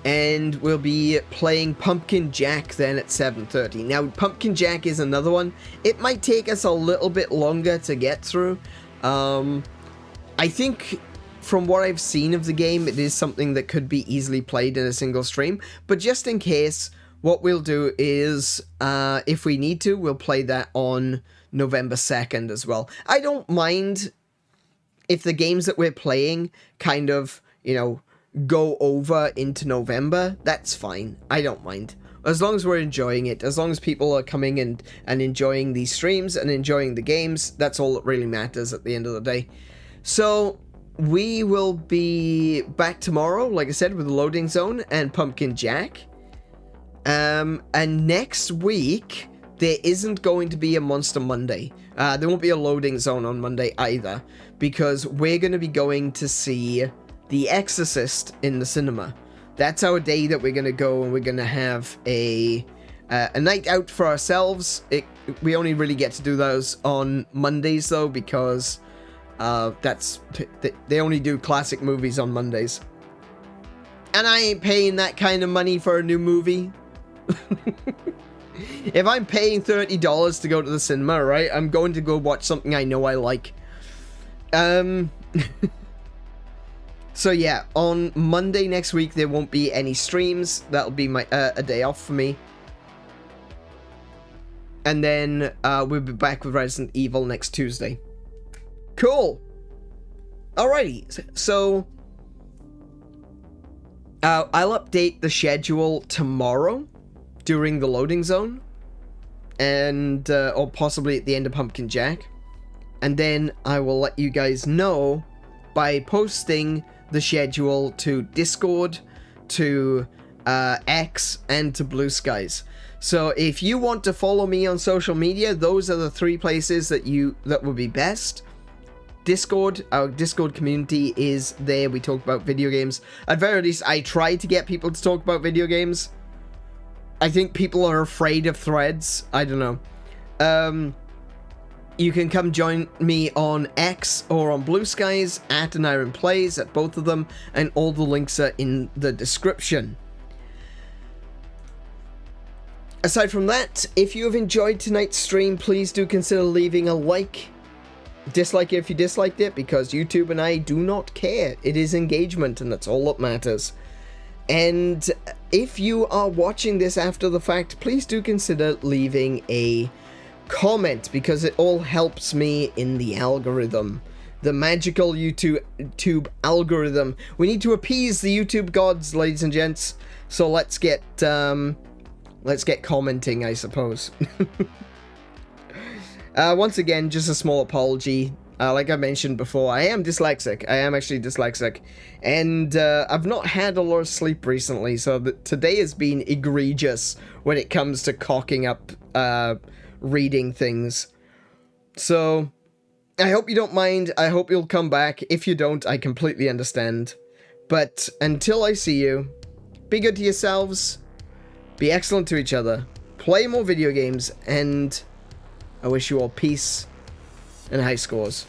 and we'll be playing Pumpkin Jack then at 7:30. Now Pumpkin Jack is another one. It might take us a little bit longer to get through. I think from what I've seen of the game, it is something that could be easily played in a single stream. But just in case, what we'll do is, if we need to, we'll play that on November 2nd as well. I don't mind if the games that we're playing kind of, you know, go over into November. That's fine. I don't mind. As long as we're enjoying it, as long as people are coming and enjoying these streams and enjoying the games, that's all that really matters at the end of the day. So we will be back tomorrow, like I said, with the loading zone and Pumpkin Jack. And next week, there isn't going to be a Monster Monday. There won't be a loading zone on Monday either, because we're going to be going to see The Exorcist in the cinema. That's our day that we're going to go, and we're going to have a night out for ourselves. We only really get to do those on Mondays, though, because they only do classic movies on Mondays. And I ain't paying that kind of money for a new movie. If I'm paying $30 to go to the cinema, right, I'm going to go watch something I know I like. So yeah, on Monday next week there won't be any streams. That'll be my a day off for me. And then we'll be back with Resident Evil next Tuesday. Cool. Alrighty, so I'll update the schedule tomorrow during the loading zone, and or possibly at the end of Pumpkin Jack, and then I will let you guys know by posting the schedule to Discord, to X, and to Blue Skies. So if you want to follow me on social media, those are the 3 places that would be best. Discord, our Discord community is there. We talk about video games. At very least, I try to get people to talk about video games. I think people are afraid of threads. I don't know. You can come join me on X or on Blue Skies at AneurynPlays at both of them, and all the links are in the description. Aside from that, if you have enjoyed tonight's stream, please do consider leaving a like. Dislike it if you disliked it, because YouTube and I do not care. It is engagement, and that's all that matters. And if you are watching this after the fact, please do consider leaving a comment, because it all helps me in the algorithm. The magical YouTube algorithm. We need to appease the YouTube gods, ladies and gents. So let's get commenting, I suppose. Once again, just a small apology. Like I mentioned before, I am dyslexic. I am actually dyslexic. And I've not had a lot of sleep recently, so today has been egregious when it comes to cocking up reading things. So, I hope you don't mind. I hope you'll come back. If you don't, I completely understand. But until I see you, be good to yourselves, be excellent to each other, play more video games, and I wish you all peace and high scores.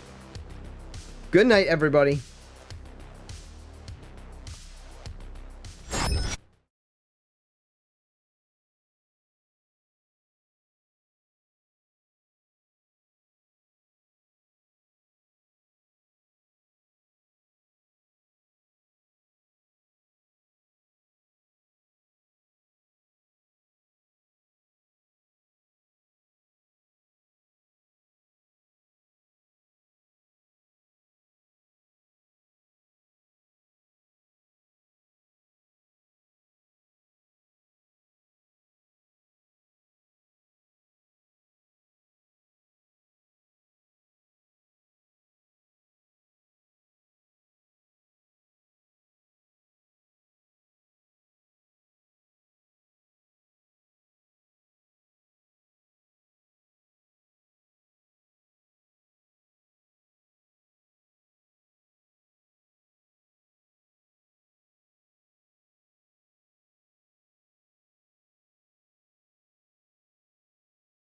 Good night, everybody.